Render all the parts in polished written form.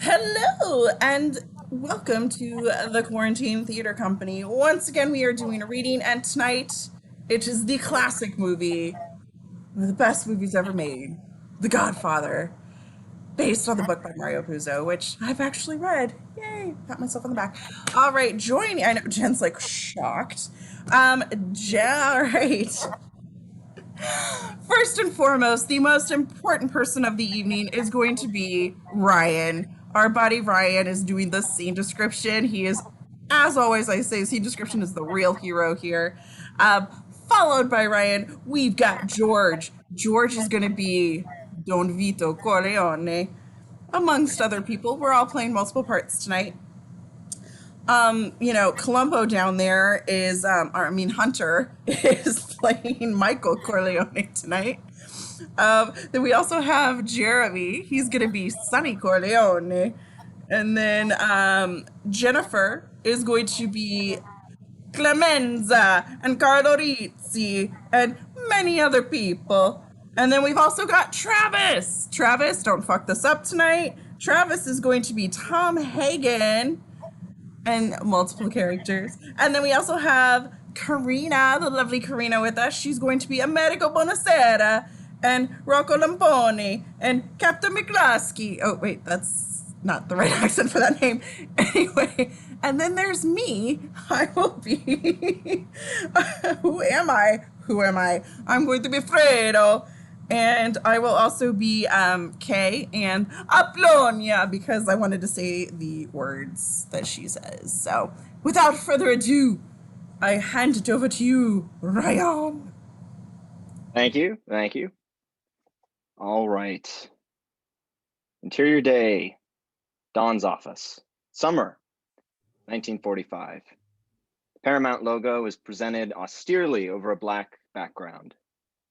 Hello and welcome to the Quarantine Theater Company. Once again, we are doing a reading, and tonight it is the classic movie, one of the best movies ever made, The Godfather, based on the book by Mario Puzo, which I've actually read. Yay! Pat myself on the back. All right, joining. I know Jen's like shocked. All right. First and foremost, the most important person of the evening is going to be Ryan. Our buddy Ryan is doing the scene description. He is, as always, I say, scene description is the real hero here. Um, Followed by Ryan, we've got George. George is going to be Don Vito Corleone, amongst other people. We're all playing multiple parts tonight. Columbo down there is, Hunter is playing Michael Corleone tonight. Then we also have Jeremy. He's going to be Sonny Corleone. And then Jennifer is going to be Clemenza and Carlo Rizzi and many other people. And then we've also got Travis. Travis, don't fuck this up tonight. Travis is going to be Tom Hagen and multiple characters. And then we also have Karina, the lovely Karina, with us. She's going to be Americo Bonacera and Rocco Lamponi and Captain McCluskey. Oh, wait, that's not the right accent for that name. Anyway, and then there's me. I will be. Who am I? Who am I? I'm going to be Fredo. And I will also be Kay and Aplonia because I wanted to say the words that she says. So without further ado, I hand it over to you, Ryan. Thank you. Thank you. All right. Interior day, Don's office, summer, 1945. The Paramount logo is presented austerely over a black background.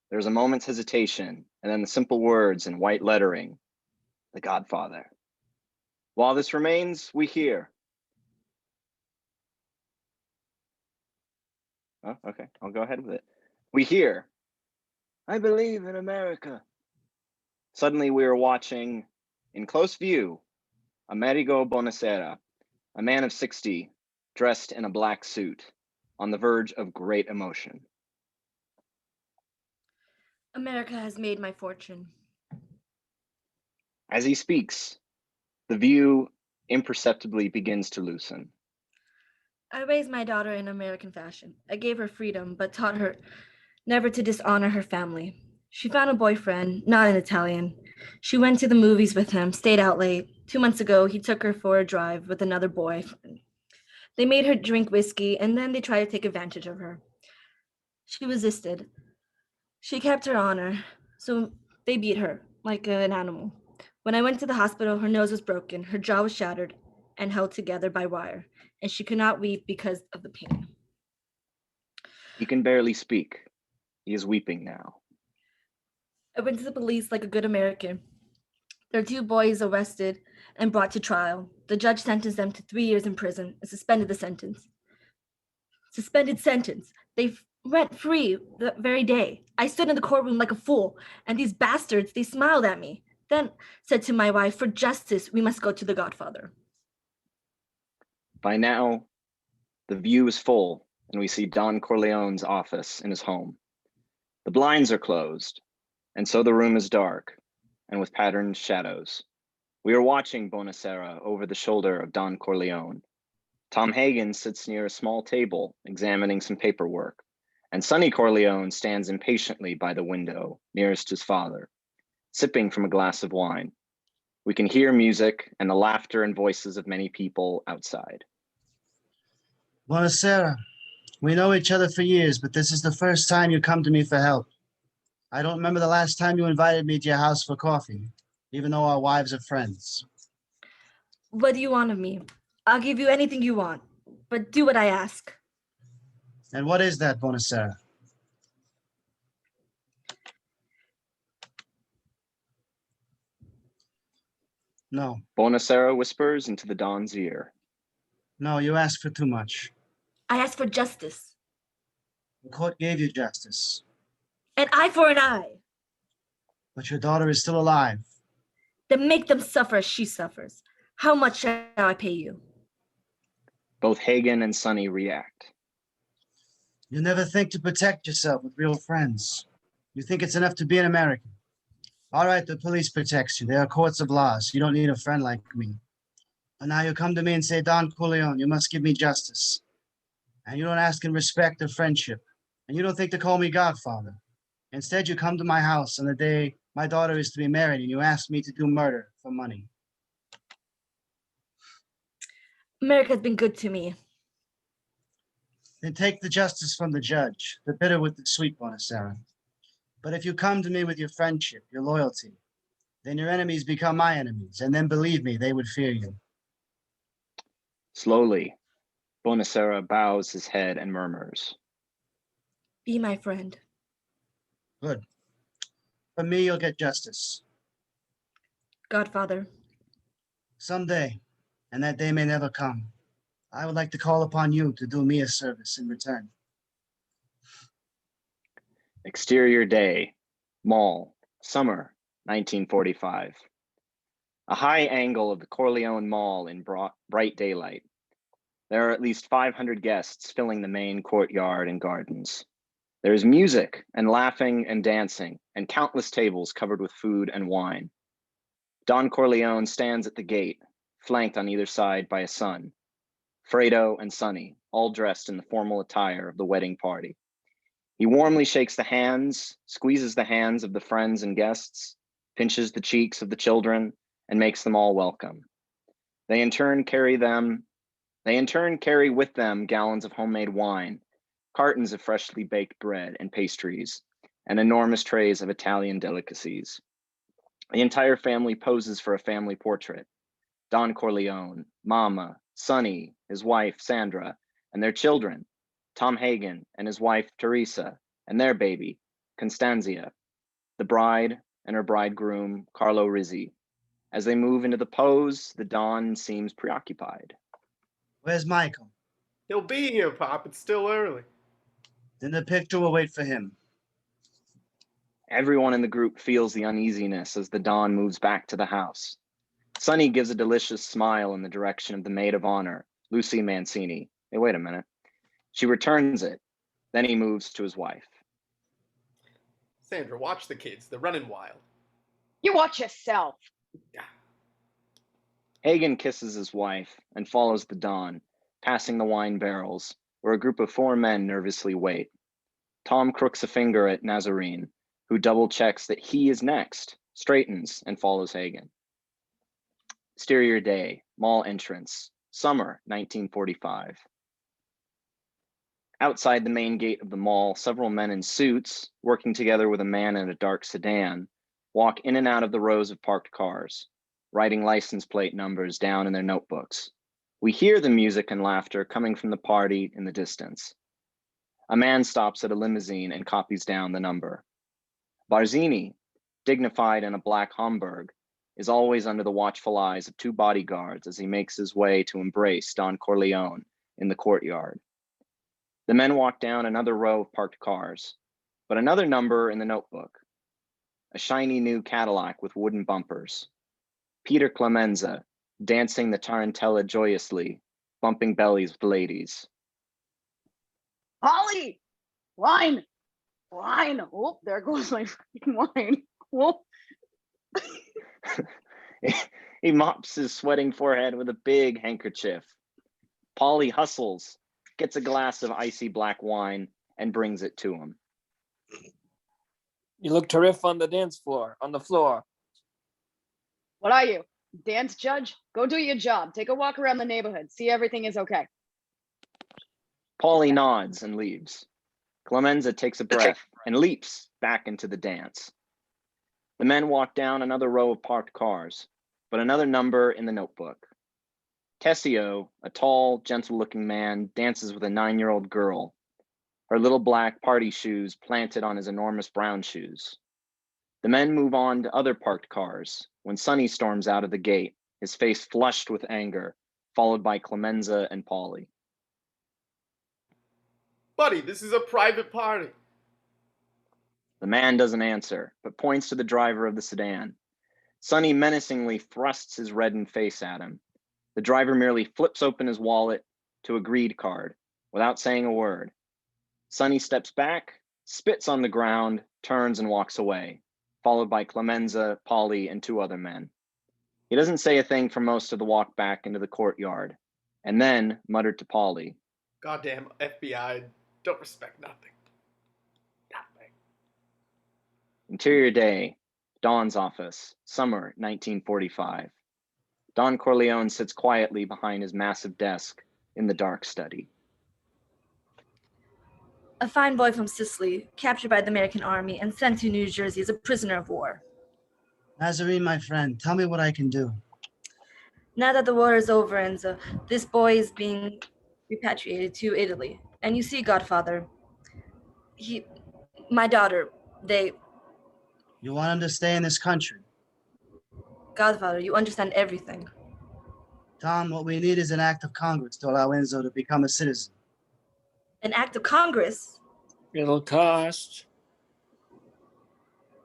There's a moment's hesitation, and then the simple words in white lettering, The Godfather. While this remains, we hear. Oh, okay, I'll go ahead with it. We hear, I believe in America. Suddenly we are watching, in close view, Amerigo Bonacera, a man of 60, dressed in a black suit, on the verge of great emotion. America has made my fortune. As he speaks, the view imperceptibly begins to loosen. I raised my daughter in American fashion. I gave her freedom, but taught her never to dishonor her family. She found a boyfriend, not an Italian. She went to the movies with him, stayed out late. 2 months ago, he took her for a drive with another boyfriend. They made her drink whiskey, and then they tried to take advantage of her. She resisted. She kept her honor, so they beat her like an animal. When I went to the hospital, her nose was broken, her jaw was shattered and held together by wire, and she could not weep because of the pain. He can barely speak. He is weeping now. I went to the police like a good American. There are 2 boys arrested and brought to trial. The judge sentenced them to 3 years in prison and suspended the sentence. Suspended sentence. They went free the very day. I stood in the courtroom like a fool, and these bastards, they smiled at me. Then said to my wife, for justice, we must go to the Godfather. By now, the view is full, and we see Don Corleone's office in his home. The blinds are closed, and so the room is dark, and with patterned shadows. We are watching Bonacera over the shoulder of Don Corleone. Tom Hagen sits near a small table, examining some paperwork, and Sonny Corleone stands impatiently by the window, nearest his father, sipping from a glass of wine. We can hear music and the laughter and voices of many people outside. Buonasera. We know each other for years, but this is the first time you come to me for help. I don't remember the last time you invited me to your house for coffee, even though our wives are friends. What do you want of me? I'll give you anything you want, but do what I ask. And what is that, Buonasera? No. Bonacera whispers into the Don's ear. No, you asked for too much. I ask for justice. The court gave you justice. An eye for an eye. But your daughter is still alive. Then make them suffer as she suffers. How much shall I pay you? Both Hagen and Sonny react. You never think to protect yourself with real friends. You think it's enough to be an American. All right, the police protects you. There are courts of laws. You don't need a friend like me. And now you come to me and say, Don Corleone, you must give me justice. And you don't ask in respect or friendship. And you don't think to call me Godfather. Instead, you come to my house on the day my daughter is to be married and you ask me to do murder for money. America's been good to me. Then take the justice from the judge, the bitter with the sweet, Sarah. But if you come to me with your friendship, your loyalty, then your enemies become my enemies, and then believe me, they would fear you. Slowly, Bonacera bows his head and murmurs. Be my friend. Good. For me, you'll get justice. Godfather. Someday, and that day may never come, I would like to call upon you to do me a service in return. Exterior day, mall, summer, 1945. A high angle of the Corleone Mall in bright daylight. There are at least 500 guests filling the main courtyard and gardens. There is music and laughing and dancing and countless tables covered with food and wine. Don Corleone stands at the gate, flanked on either side by a son, Fredo and Sonny, all dressed in the formal attire of the wedding party. He warmly shakes the hands, squeezes the hands of the friends and guests, pinches the cheeks of the children, and makes them all welcome. They in turn carry with them gallons of homemade wine, cartons of freshly baked bread and pastries, and enormous trays of Italian delicacies. The entire family poses for a family portrait. Don Corleone, Mama, Sonny, his wife, Sandra, and their children, Tom Hagen and his wife, Teresa, and their baby, Constanzia, the bride and her bridegroom, Carlo Rizzi. As they move into the pose, the Don seems preoccupied. Where's Michael? He'll be here, Pop. It's still early. Then the picture will wait for him. Everyone in the group feels the uneasiness as the Don moves back to the house. Sonny gives a delicious smile in the direction of the maid of honor, Lucy Mancini. Hey, wait a minute. She returns it. Then he moves to his wife. Sandra, watch the kids. They're running wild. You watch yourself. Hagen kisses his wife and follows the Don, passing the wine barrels, where a group of 4 men nervously wait. Tom crooks a finger at Nazarene, who double checks that he is next, straightens, and follows Hagen. Exterior day, mall entrance, summer 1945. Outside the main gate of the mall, several men in suits, working together with a man in a dark sedan, walk in and out of the rows of parked cars, writing license plate numbers down in their notebooks. We hear the music and laughter coming from the party in the distance. A man stops at a limousine and copies down the number. Barzini, dignified in a black Homburg, is always under the watchful eyes of 2 bodyguards as he makes his way to embrace Don Corleone in the courtyard. The men walk down another row of parked cars, but another number in the notebook. A shiny new Cadillac with wooden bumpers. Peter Clemenza, dancing the tarantella joyously, bumping bellies with ladies. Polly! Wine! Wine! Oh, there goes my freaking wine. Oh. He mops his sweating forehead with a big handkerchief. Polly hustles, gets a glass of icy black wine, and brings it to him. You look terrific on the dance floor, on the floor. What are you? Dance judge? Go do your job. Take a walk around the neighborhood. See everything is okay. Polly nods and leaves. Clemenza takes a breath and leaps back into the dance. The men walk down another row of parked cars, but another number in the notebook. Tessio, a tall, gentle-looking man, dances with a 9-year-old girl, her little black party shoes planted on his enormous brown shoes. The men move on to other parked cars when Sonny storms out of the gate, his face flushed with anger, followed by Clemenza and Polly. Buddy, this is a private party. The man doesn't answer, but points to the driver of the sedan. Sonny menacingly thrusts his reddened face at him, The driver merely flips open his wallet to a greed card without saying a word. Sonny steps back, spits on the ground, turns and walks away, followed by Clemenza, Polly, and 2 other men. He doesn't say a thing for most of the walk back into the courtyard, and then muttered to Polly, Goddamn FBI don't respect nothing. Nothing. Interior day, Don's office, summer 1945. Don Corleone sits quietly behind his massive desk in the dark study. A fine boy from Sicily, captured by the American army and sent to New Jersey as a prisoner of war. Nazarene, my friend, tell me what I can do. Now that the war is over, Enzo, this boy is being repatriated to Italy. And you see, Godfather, my daughter, You want him to stay in this country? Godfather, you understand everything. Tom, what we need is an act of Congress to allow Enzo to become a citizen. An act of Congress? It'll cost.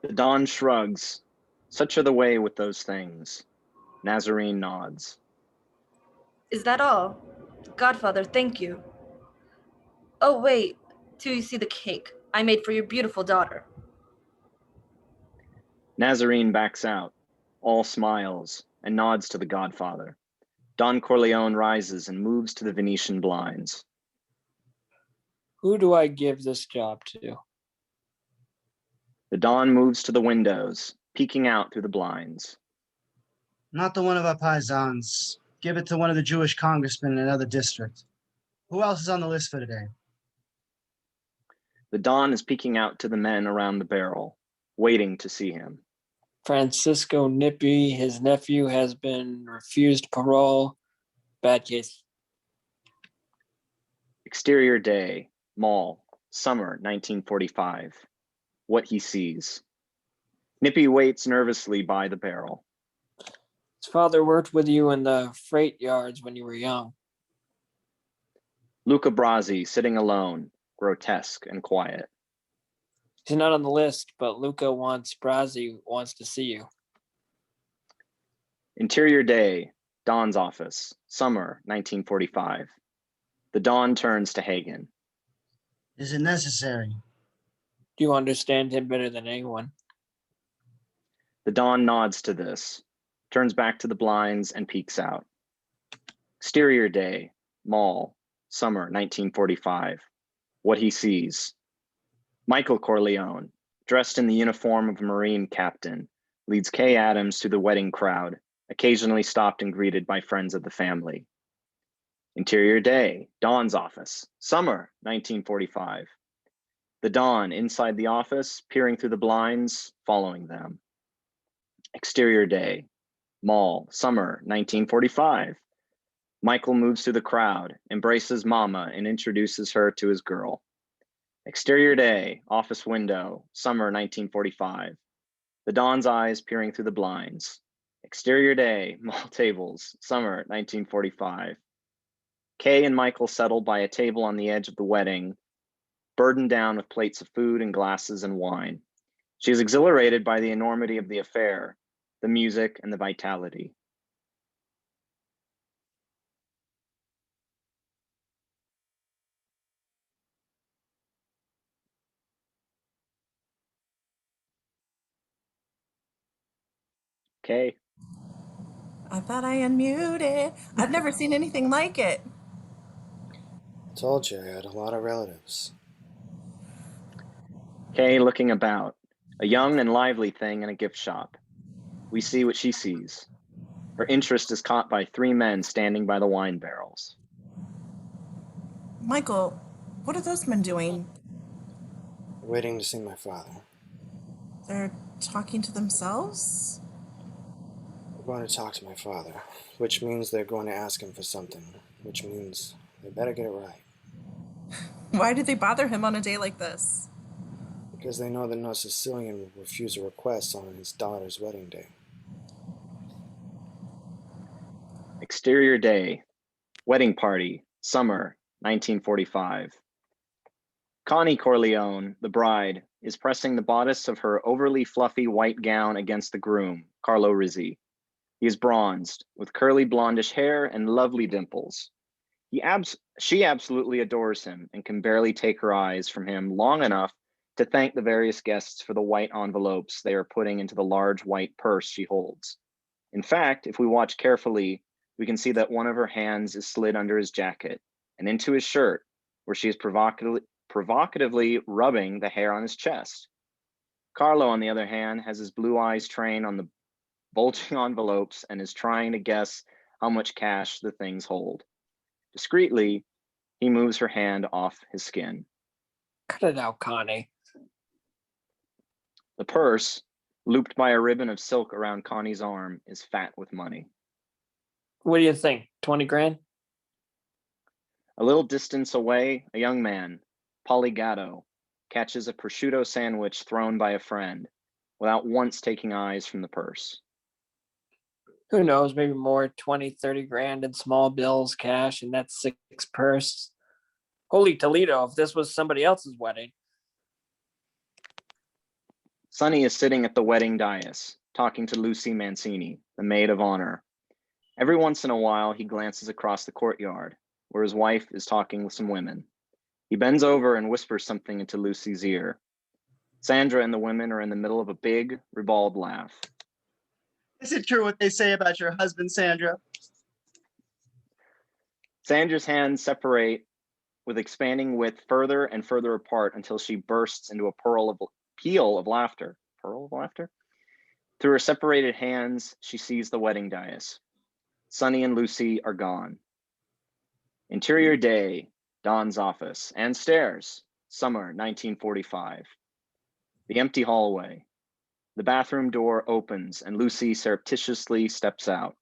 The Don shrugs. Such are the way with those things. Nazarene nods. Is that all? Godfather, thank you. Oh, wait, till you see the cake I made for your beautiful daughter. Nazarene backs out, all smiles, and nods to the Godfather. Don Corleone rises and moves to the Venetian blinds. Who do I give this job to? The Don moves to the windows, peeking out through the blinds. Not to one of our paisans. Give it to one of the Jewish congressmen in another district. Who else is on the list for today? The Don is peeking out to the men around the barrel, waiting to see him. Francisco Nippy, his nephew, has been refused parole. Bad case. Exterior day, mall, summer 1945. What he sees. Nippy waits nervously by the barrel. His father worked with you in the freight yards when you were young. Luca Brasi sitting alone, grotesque and quiet. He's not on the list, but Brasi wants to see you. Interior day, Don's office, summer 1945. The Don turns to Hagen. Is it necessary? You understand him better than anyone. The Don nods to this, turns back to the blinds and peeks out. Exterior day, mall, summer 1945. What he sees. Michael Corleone, dressed in the uniform of a Marine captain, leads Kay Adams through the wedding crowd, occasionally stopped and greeted by friends of the family. Interior day, Don's office, summer 1945. The Don inside the office, peering through the blinds, following them. Exterior day, mall, summer 1945. Michael moves through the crowd, embraces Mama, and introduces her to his girl. Exterior day, office window, summer 1945. The Don's eyes peering through the blinds. Exterior day, mall tables, summer 1945. Kay and Michael settle by a table on the edge of the wedding, burdened down with plates of food and glasses and wine. She is exhilarated by the enormity of the affair, the music, and the vitality. Kay. I thought I unmuted. I've never seen anything like it. Told you I had a lot of relatives. Kay looking about, a young and lively thing in a gift shop. We see what she sees. Her interest is caught by 3 men standing by the wine barrels. Michael, what are those men doing? Waiting to see my father. They're talking to themselves? I'm going to talk to my father, which means they're going to ask him for something, which means they better get it right. Why do they bother him on a day like this? Because they know that no Sicilian will refuse a request on his daughter's wedding day. Exterior day, wedding party, summer 1945. Connie Corleone, the bride, is pressing the bodice of her overly fluffy white gown against the groom, Carlo Rizzi. He is bronzed, with curly blondish hair and lovely dimples. She absolutely adores him and can barely take her eyes from him long enough to thank the various guests for the white envelopes they are putting into the large white purse she holds. In fact, if we watch carefully, we can see that one of her hands is slid under his jacket and into his shirt, where she is provocatively rubbing the hair on his chest. Carlo, on the other hand, has his blue eyes trained on the bulging envelopes and is trying to guess how much cash the things hold. Discreetly, he moves her hand off his skin. Cut it out, Connie. The purse, looped by a ribbon of silk around Connie's arm, is fat with money. What do you think? 20 grand? A little distance away, a young man, Polygato, catches a prosciutto sandwich thrown by a friend without once taking eyes from the purse. Who knows? Maybe more, 20, 30 grand in small bills, cash, and that's 6 purse. Holy Toledo, if this was somebody else's wedding. Sonny is sitting at the wedding dais, talking to Lucy Mancini, the maid of honor. Every once in a while, he glances across the courtyard, where his wife is talking with some women. He bends over and whispers something into Lucy's ear. Sandra and the women are in the middle of a big, ribald laugh. Is it true what they say about your husband, Sandra? Sandra's hands separate with expanding width further and further apart until she bursts into a peal of laughter. Pearl of laughter? Through her separated hands, she sees the wedding dais. Sonny and Lucy are gone. Interior day, Don's office, and stairs, summer 1945. The empty hallway. The bathroom door opens and Lucy surreptitiously steps out.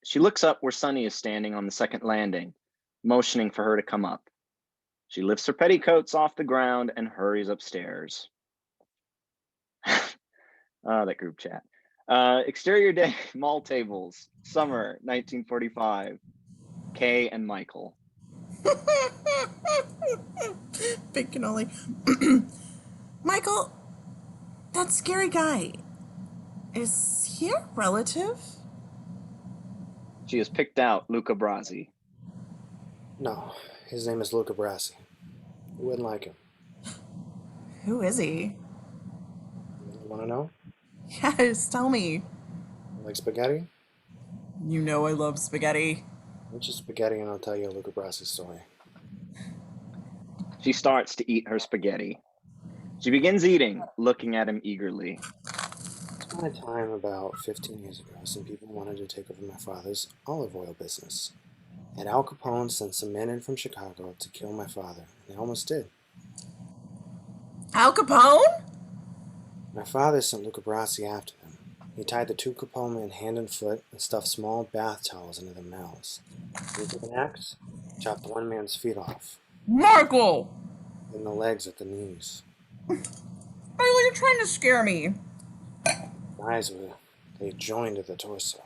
She looks up where Sonny is standing on the second landing, motioning for her to come up. She lifts her petticoats off the ground and hurries upstairs. That group chat. Exterior day, mall tables, summer 1945. Kay and Michael. Big cannoli. Michael, that scary guy, is he a relative? She has picked out Luca Brasi. No, his name is Luca Brasi. You wouldn't like him. Who is he? You want to know? Yes, tell me. You like spaghetti? You know I love spaghetti. Eat your spaghetti and I'll tell you a Luca Brasi story. She starts to eat her spaghetti. She begins eating, looking at him eagerly. It's my time about 15 years ago. Some people wanted to take over my father's olive oil business. And Al Capone sent some men in from Chicago to kill my father, and they almost did. Al Capone? My father sent Luca Brasi after them. He tied the 2 Capone men hand and foot and stuffed small bath towels into their mouths. He took an axe, chopped one man's feet off, Michael! then the legs at the knees. Michael, you're trying to scare me. They joined at the torso.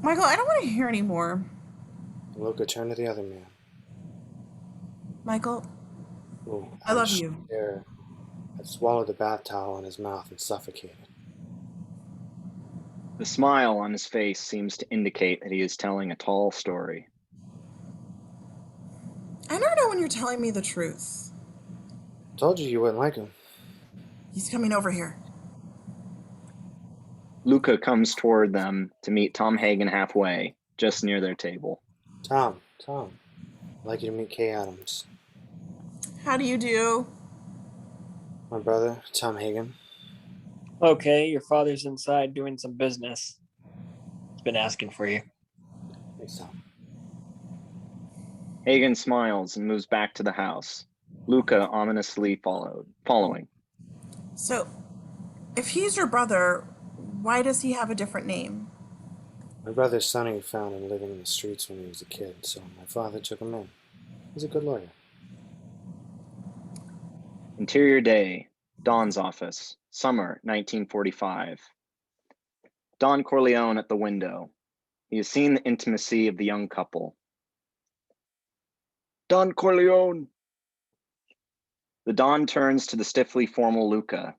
Michael, I don't want to hear anymore. And Luca turned to the other man. Michael, Who, I love you. there, had swallowed the bath towel in his mouth and suffocated. The smile on his face seems to indicate that he is telling a tall story. I never know when you're telling me the truth. Told you wouldn't like him. He's coming over here. Luca comes toward them to meet Tom Hagen halfway, just near their table. Tom, I'd like you to meet Kay Adams. How do you do? My brother, Tom Hagen. Okay, your father's inside doing some business. He's been asking for you. Thanks, Tom. Hagen smiles and moves back to the house, Luca ominously following. So, if he's your brother, why does he have a different name? My brother Sonny found him living in the streets when he was a kid, so my father took him in. He's a good lawyer. Interior day, Don's office, summer 1945. Don Corleone at the window. He has seen the intimacy of the young couple. Don Corleone! The Don turns to the stiffly formal Luca.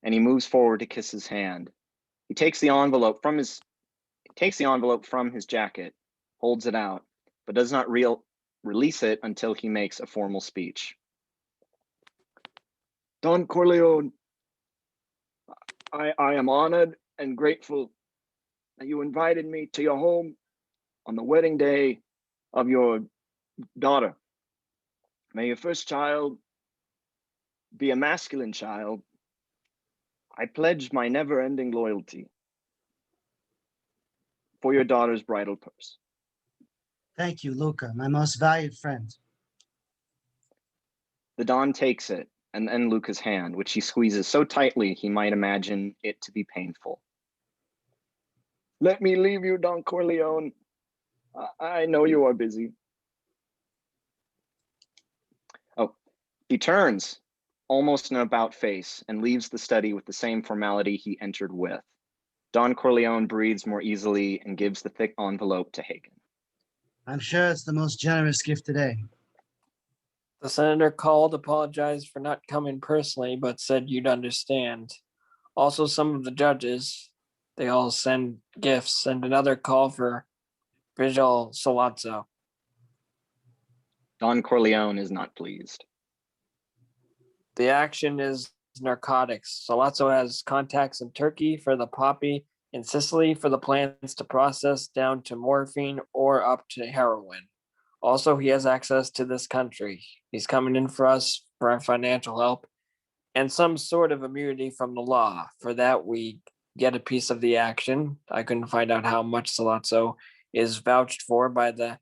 and he moves forward to kiss his hand. He takes the envelope from his jacket, holds it out, but does not release it until he makes a formal speech. Don Corleone, I am honored and grateful that you invited me to your home on the wedding day of your daughter. May your first child be a masculine child. I pledge my never-ending loyalty for your daughter's bridal purse. Thank you, Luca, my most valued friend. The Don takes it and then Luca's hand, which he squeezes so tightly he might imagine it to be painful. Let me leave you, Don Corleone. I know you are busy. Oh, he turns, almost an about face, and leaves the study with the same formality he entered with. Don Corleone breathes more easily and gives the thick envelope to Hagen. I'm sure it's the most generous gift today. The senator called, apologized for not coming personally, but said you'd understand. Also, some of the judges, they all send gifts, and another call for Vigil Salazzo. Don Corleone is not pleased. The action is narcotics. Salazzo has contacts in Turkey for the poppy, in Sicily for the plants to process down to morphine or up to heroin. Also, he has access to this country. He's coming in for us for our financial help and some sort of immunity from the law. For that, we get a piece of the action. I couldn't find out how much Salazzo is vouched for by the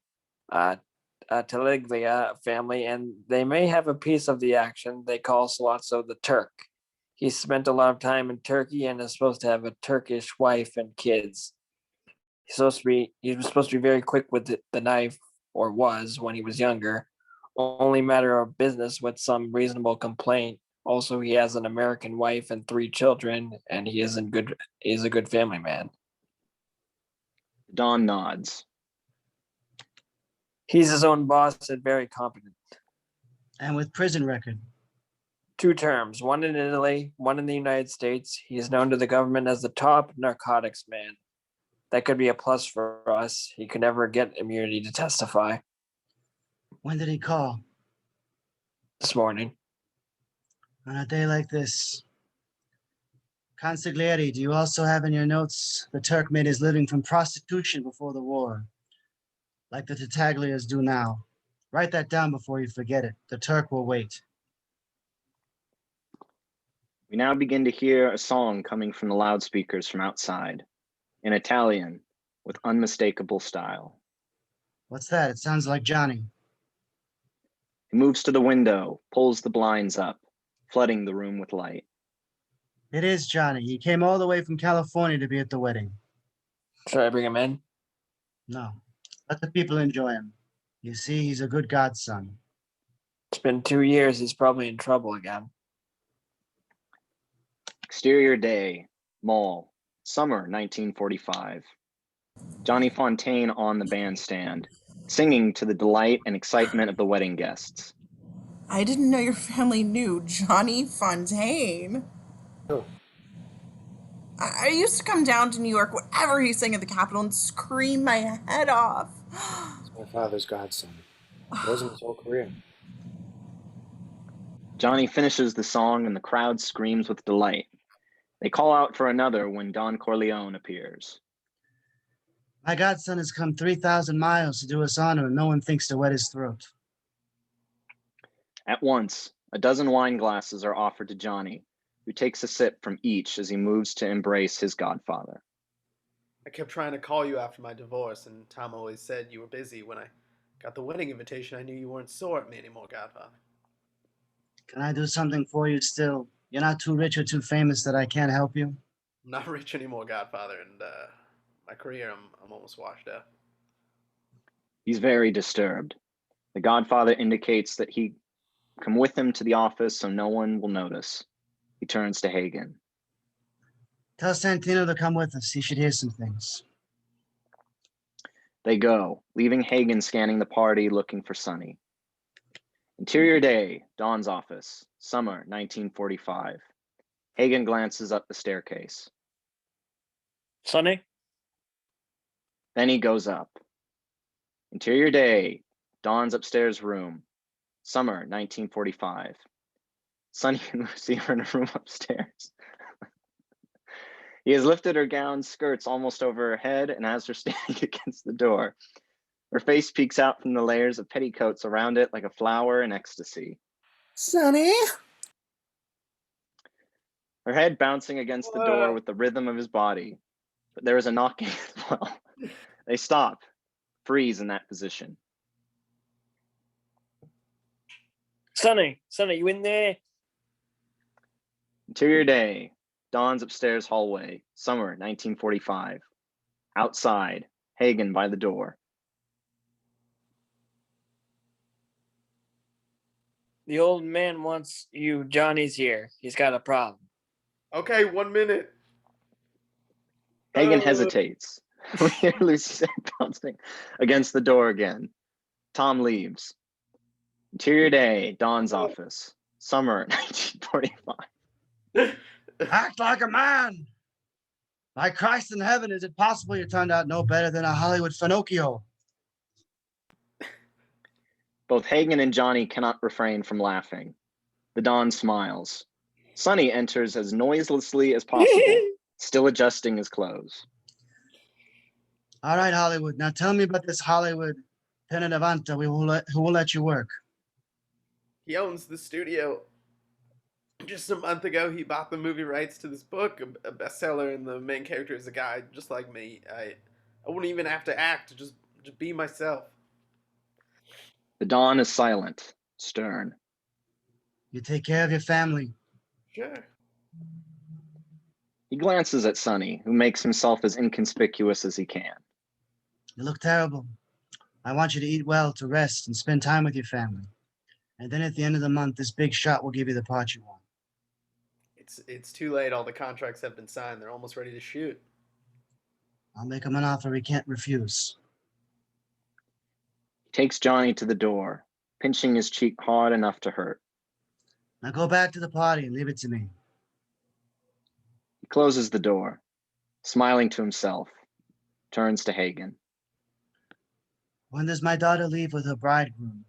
Taliglia family, and they may have a piece of the action. They call Salazzo the Turk. He spent a lot of time in Turkey and is supposed to have a Turkish wife and kids. He was supposed to be very quick with the knife, or was when he was younger. Only matter of business with some reasonable complaint. Also, he has an American wife and 3 children, and he is a good family man. Don nods. He's his own boss and very competent. And with prison record. 2 terms, 1 in Italy, 1 in the United States. He is known to the government as the top narcotics man. That could be a plus for us. He could never get immunity to testify. When did he call? This morning. On a day like this. Consigliere, do you also have in your notes the Turk made his living from prostitution before the war, like the Tartaglias do now? Write that down before you forget it. The Turk will wait. We now begin to hear a song coming from the loudspeakers from outside, in Italian, with unmistakable style. What's that? It sounds like Johnny. He moves to the window, pulls the blinds up, flooding the room with light. It is Johnny. He came all the way from California to be at the wedding. Should I bring him in? No. Let the people enjoy him. You see, he's a good godson. It's been 2 years. He's probably in trouble again. Exterior day, mall, summer 1945. Johnny Fontaine on the bandstand, singing to the delight and excitement of the wedding guests. I didn't know your family knew Johnny Fontaine. Oh, I used to come down to New York whenever he sang at the Capitol and scream my head off. it's my father's godson. It wasn't his whole career. Johnny finishes the song and the crowd screams with delight. They call out for another when Don Corleone appears. My godson has come 3,000 miles to do us honor, and no one thinks to wet his throat. At once, a dozen wine glasses are offered to Johnny, who takes a sip from each as he moves to embrace his godfather. I kept trying to call you after my divorce, and Tom always said you were busy. When I got the wedding invitation, I knew you weren't sore at me anymore, Godfather. Can I do something for you still? You're not too rich or too famous that I can't help you? I'm not rich anymore, Godfather, and my career, I'm almost washed out. He's very disturbed. The godfather indicates that he come with him to the office so no one will notice. He turns to Hagen. Tell Santino to come with us. He should hear some things. They go, leaving Hagen scanning the party looking for Sonny. Interior day, Don's office, summer 1945. Hagen glances up the staircase. Sonny? Then he goes up. Interior day, Dawn's upstairs room. Summer 1945. Sonny and Lucy are in a room upstairs. He has lifted her gown skirts almost over her head and has her standing against the door. Her face peeks out from the layers of petticoats around it like a flower in ecstasy. Sonny? Her head bouncing against the door with the rhythm of his body. But there is a knocking as well. They stop, freeze in that position. Sonny, you in there? Interior day, Dawn's upstairs hallway, summer 1945. Outside, Hagen by the door. The old man wants you. Johnny's here. He's got a problem. Okay, 1 minute. Hagen hesitates. We hear Lucy's head bouncing against the door again. Tom leaves. Interior day, Dawn's office, summer 1945. Act like a man. By Christ in heaven, is it possible you turned out no better than a Hollywood Finocchio? Both Hagen and Johnny cannot refrain from laughing. The Don smiles. Sonny enters as noiselessly as possible, still adjusting his clothes. All right, Hollywood. Now tell me about this Hollywood Penadavanta who will let you work. He owns the studio. Just a month ago, he bought the movie rights to this book, a bestseller, and the main character is a guy just like me. I wouldn't even have to act, just be myself. The Don is silent, stern. You take care of your family. Sure. He glances at Sonny, who makes himself as inconspicuous as he can. You look terrible. I want you to eat well, to rest, and spend time with your family. And then at the end of the month, this big shot will give you the part you want. It's too late. All the contracts have been signed. They're almost ready to shoot. I'll make him an offer he can't refuse. He takes Johnny to the door, pinching his cheek hard enough to hurt. Now go back to the party and leave it to me. He closes the door, smiling to himself, turns to Hagen. When does my daughter leave with her bridegroom?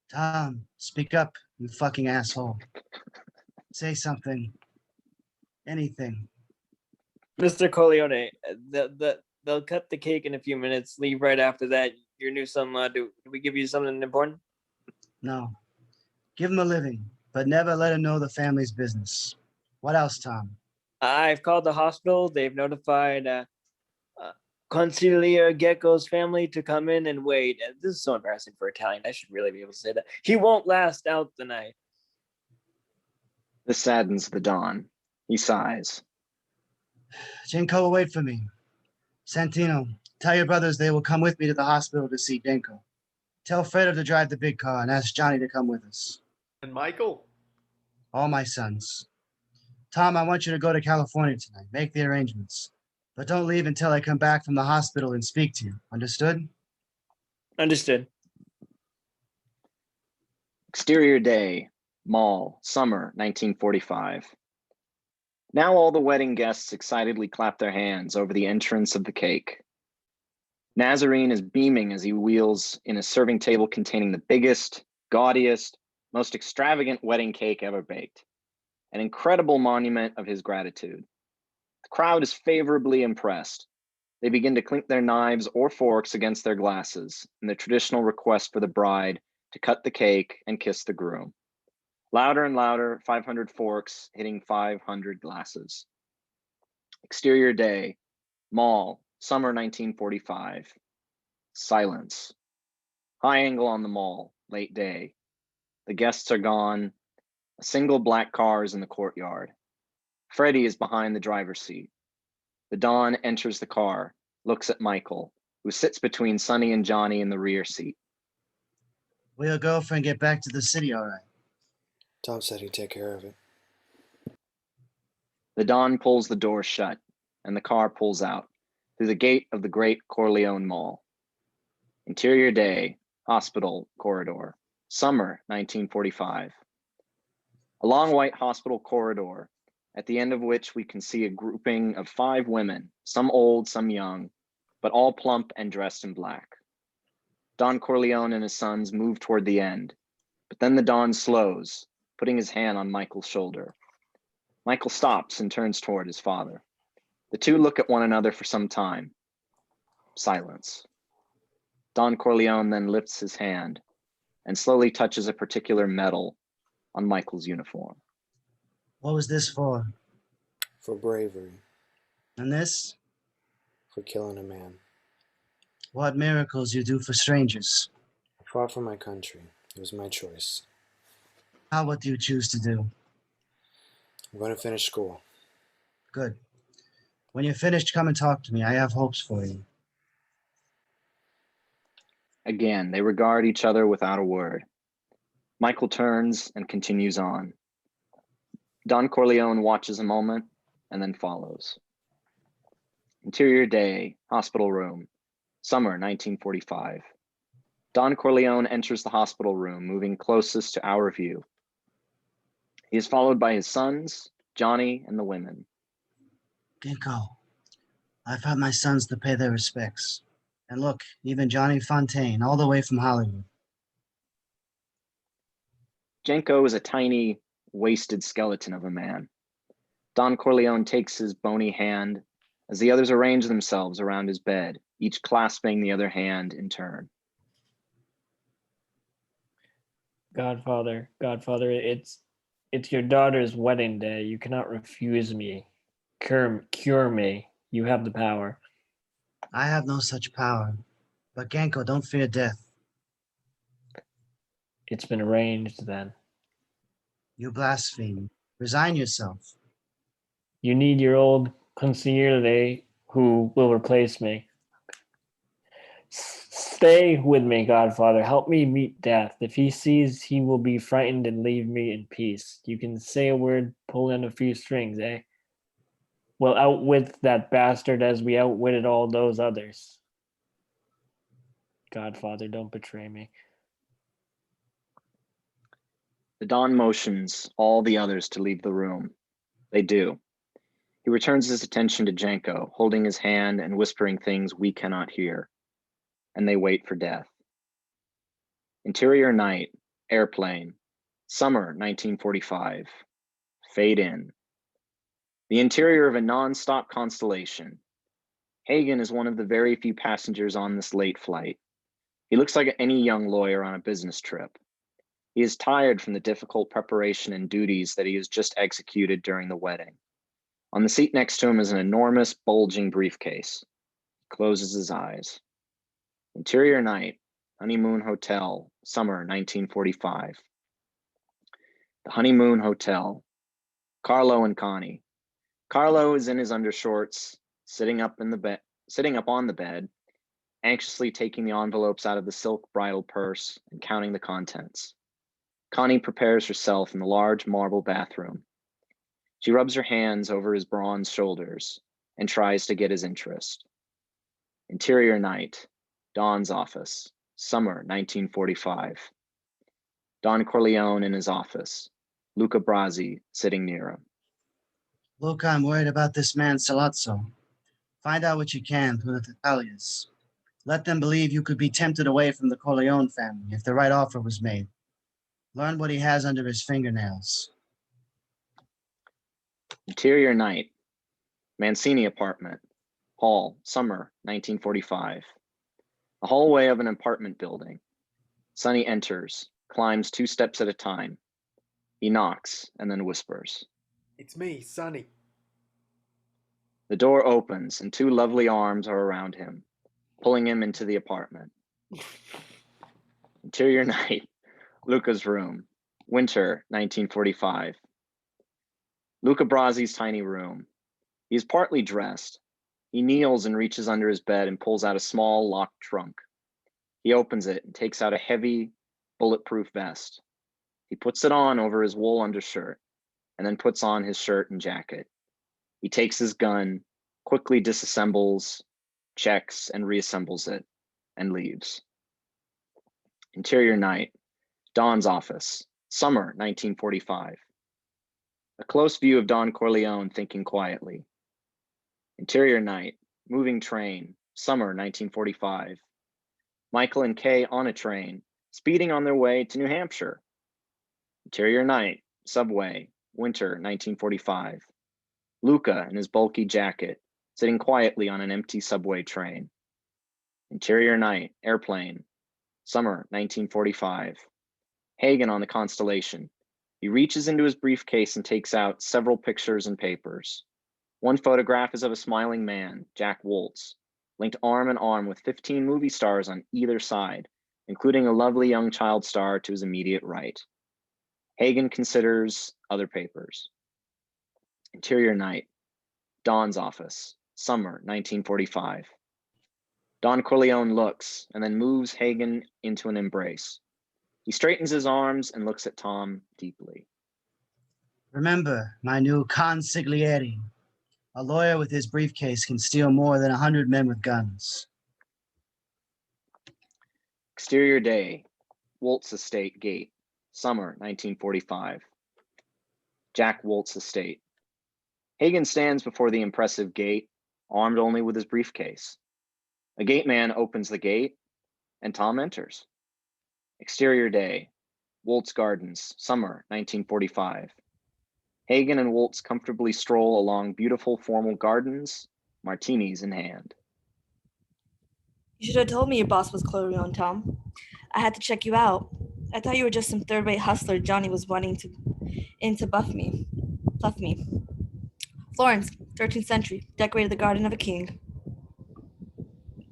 Tom, speak up, you fucking asshole. Say something. Anything. Mr. Corleone, they'll cut the cake in a few minutes. Leave right after that. Your new son-in-law, do we give you something important? No. Give him a living, but never let him know the family's business. What else, Tom? I've called the hospital. They've notified Consigliere Gecko's family to come in and wait. This is so embarrassing for Italian. I should really be able to say that. He won't last out the night. This saddens the Don. He sighs. Jenko will wait for me. Santino, tell your brothers they will come with me to the hospital to see Jenko. Tell Fredo to drive the big car and ask Johnny to come with us. And Michael? All my sons. Tom, I want you to go to California tonight. Make the arrangements. But don't leave until I come back from the hospital and speak to you. Understood? Understood. Exterior day, mall, summer 1945. Now all the wedding guests excitedly clap their hands over the entrance of the cake. Nazarene is beaming as he wheels in a serving table containing the biggest, gaudiest, most extravagant wedding cake ever baked, an incredible monument of his gratitude. The crowd is favorably impressed. They begin to clink their knives or forks against their glasses in the traditional request for the bride to cut the cake and kiss the groom. Louder and louder, 500 forks hitting 500 glasses. Exterior day, mall, summer 1945. Silence. High angle on the mall, late day. The guests are gone. A single black car is in the courtyard. Freddie is behind the driver's seat. The Don enters the car, looks at Michael, who sits between Sonny and Johnny in the rear seat. Will your girlfriend get back to the city all right? Tom said he'd take care of it. The Don pulls the door shut, and the car pulls out through the gate of the great Corleone Mall. Interior day, hospital corridor. summer 1945. A long white hospital corridor, at the end of which we can see a grouping of 5 women, some old, some young, but all plump and dressed in black. Don Corleone and his sons move toward the end, but then the Don slows, putting his hand on Michael's shoulder. Michael stops and turns toward his father. The two look at one another for some time. Silence. Don Corleone then lifts his hand and slowly touches a particular medal on Michael's uniform. What was this for? For bravery, And this? for killing a man. What miracles you do for strangers. I fought for my country. It was my choice. Now what do you choose to do? I'm going to finish school. Good. When you're finished, come and talk to me. I have hopes for you. Again, they regard each other without a word. Michael turns and continues on. Don Corleone watches a moment and then follows. Interior day, hospital room, summer 1945. Don Corleone enters the hospital room, moving closest to our view. He is followed by his sons, Johnny, and the women. Ginkgo, I've had my sons to pay their respects. And look, even Johnny Fontaine, all the way from Hollywood. Jenko is a tiny, wasted skeleton of a man. Don Corleone takes his bony hand as the others arrange themselves around his bed, each clasping the other hand in turn. Godfather, it's your daughter's wedding day. You cannot refuse me. Cure me. You have the power. I have no such power. But Ginkgo, don't fear death. It's been arranged then. You blaspheme. Resign yourself. You need your old consigliere who will replace me. Stay with me, Godfather. Help me meet death. If he sees, he will be frightened and leave me in peace. You can say a word, pull in a few strings, eh? We'll outwit that bastard as we outwitted all those others. Godfather, don't betray me. The Don motions all the others to leave the room. They do. He returns his attention to Jenko, holding his hand and whispering things we cannot hear. And they wait for death. Interior night, airplane, summer 1945. Fade in. The interior of a non-stop constellation. Hagen is one of the very few passengers on this late flight. He looks like any young lawyer on a business trip. He is tired from the difficult preparation and duties that he has just executed during the wedding. On the seat next to him is an enormous, bulging briefcase. He closes his eyes. Interior night, Honeymoon Hotel, summer 1945. The Honeymoon Hotel. Carlo and Connie. Carlo is in his undershorts, sitting up on the bed, anxiously taking the envelopes out of the silk bridal purse and counting the contents. Connie prepares herself in the large marble bathroom. She rubs her hands over his bronze shoulders and tries to get his interest. Interior night, Don's office, summer 1945. Don Corleone in his office, Luca Brasi sitting near him. Luca, I'm worried about this man, Salazzo. Find out what you can through the Italians. Let them believe you could be tempted away from the Corleone family if the right offer was made. Learn what he has under his fingernails. Interior night, Mancini apartment, hall, summer 1945. The hallway of an apartment building. Sonny enters, climbs 2 steps at a time. He knocks and then whispers. It's me, Sonny. The door opens and 2 lovely arms are around him, pulling him into the apartment. Interior night, Luca's room, winter 1945. Luca Brasi's tiny room. He is partly dressed. He kneels and reaches under his bed and pulls out a small locked trunk. He opens it and takes out a heavy, bulletproof vest. He puts it on over his wool undershirt and then puts on his shirt and jacket. He takes his gun, quickly disassembles, checks, and reassembles it, and leaves. Interior night, Don's office, summer 1945. A close view of Don Corleone thinking quietly. Interior night, moving train, summer 1945. Michael and Kay on a train, speeding on their way to New Hampshire. Interior night, subway, winter 1945. Luca in his bulky jacket, sitting quietly on an empty subway train. Interior night, airplane, summer 1945. Hagen on the Constellation. He reaches into his briefcase and takes out several pictures and papers. One photograph is of a smiling man, Jack Woltz, linked arm in arm with 15 movie stars on either side, including a lovely young child star to his immediate right. Hagen considers other papers. Interior night, Don's office, summer 1945. Don Corleone looks and then moves Hagen into an embrace. He straightens his arms and looks at Tom deeply. Remember, my new consigliere. A lawyer with his briefcase can steal more than 100 men with guns. Exterior day, Woltz Estate gate, summer 1945. Jack Woltz Estate. Hagen stands before the impressive gate, armed only with his briefcase. A gate man opens the gate, and Tom enters. Exterior day, Woltz Gardens, summer 1945. Hagen and Woltz comfortably stroll along beautiful formal gardens, martinis in hand. You should have told me your boss was Corleone, Tom. I had to check you out. I thought you were just some third-rate hustler Johnny was wanting to bluff me. Florence, 13th century, decorated the garden of a king.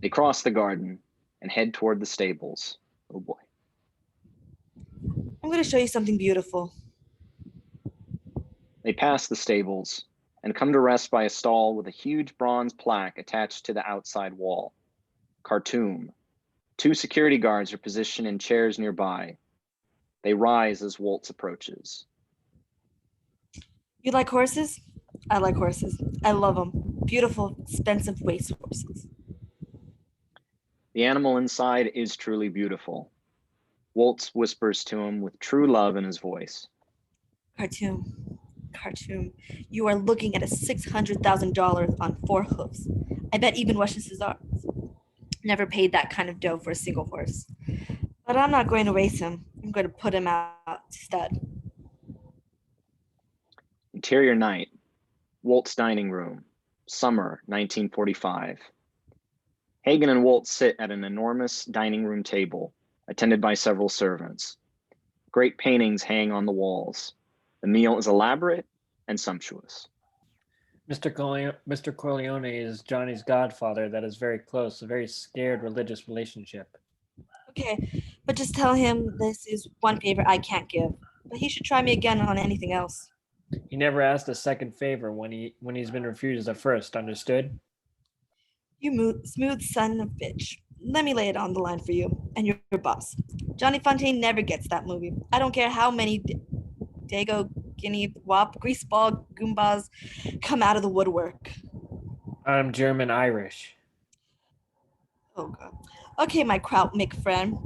They cross the garden and head toward the stables. Oh boy. I'm going to show you something beautiful. They pass the stables and come to rest by a stall with a huge bronze plaque attached to the outside wall. Khartoum. 2 security guards are positioned in chairs nearby. They rise as Woltz approaches. You like horses? I like horses. I love them. Beautiful, expensive race horses. The animal inside is truly beautiful. Woltz whispers to him with true love in his voice. Khartoum, you are looking at a $600,000 on 4 hoofs. I bet even Russian Cesars never paid that kind of dough for a single horse. But I'm not going to race him. I'm going to put him out to stud. Interior night, Woltz dining room, summer 1945. Hagen and Woltz sit at an enormous dining room table, attended by several servants. Great paintings hang on the walls. The meal is elaborate and sumptuous. Mr. Corleone is Johnny's godfather. That is very close, a very scared religious relationship. Okay, but just tell him this is one favor I can't give. But he should try me again on anything else. He never asked a second favor when he's been refused a first, understood? You smooth son of a bitch. Let me lay it on the line for you and your boss. Johnny Fontaine never gets that movie. I don't care how many Dago, Guinea, Wop, Greaseball, Goombas come out of the woodwork. I'm German Irish. Oh, God. Okay, my Kraut Mick friend.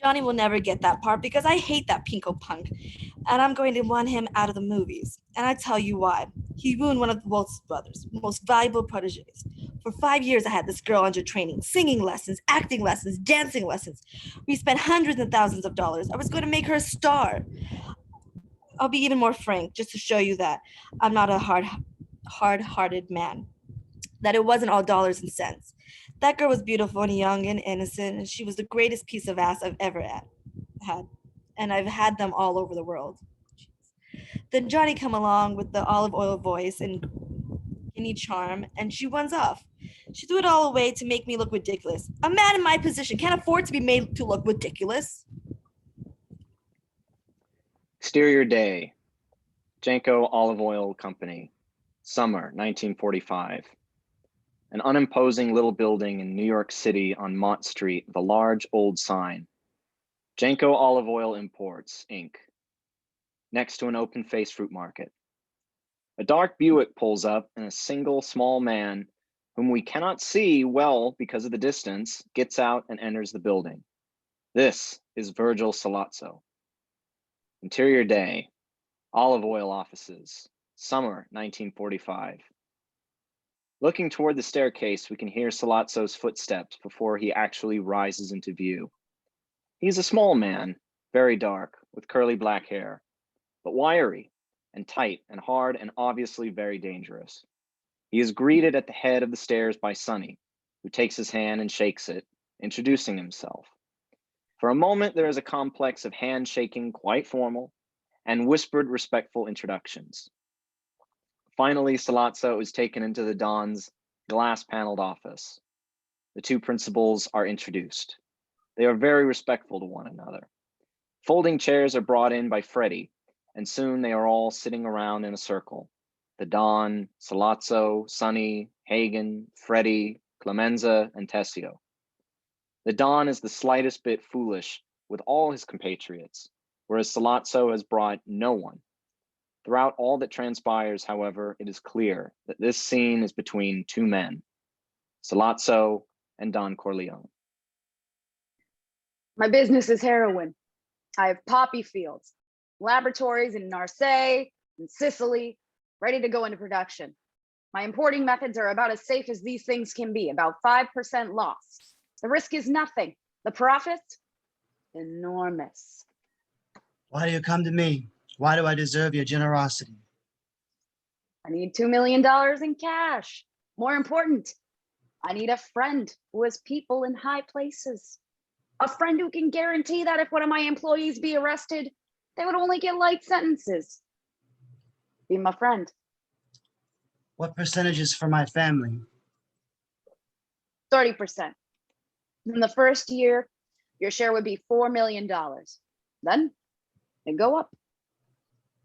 Johnny will never get that part because I hate that pinko punk. And I'm going to want him out of the movies. And I tell you why. He ruined one of the Waltz brothers' most valuable proteges. For 5 years, I had this girl under training, singing lessons, acting lessons, dancing lessons. We spent hundreds and thousands of dollars. I was going to make her a star. I'll be even more frank, just to show you that I'm not a hard-hearted man. That it wasn't all dollars and cents. That girl was beautiful and young and innocent, and she was the greatest piece of ass I've ever had. And I've had them all over the world. Then Johnny come along with the olive oil voice and guinea charm, and she runs off. She threw it all away to make me look ridiculous. A man in my position can't afford to be made to look ridiculous. Exterior day, Janko Olive Oil Company, summer 1945. An unimposing little building in New York City on Mott Street with a large old sign. Janko Olive Oil Imports, Inc. Next to an open-faced fruit market. A dark Buick pulls up and a single small man, whom we cannot see well because of the distance, gets out and enters the building. This is Virgil Salazzo, Interior day, olive oil offices, summer 1945. Looking toward the staircase, we can hear Sollazzo's footsteps before he actually rises into view. He's a small man, very dark, with curly black hair, but wiry and tight and hard and obviously very dangerous. He is greeted at the head of the stairs by Sonny, who takes his hand and shakes it, introducing himself. For a moment, there is a complex of handshaking, quite formal, and whispered respectful introductions. Finally, Sollazzo is taken into the Don's glass-paneled office. The two principals are introduced. They are very respectful to one another. Folding chairs are brought in by Freddie, and soon they are all sitting around in a circle. The Don, Sollazzo, Sonny, Hagen, Freddie, Clemenza, and Tessio. The Don is the slightest bit foolish with all his compatriots, whereas Sollazzo has brought no one. Throughout all that transpires, however, it is clear that this scene is between two men, Sollazzo and Don Corleone. My business is heroin. I have poppy fields, laboratories in Marseille and Sicily, ready to go into production. My importing methods are about as safe as these things can be, about 5% loss. The risk is nothing. The profit, enormous. Why do you come to me? Why do I deserve your generosity? I need $2 million in cash. More important, I need a friend who has people in high places. A friend who can guarantee that if one of my employees be arrested, they would only get light sentences. Be my friend. What percentage is for my family? 30%. In the first year, your share would be $4 million. Then it go up.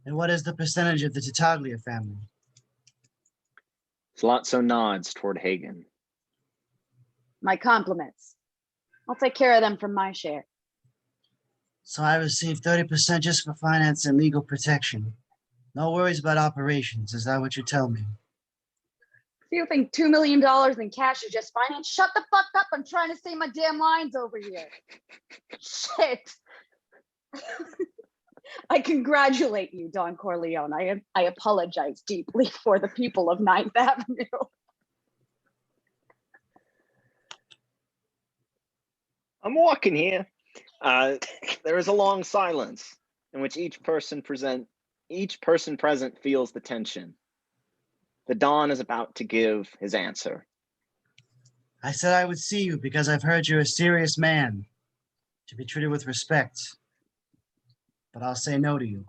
And what is the percentage of the Titaglia family? Sollazzo nods toward Hagen. My compliments. I'll take care of them from my share. So I receive 30% just for finance and legal protection. No worries about operations. Is that what you tell me? If you think $2 million in cash is just finance, shut the fuck up. I'm trying to say my damn lines over here. Shit. I congratulate you, Don Corleone. I apologize deeply for the people of 9th Avenue. I'm walking here. There is a long silence in which each person present feels the tension. The Don is about to give his answer. I said I would see you because I've heard you're a serious man, to be treated with respect. But I'll say no to you.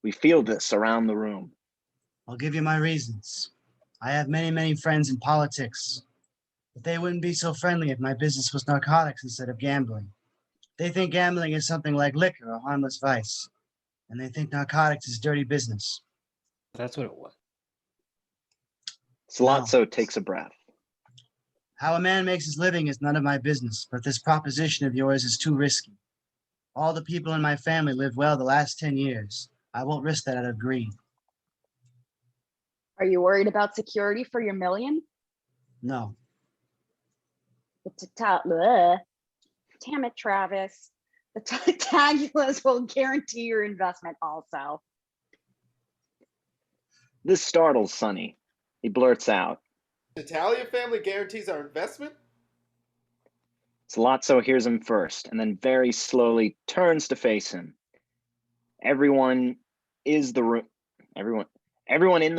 We feel this around the room. I'll give you my reasons. I have many, many friends in politics, but they wouldn't be so friendly if my business was narcotics instead of gambling. They think gambling is something like liquor, a harmless vice, and they think narcotics is dirty business. That's what it was. Sollazzo takes a breath. How a man makes his living is none of my business, but this proposition of yours is too risky. All the people in my family lived well the last 10 years. I won't risk that out of greed. Are you worried about security for your million? No. Damn it, Travis. The Tagulas will guarantee your investment also. This startles Sonny. He blurts out. Italia family guarantees our investment? Sollazzo hears him first and then very slowly turns to face him. Everyone in the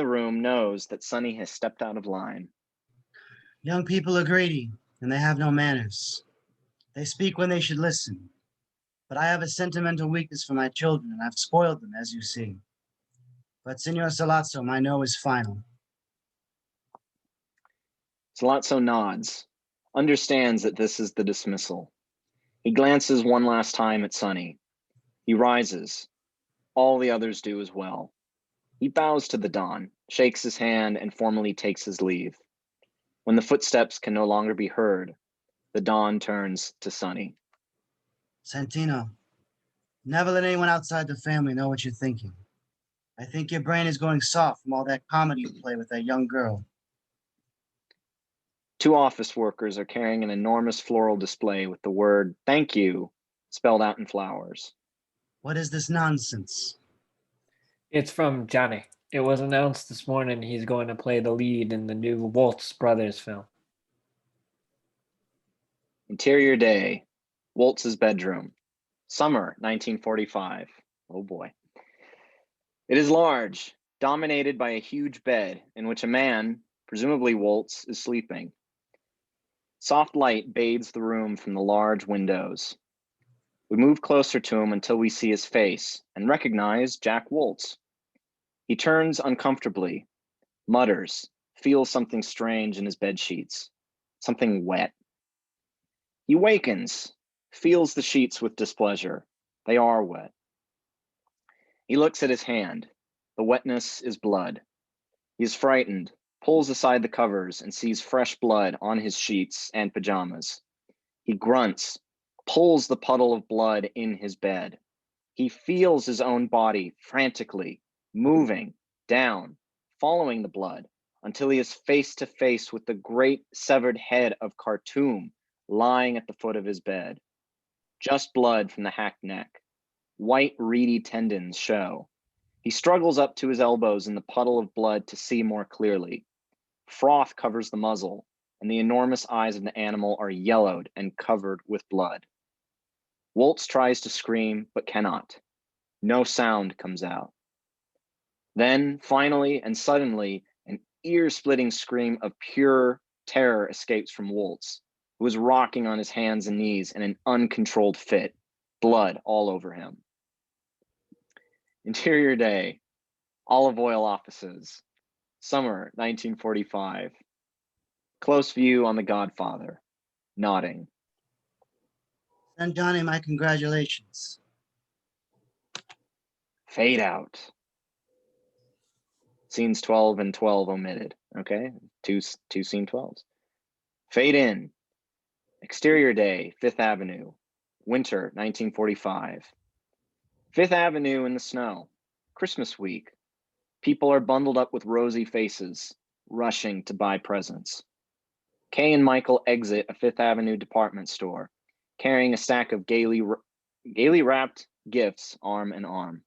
room knows that Sonny has stepped out of line. Young people are greedy, and they have no manners. They speak when they should listen. But I have a sentimental weakness for my children, and I've spoiled them, as you see. But Signor Sollazzo, my no is final. Sollazzo nods, understands that this is the dismissal. He glances one last time at Sonny. He rises. All the others do as well. He bows to the Don, shakes his hand, and formally takes his leave. When the footsteps can no longer be heard, the Don turns to Sonny. Santino, never let anyone outside the family know what you're thinking. I think your brain is going soft from all that comedy you play with that young girl. Two office workers are carrying an enormous floral display with the word "thank you" spelled out in flowers. What is this nonsense? It's from Johnny. It was announced this morning he's going to play the lead in the new Waltz Brothers film. Interior day, Waltz's bedroom. Summer 1945. Oh boy. It is large, dominated by a huge bed in which a man, presumably Waltz, is sleeping. Soft light bathes the room from the large windows. We move closer to him until we see his face and recognize Jack Waltz. He turns uncomfortably, mutters, feels something strange in his bed sheets, something wet. He wakens, feels the sheets with displeasure. They are wet. He looks at his hand. The wetness is blood. He is frightened, pulls aside the covers, and sees fresh blood on his sheets and pajamas. He grunts, pulls the puddle of blood in his bed. He feels his own body frantically, moving down, following the blood, until he is face to face with the great severed head of Khartoum lying at the foot of his bed. Just blood from the hacked neck. White, reedy tendons show. He struggles up to his elbows in the puddle of blood to see more clearly. Froth covers the muzzle, and the enormous eyes of the animal are yellowed and covered with blood. Waltz tries to scream, but cannot. No sound comes out. Then, finally and suddenly, an ear-splitting scream of pure terror escapes from Waltz, who is rocking on his hands and knees in an uncontrolled fit, blood all over him. Interior day, olive oil offices, summer 1945. Close view on the Godfather, nodding. Send Johnny my congratulations. Fade out. Scenes 12 and 12 omitted. Okay, two scene 12s. Fade in. Exterior day, Fifth Avenue, winter 1945. Fifth Avenue in the snow, Christmas week. People are bundled up with rosy faces, rushing to buy presents. Kay and Michael exit a Fifth Avenue department store, carrying a stack of gaily wrapped gifts arm in arm.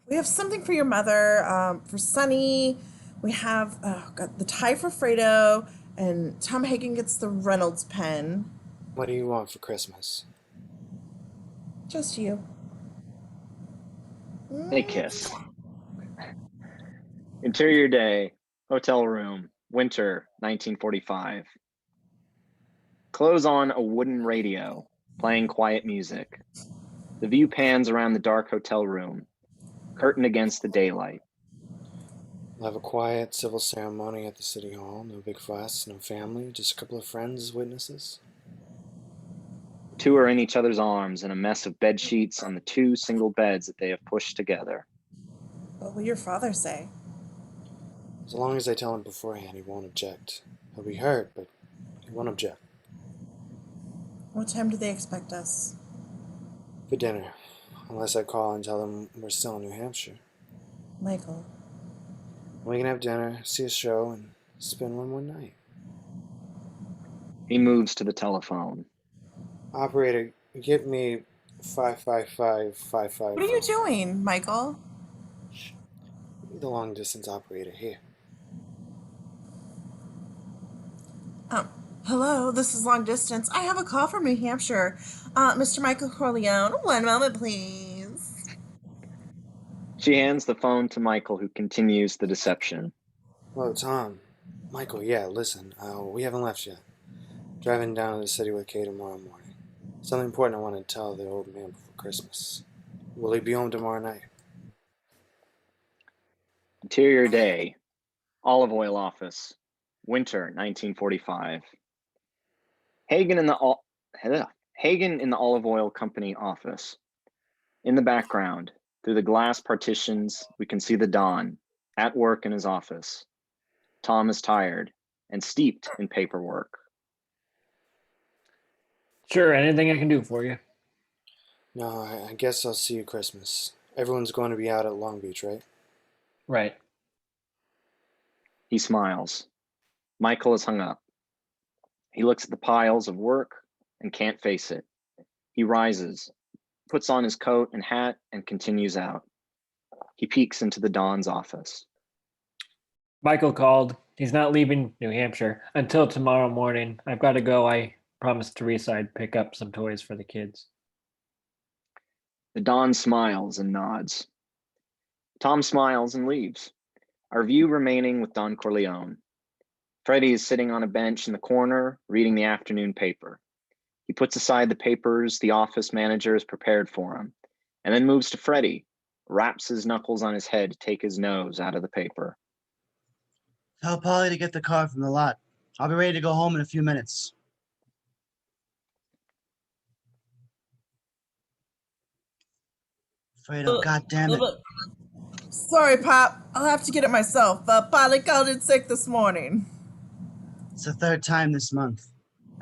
We have something for your mother, for Sunny. We have got the tie for Fredo, and Tom Hagen gets the Reynolds pen. What do you want for Christmas? Just you. They kiss. Interior day, hotel room, winter 1945. Close on a wooden radio, playing quiet music. The view pans around the dark hotel room, curtained against the daylight. We'll have a quiet civil ceremony at the city hall. No big fuss, no family, just a couple of friends as witnesses. The two are in each other's arms in a mess of bed sheets on the two single beds that they have pushed together. What will your father say? As long as I tell him beforehand, he won't object. He'll be hurt, but he won't object. What time do they expect us? For dinner, unless I call and tell them we're still in New Hampshire. Michael. We can have dinner, see a show, and spend one more night. He moves to the telephone. Operator, get me 555-555. What are you doing, Michael? The long distance operator here. Hello, this is long distance. I have a call from New Hampshire. Mr. Michael Corleone. One moment, please. She hands the phone to Michael, who continues the deception. Hello, Tom. Michael, yeah, listen, we haven't left yet. Driving down to the city with Kay tomorrow morning. Something important I want to tell the old man before Christmas. Will he be home tomorrow night? Interior day, olive oil office, winter 1945. Hagen in the olive oil company office. In the background, through the glass partitions, we can see the Don at work in his office. Tom is tired and steeped in paperwork. Sure, anything I can do for you. No, I guess I'll see you Christmas. Everyone's going to be out at Long Beach, right? Right. He smiles. Michael is hung up. He looks at the piles of work, and can't face it. He rises, puts on his coat and hat, and continues out. He peeks into the Don's office. Michael called. He's not leaving New Hampshire until tomorrow morning. I've got to go. I promised Teresa I'd pick up some toys for the kids. The Don smiles and nods. Tom smiles and leaves, our view remaining with Don Corleone. Freddie is sitting on a bench in the corner, reading the afternoon paper. He puts aside the papers the office manager has prepared for him, and then moves to Freddie, raps his knuckles on his head to take his nose out of the paper. Tell Polly to get the car from the lot. I'll be ready to go home in a few minutes. Fredo, goddammit. Sorry, Pop. I'll have to get it myself. Polly called in sick this morning. It's the third time this month.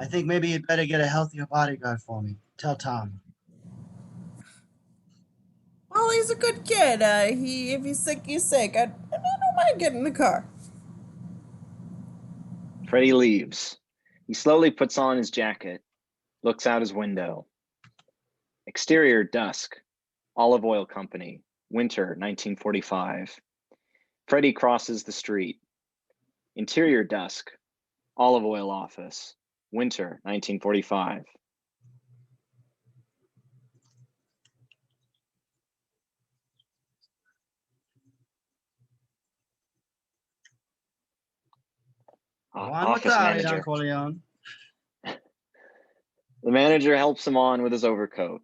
I think maybe you'd better get a healthier bodyguard for me. Tell Tom. Well, he's a good kid. If he's sick, he's sick. I don't mind getting in the car. Freddie leaves. He slowly puts on his jacket, looks out his window. Exterior dusk, Olive Oil Company, winter 1945. Freddie crosses the street. Interior dusk, Olive Oil Office, winter 1945. Office manager. Don Corleone. The manager helps him on with his overcoat.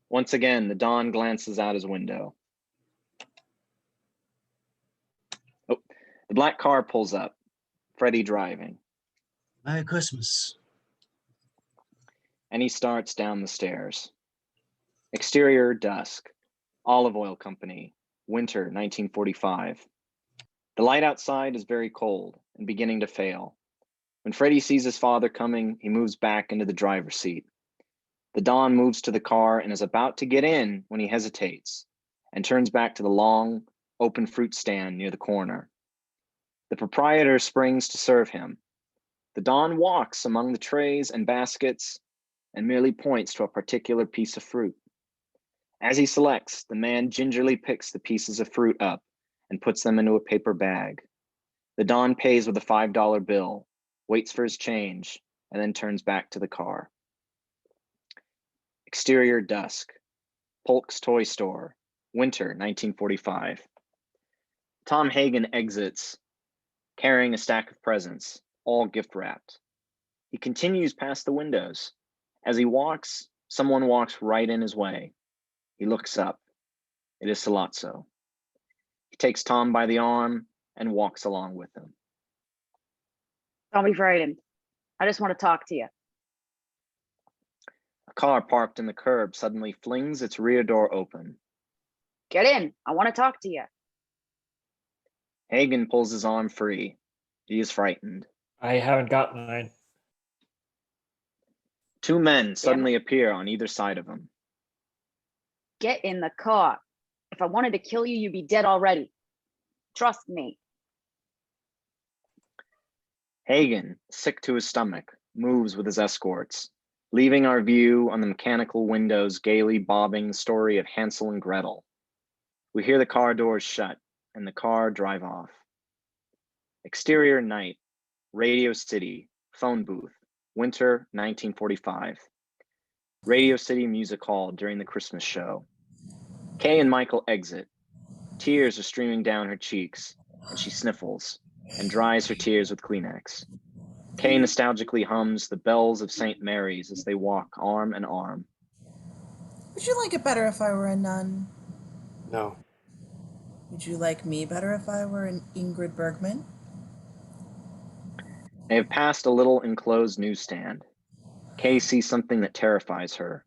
Once again, the Don glances out his window. Oh, the black car pulls up, Freddie driving. Merry Christmas. And he starts down the stairs. Exterior dusk, Olive Oil Company, winter 1945. The light outside is very cold and beginning to fail. When Freddie sees his father coming, he moves back into the driver's seat. The Don moves to the car and is about to get in when he hesitates and turns back to the long, open fruit stand near the corner. The proprietor springs to serve him. The Don walks among the trays and baskets and merely points to a particular piece of fruit. As he selects, the man gingerly picks the pieces of fruit up and puts them into a paper bag. The Don pays with a $5 bill, waits for his change, and then turns back to the car. Exterior dusk, Polk's Toy Store, winter 1945. Tom Hagen exits, carrying a stack of presents, all gift wrapped. He continues past the windows. As he walks, someone walks right in his way. He looks up. It is Sollozzo. He takes Tom by the arm and walks along with him. Don't be frightened. I just want to talk to you. A car parked in the curb suddenly flings its rear door open. Get in. I want to talk to you. Hagen pulls his arm free. He is frightened. I haven't got mine. Two men suddenly appear on either side of him. Get in the car. If I wanted to kill you, you'd be dead already. Trust me. Hagen, sick to his stomach, moves with his escorts, leaving our view on the mechanical windows gaily bobbing the story of Hansel and Gretel. We hear the car doors shut and the car drive off. Exterior night, Radio City, phone booth, winter 1945. Radio City Music Hall during the Christmas show. Kay and Michael exit. Tears are streaming down her cheeks, and she sniffles and dries her tears with Kleenex. Kay nostalgically hums the bells of St. Mary's as they walk arm in arm. Would you like it better if I were a nun? No. Would you like me better if I were an Ingrid Bergman? They have passed a little enclosed newsstand. Kay sees something that terrifies her.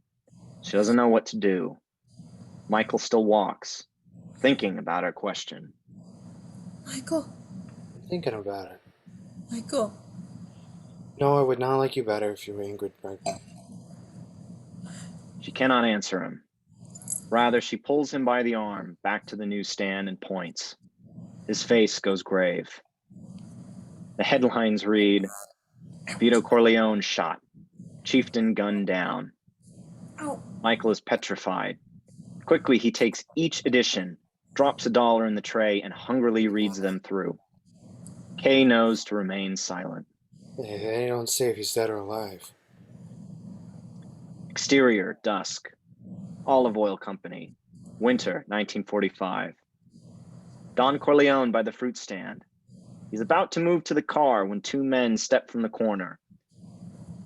She doesn't know what to do. Michael still walks, thinking about her question. Michael, I'm thinking about it. Michael. No, I would not like you better if you were Ingrid Bergman. She cannot answer him. Rather, she pulls him by the arm back to the newsstand and points. His face goes grave. The headlines read, Vito Corleone shot. Chieftain gunned down. Oh, Michael is petrified. Quickly, he takes each edition, drops $1 in the tray, and hungrily reads them through. Kay knows to remain silent. They don't say if he's dead or alive. Exterior, dusk. Olive Oil Company. Winter, 1945. Don Corleone by the fruit stand. He's about to move to the car when 2 men step from the corner.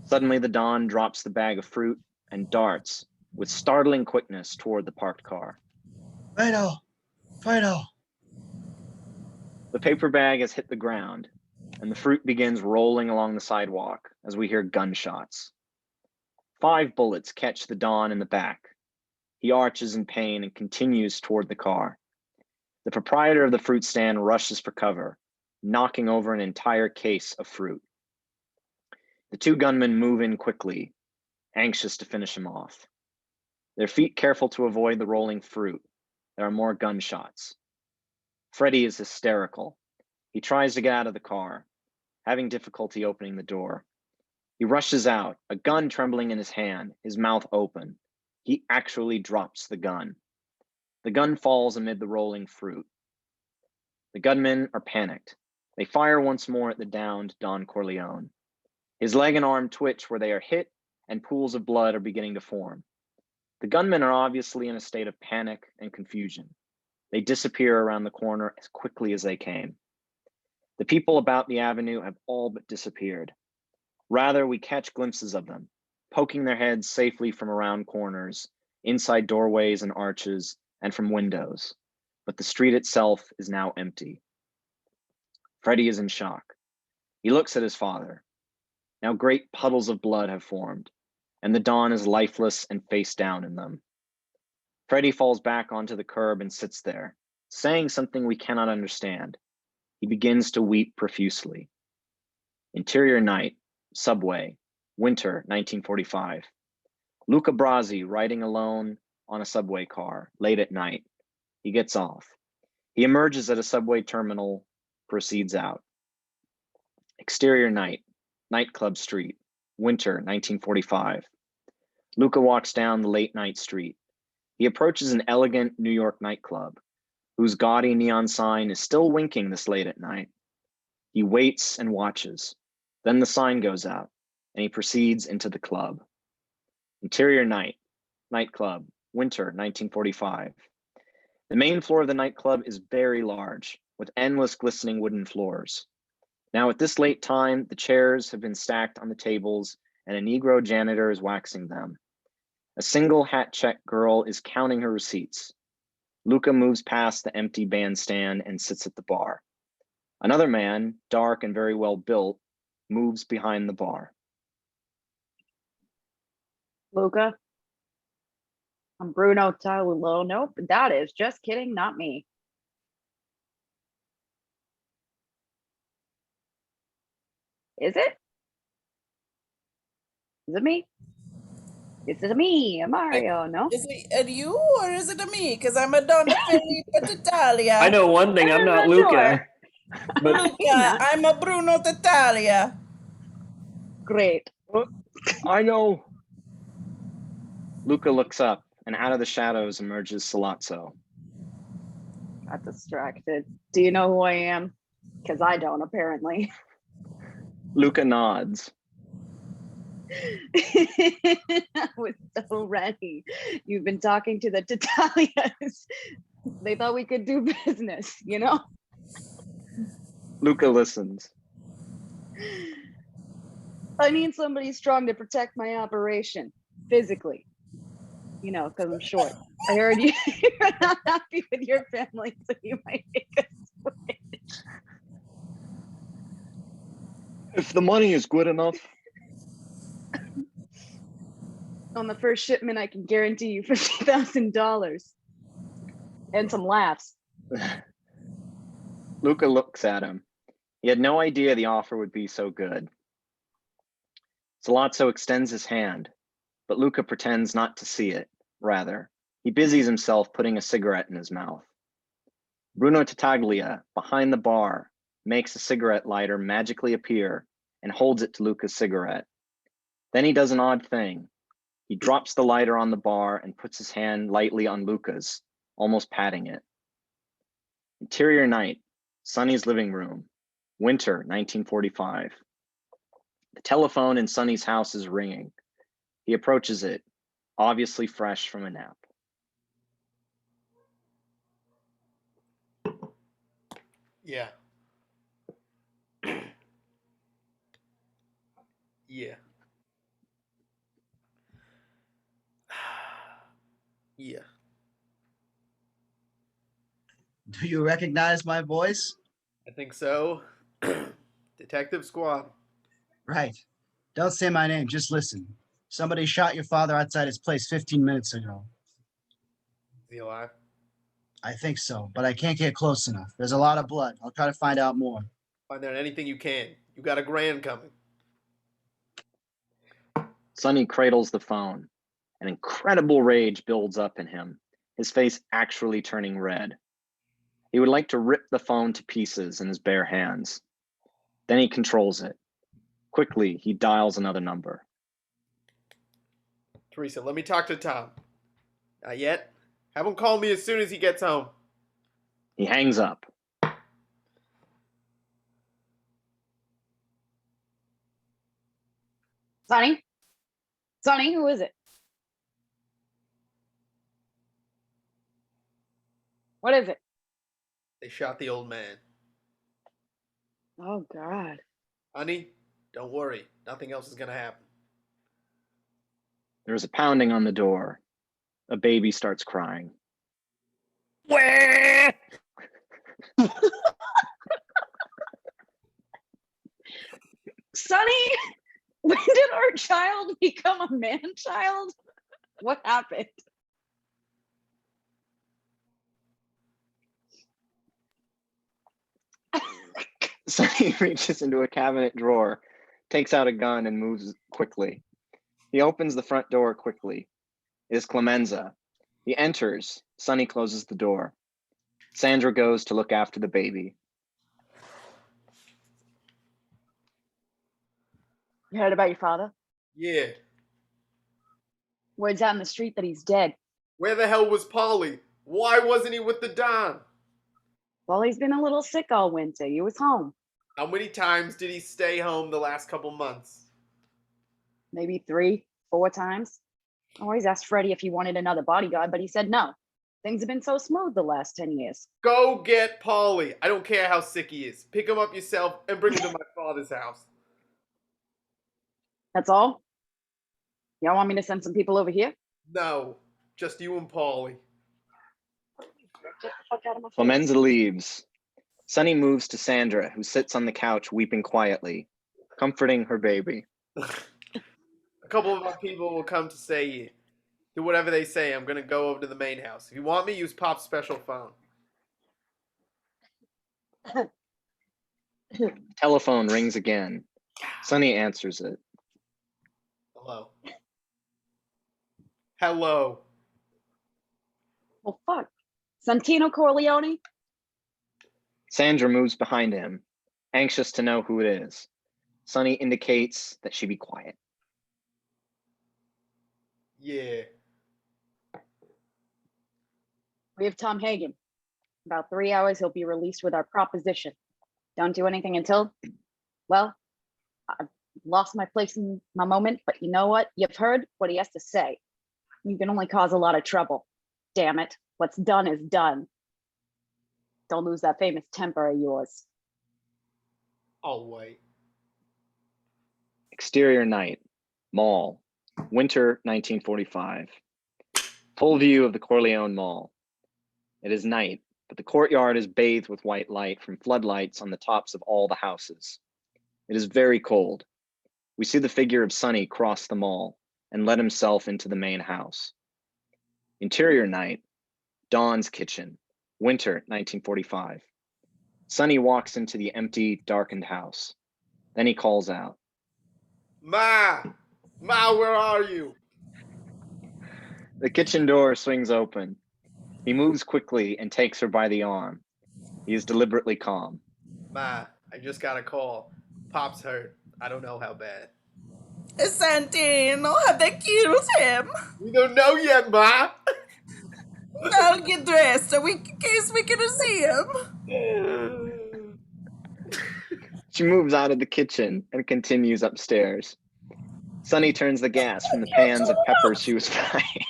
Suddenly, the Don drops the bag of fruit and darts with startling quickness toward the parked car. Fredo! Fredo! The paper bag has hit the ground, and the fruit begins rolling along the sidewalk as we hear gunshots. 5 bullets catch the Don in the back. He arches in pain and continues toward the car. The proprietor of the fruit stand rushes for cover, knocking over an entire case of fruit. The 2 gunmen move in quickly, anxious to finish him off. Their feet careful to avoid the rolling fruit. There are more gunshots. Freddie is hysterical. He tries to get out of the car, having difficulty opening the door. He rushes out, a gun trembling in his hand, his mouth open. He actually drops the gun. The gun falls amid the rolling fruit. The gunmen are panicked. They fire once more at the downed Don Corleone. His leg and arm twitch where they are hit, and pools of blood are beginning to form. The gunmen are obviously in a state of panic and confusion. They disappear around the corner as quickly as they came. The people about the avenue have all but disappeared. Rather, we catch glimpses of them, poking their heads safely from around corners, inside doorways and arches, and from windows. But the street itself is now empty. Freddie is in shock. He looks at his father. Now great puddles of blood have formed, and the Don is lifeless and face down in them. Freddie falls back onto the curb and sits there, saying something we cannot understand. He begins to weep profusely. Interior night, subway, winter 1945. Luca Brasi riding alone on a subway car, late at night. He gets off. He emerges at a subway terminal, proceeds out. Exterior night, nightclub street, winter 1945. Luca walks down the late night street. He approaches an elegant New York nightclub, whose gaudy neon sign is still winking this late at night. He waits and watches. Then the sign goes out, and he proceeds into the club. Interior night, nightclub, winter 1945. The main floor of the nightclub is very large, with endless glistening wooden floors. Now at this late time, the chairs have been stacked on the tables, and a Negro janitor is waxing them. A single hat-check girl is counting her receipts. Luca moves past the empty bandstand and sits at the bar. Another man, dark and very well built, moves behind the bar. Luca, I'm Bruno Talulo. Nope, that is just kidding, not me. Is it? Is it me? Is it me, Mario? No? is it you or is it a me? Because I'm a Don Felipe Titalia. I know one thing. I'm not Luca. Sure. But Luca, I'm a Bruno Titalia. Great. I know. Luca looks up, and out of the shadows emerges Salazzo. Got distracted. Do you know who I am? Because I don't, apparently. Luca nods. I was so ready. You've been talking to the Titalias. They thought we could do business, you know? Luca listens. I need somebody strong to protect my operation, physically. You know, because I'm short. I heard you're not happy with your family, so you might make a switch. If the money is good enough. On the first shipment, I can guarantee you $50,000 and some laughs. Luca looks at him. He had no idea the offer would be so good. Salazzo extends his hand, but Luca pretends not to see it. Rather, he busies himself putting a cigarette in his mouth. Bruno Tattaglia, behind the bar, makes a cigarette lighter magically appear and holds it to Luca's cigarette. Then he does an odd thing. He drops the lighter on the bar and puts his hand lightly on Luca's, almost patting it. Interior night, Sonny's living room, winter 1945. The telephone in Sonny's house is ringing. He approaches it, obviously fresh from a nap. Yeah. Yeah. Yeah. Do you recognize my voice? I think so. Detective Squad. Right. Don't say my name, just listen. Somebody shot your father outside his place 15 minutes ago. Is he alive? I think so, but I can't get close enough. There's a lot of blood. I'll try to find out more. Find out anything you can. You got a grand coming. Sonny cradles the phone. An incredible rage builds up in him, his face actually turning red. He would like to rip the phone to pieces in his bare hands. Then he controls it. Quickly, he dials another number. Teresa, let me talk to Tom. Not yet. Have him call me as soon as he gets home. He hangs up. Sonny? Sonny, who is it? What is it? They shot the old man. Oh, God. Honey, don't worry. Nothing else is going to happen. There is a pounding on the door. A baby starts crying. Sonny, when did our child become a man-child? What happened? Sonny reaches into a cabinet drawer, takes out a gun, and moves quickly. He opens the front door quickly. It is Clemenza. He enters. Sonny closes the door. Sandra goes to look after the baby. You heard about your father? Yeah. Word's out in the street that he's dead. Where the hell was Polly? Why wasn't he with the Don? Well, he's been a little sick all winter. He was home. How many times did he stay home the last couple months? Maybe 3, 4 times. I always asked Freddie if he wanted another bodyguard, but he said no. Things have been so smooth the last 10 years. Go get Polly. I don't care how sick he is. Pick him up yourself and bring him to my father's house. That's all? Y'all want me to send some people over here? No, just you and Polly. Get the fuck out of my face. Clemenza leaves. Sonny moves to Sandra, who sits on the couch weeping quietly, comforting her baby. A couple of our people will come to stay here. Do whatever they say. I'm going to go over to the main house. If you want me, use Pop's special phone. Telephone rings again. Sonny answers it. Hello. Hello. Well, fuck. Santino Corleone? Sandra moves behind him, anxious to know who it is. Sonny indicates that she be quiet. Yeah. We have Tom Hagen. About 3 hours, he'll be released with our proposition. Don't do anything until, well, I've lost my place in my moment, but you know what? You've heard what he has to say. You can only cause a lot of trouble. Damn it. What's done is done. Don't lose that famous temper of yours. I'll wait. Exterior night, mall, winter 1945. Full view of the Corleone Mall. It is night, but the courtyard is bathed with white light from floodlights on the tops of all the houses. It is very cold. We see the figure of Sonny cross the mall and let himself into the main house. Interior night, Dawn's kitchen, winter 1945. Sonny walks into the empty, darkened house. Then he calls out. Ma! Ma, where are you? The kitchen door swings open. He moves quickly and takes her by the arm. He is deliberately calm. Ma, I just got a call. Pop's hurt. I don't know how bad. Santino, have they killed him? We don't know yet, Ma. I'll get dressed so in case we can see him. She moves out of the kitchen and continues upstairs. Sunny turns the gas from the pans of peppers she was frying.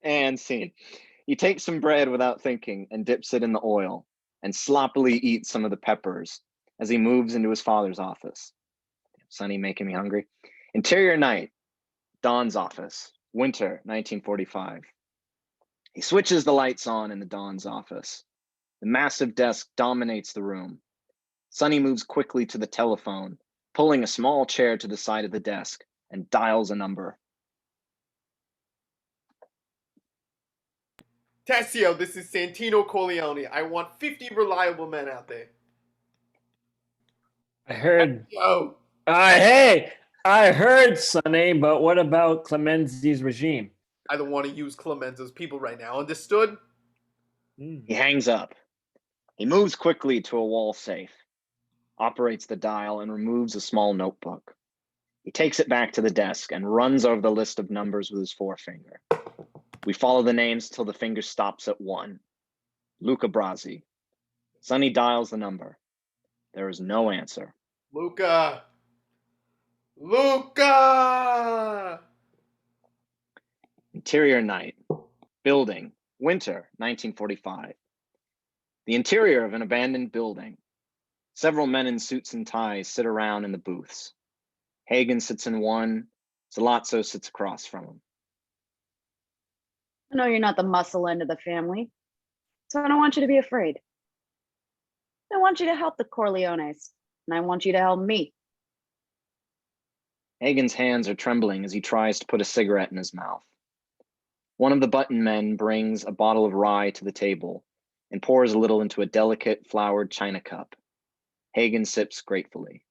And scene. He takes some bread without thinking and dips it in the oil and sloppily eats some of the peppers as he moves into his father's office. Sunny making me hungry. Interior night, Don's office, winter 1945. He switches the lights on in the Don's office. The massive desk dominates the room. Sunny moves quickly to the telephone, pulling a small chair to the side of the desk and dials a number. Tessio, this is Santino Corleone. I want 50 reliable men out there. I heard. Yo. Hey, I heard, Sonny, but what about Clemenzi's regime? I don't want to use Clemenza's people right now. Understood? He hangs up. He moves quickly to a wall safe, operates the dial, and removes a small notebook. He takes it back to the desk and runs over the list of numbers with his forefinger. We follow the names till the finger stops at 1. Luca Brasi. Sonny dials the number. There is no answer. Luca! Luca! Interior night. Building. Winter, 1945. The interior of an abandoned building. Several men in suits and ties sit around in the booths. Hagen sits in one. Sollozzo sits across from him. I know you're not the muscle end of the family, so I don't want you to be afraid. I want you to help the Corleones, and I want you to help me. Hagen's hands are trembling as he tries to put a cigarette in his mouth. One of the button men brings a bottle of rye to the table and pours a little into a delicate flowered china cup. Hagen sips gratefully.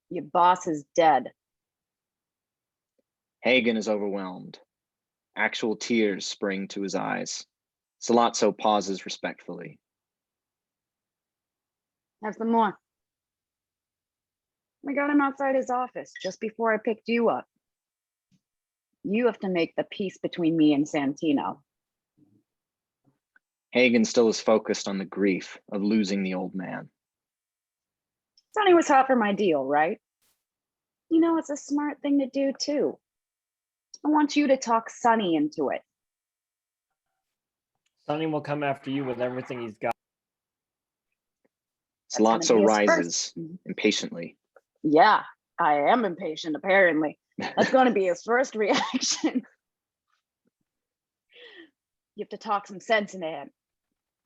Your boss is dead. Hagen is overwhelmed. Actual tears spring to his eyes. Sollozzo pauses respectfully. Have some more. We got him outside his office just before I picked you up. You have to make the peace between me and Santino. Hagen still is focused on the grief of losing the old man. Sonny was hot for my deal, right? You know, it's a smart thing to do too. I want you to talk Sonny into it. Sonny will come after you with everything he's got. Sollozzo rises impatiently. Yeah, I am impatient, apparently. That's going to be his first reaction. You have to talk some sense into him.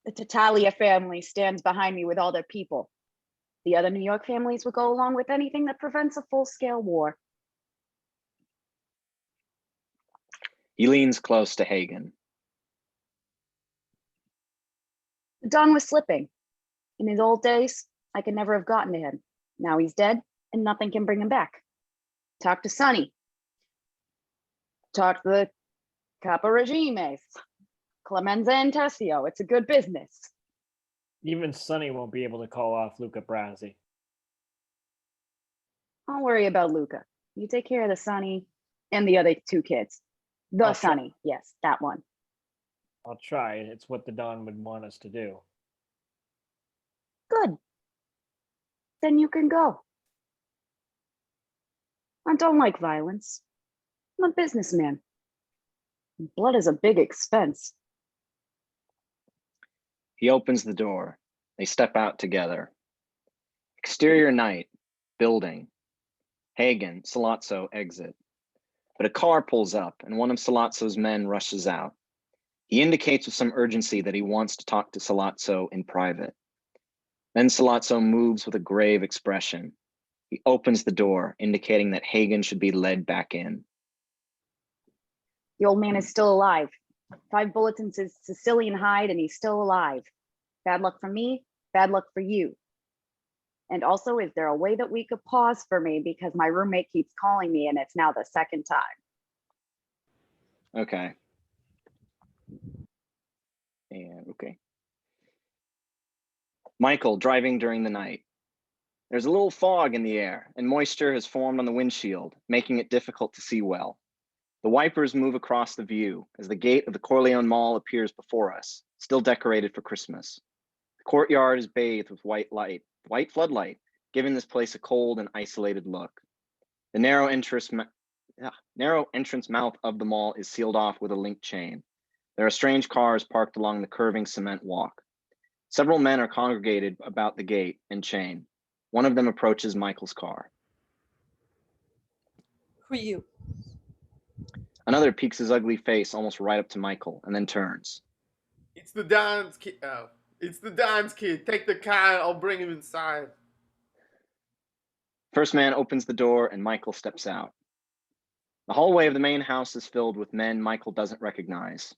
The Tattaglia family stands behind me with all their people. The other New York families will go along with anything that prevents a full-scale war. He leans close to Hagen. Don was slipping. In his old days, I could never have gotten to him. Now he's dead, and nothing can bring him back. Talk to Sonny. Talk to the Caporegimes. Clemenza and Tessio. It's a good business. Even Sonny won't be able to call off Luca Brasi. Don't worry about Luca. You take care of the Sonny and the other 2 kids. The Sonny, yes, that one. I'll try. It's what the Don would want us to do. Good. Then you can go. I don't like violence. I'm a businessman. Blood is a big expense. He opens the door. They step out together. Exterior night, building. Hagen, Sollozzo exit. But a car pulls up and one of Sollozzo's men rushes out. He indicates with some urgency that he wants to talk to Sollozzo in private. Then Sollozzo moves with a grave expression. He opens the door, indicating that Hagen should be led back in. The old man is still alive. 5 bullets in his Sicilian hide, and he's still alive. Bad luck for me, bad luck for you. And also, is there a way that we could pause for me, because my roommate keeps calling me and it's now the 2nd time. Okay. And okay. Michael driving during the night. There's a little fog in the air, and moisture has formed on the windshield, making it difficult to see well. The wipers move across the view as the gate of the Corleone Mall appears before us, still decorated for Christmas. The courtyard is bathed with white floodlight, giving this place a cold and isolated look. The narrow entrance mouth of the mall is sealed off with a link chain. There are strange cars parked along the curving cement walk. Several men are congregated about the gate and chain. One of them approaches Michael's car. Who are you? Another peeks his ugly face almost right up to Michael and then turns. It's the Don's kid. Oh, it's the Don's kid. Take the car. I'll bring him inside. First man opens the door and Michael steps out. The hallway of the main house is filled with men Michael doesn't recognize.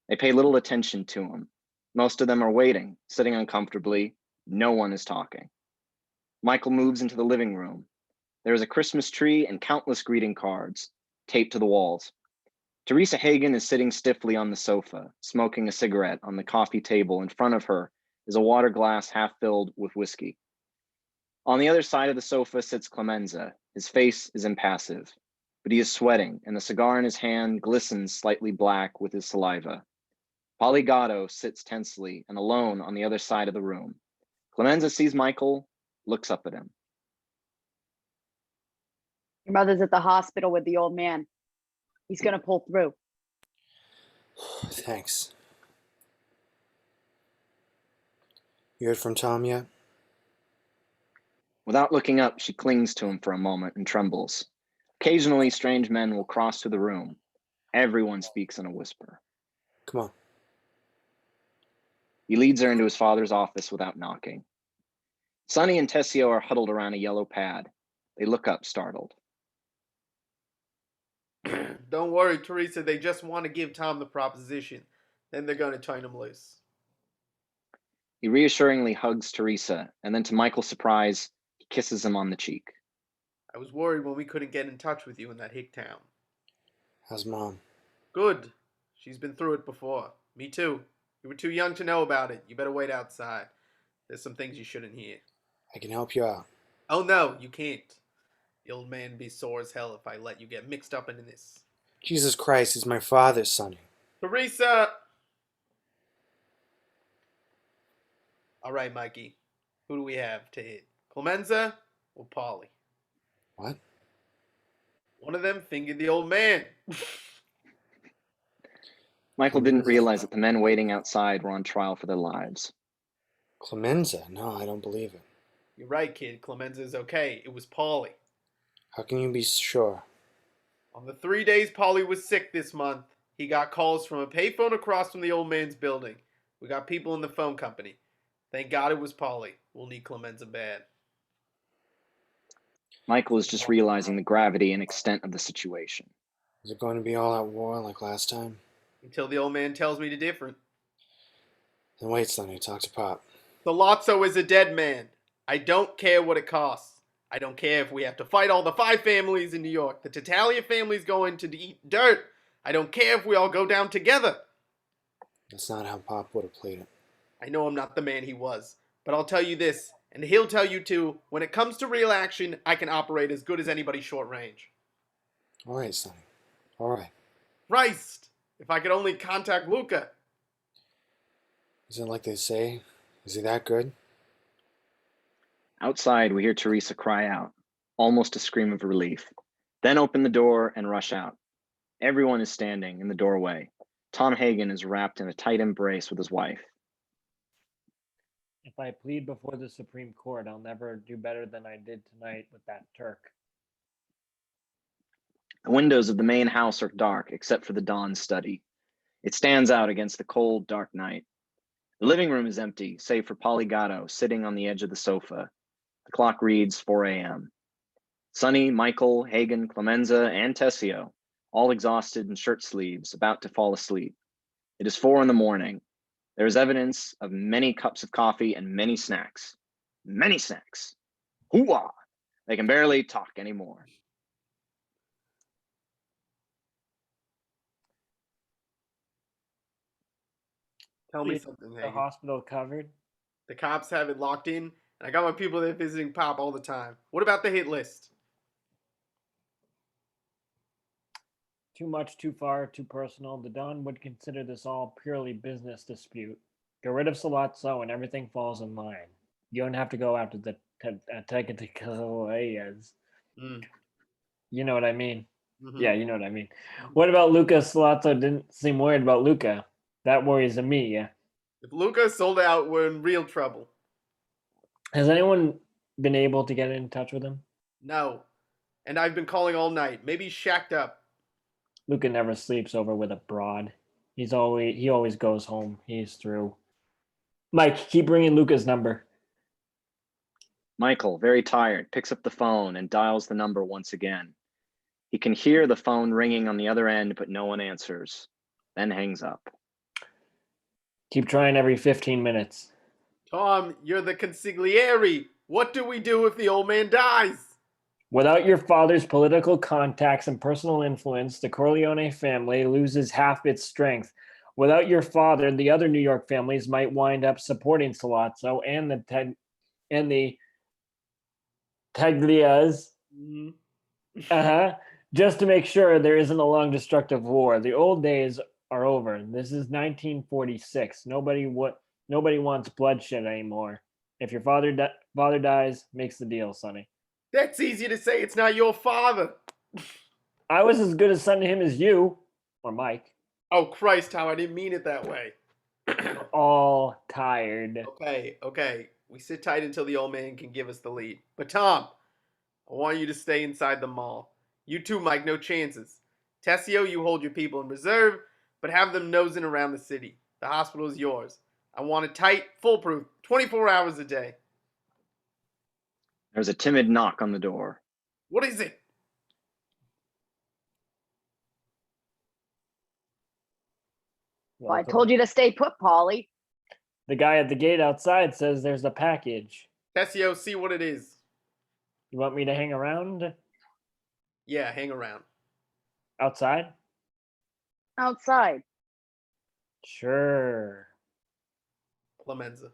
They pay little attention to him. Most of them are waiting, sitting uncomfortably. No one is talking. Michael moves into the living room. There is a Christmas tree and countless greeting cards taped to the walls. Teresa Hagen is sitting stiffly on the sofa, smoking a cigarette on the coffee table. In front of her is a water glass half filled with whiskey. On the other side of the sofa sits Clemenza. His face is impassive, but he is sweating, and the cigar in his hand glistens slightly black with his saliva. Polygato sits tensely and alone on the other side of the room. Clemenza sees Michael, looks up at him. Your mother's at the hospital with the old man. He's gonna pull through. Thanks. You heard from Tom yet? Without looking up, she clings to him for a moment and trembles. Occasionally, strange men will cross to the room. Everyone speaks in a whisper. Come on. He leads her into his father's office without knocking. Sonny and Tessio are huddled around a yellow pad. They look up, startled. Don't worry, Teresa. They just want to give Tom the proposition. Then they're going to turn him loose. He reassuringly hugs Teresa, and then to Michael's surprise, he kisses him on the cheek. I was worried when we couldn't get in touch with you in that hick town. How's Mom? Good. She's been through it before. Me too. You were too young to know about it. You better wait outside. There's some things you shouldn't hear. I can help you out. Oh no, you can't. The old man be sore as hell if I let you get mixed up into this. Jesus Christ, he's my father, Sonny. Teresa! Alright, Mikey. Who do we have to hit? Clemenza or Polly? What? One of them fingered the old man. Michael didn't realize that the men waiting outside were on trial for their lives. Clemenza? No, I don't believe it. You're right, kid. Clemenza's okay. It was Polly. How can you be sure? On the 3 days Polly was sick this month, he got calls from a payphone across from the old man's building. We got people in the phone company. Thank God it was Polly. We'll need Clemenza bad. Michael is just realizing the gravity and extent of the situation. Is it going to be all out war like last time? Until the old man tells me to different. Then wait, Sonny. Talk to Pop. The Lotso is a dead man. I don't care what it costs. I don't care if we have to fight all the 5 families in New York. The Tatalia family's going to eat dirt. I don't care if we all go down together. That's not how Pop would have played it. I know I'm not the man he was, but I'll tell you this, and he'll tell you too, when it comes to real action, I can operate as good as anybody short range. All right, Sonny. All right. Christ! If I could only contact Luca. Is it like they say? Is he that good? Outside, we hear Teresa cry out, almost a scream of relief, then open the door and rush out. Everyone is standing in the doorway. Tom Hagen is wrapped in a tight embrace with his wife. If I plead before the Supreme Court, I'll never do better than I did tonight with that Turk. The windows of the main house are dark, except for the dawn study. It stands out against the cold, dark night. The living room is empty, save for Polygato sitting on the edge of the sofa. The clock reads 4 a.m. Sonny, Michael, Hagen, Clemenza, and Tessio, all exhausted in shirt sleeves, about to fall asleep. It is 4 a.m. There is evidence of many cups of coffee and many snacks. Many snacks. Hoo-ah! They can barely talk anymore. Tell me Is something, the Hagen. hospital covered? The cops have it locked in, And I got my people there visiting Pop all the time. What about the hit list? Too much, too far, too personal. The Don would consider this all purely business dispute. Get rid of Salazzo and everything falls in line. You don't have to go after the Tecatecalayas. Mm. You know what I mean? Mm-hmm. Yeah, you know what I mean. What about Luca? Salazzo didn't seem worried about Luca. That worries me, yeah. If Luca sold out, we're in real trouble. Has anyone been able to get in touch with him? No. And I've been calling all night. Maybe he's shacked up. Luca never sleeps over with a broad. He always goes home. He's through. Mike, keep ringing Luca's number. Michael, very tired, picks up the phone and dials the number once again. He can hear the phone ringing on the other end, but no one answers, then hangs up. Keep trying every 15 minutes. Tom, you're the consigliere. What do we do if the old man dies? Without your father's political contacts and personal influence, the Corleone family loses half its strength. Without your father, the other New York families might wind up supporting Salazzo and the Taglias. Just to make sure there isn't a long destructive war. The old days are over. This is 1946. Nobody wants bloodshed anymore. If your father dies, makes the deal, Sonny. That's easy to say. It's not your father. I was as good a son to him as you, or Mike. Oh, Christ, Tom, I didn't mean it that way. We're all tired. Okay. We sit tight until the old man can give us the lead. But Tom, I want you to stay inside the mall. You too, Mike, no chances. Tessio, you hold your people in reserve, but have them nosing around the city. The hospital is yours. I want it tight, foolproof, 24 hours a day. There's a timid knock on the door. What is it? Well, I told you to stay put, Polly. The guy at the gate outside says there's a package. Tessio, see what it is. You want me to hang around? Yeah, hang around. Outside? Outside. Sure. Clemenza,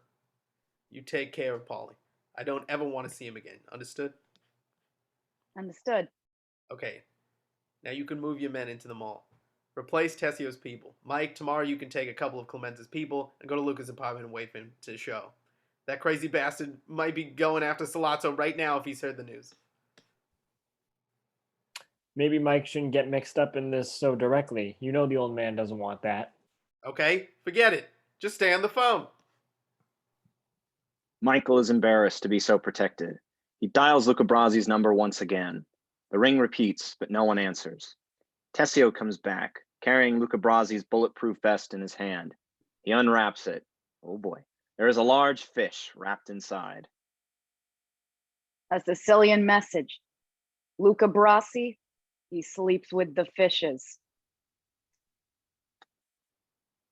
you take care of Polly. I don't ever want to see him again. Understood? Understood. Okay. Now you can move your men into the mall. Replace Tessio's people. Mike, tomorrow you can take a couple of Clemenza's people and go to Luca's apartment and wait for him to show. That crazy bastard might be going after Salazzo right now if he's heard the news. Maybe Mike shouldn't get mixed up in this so directly. You know the old man doesn't want that. Okay, forget it. Just stay on the phone. Michael is embarrassed to be so protected. He dials Luca Brasi's number once again. The ring repeats, but no one answers. Tessio comes back, carrying Luca Brasi's bulletproof vest in his hand. He unwraps it. Oh boy. There is a large fish wrapped inside. A Sicilian message. Luca Brasi, he sleeps with the fishes.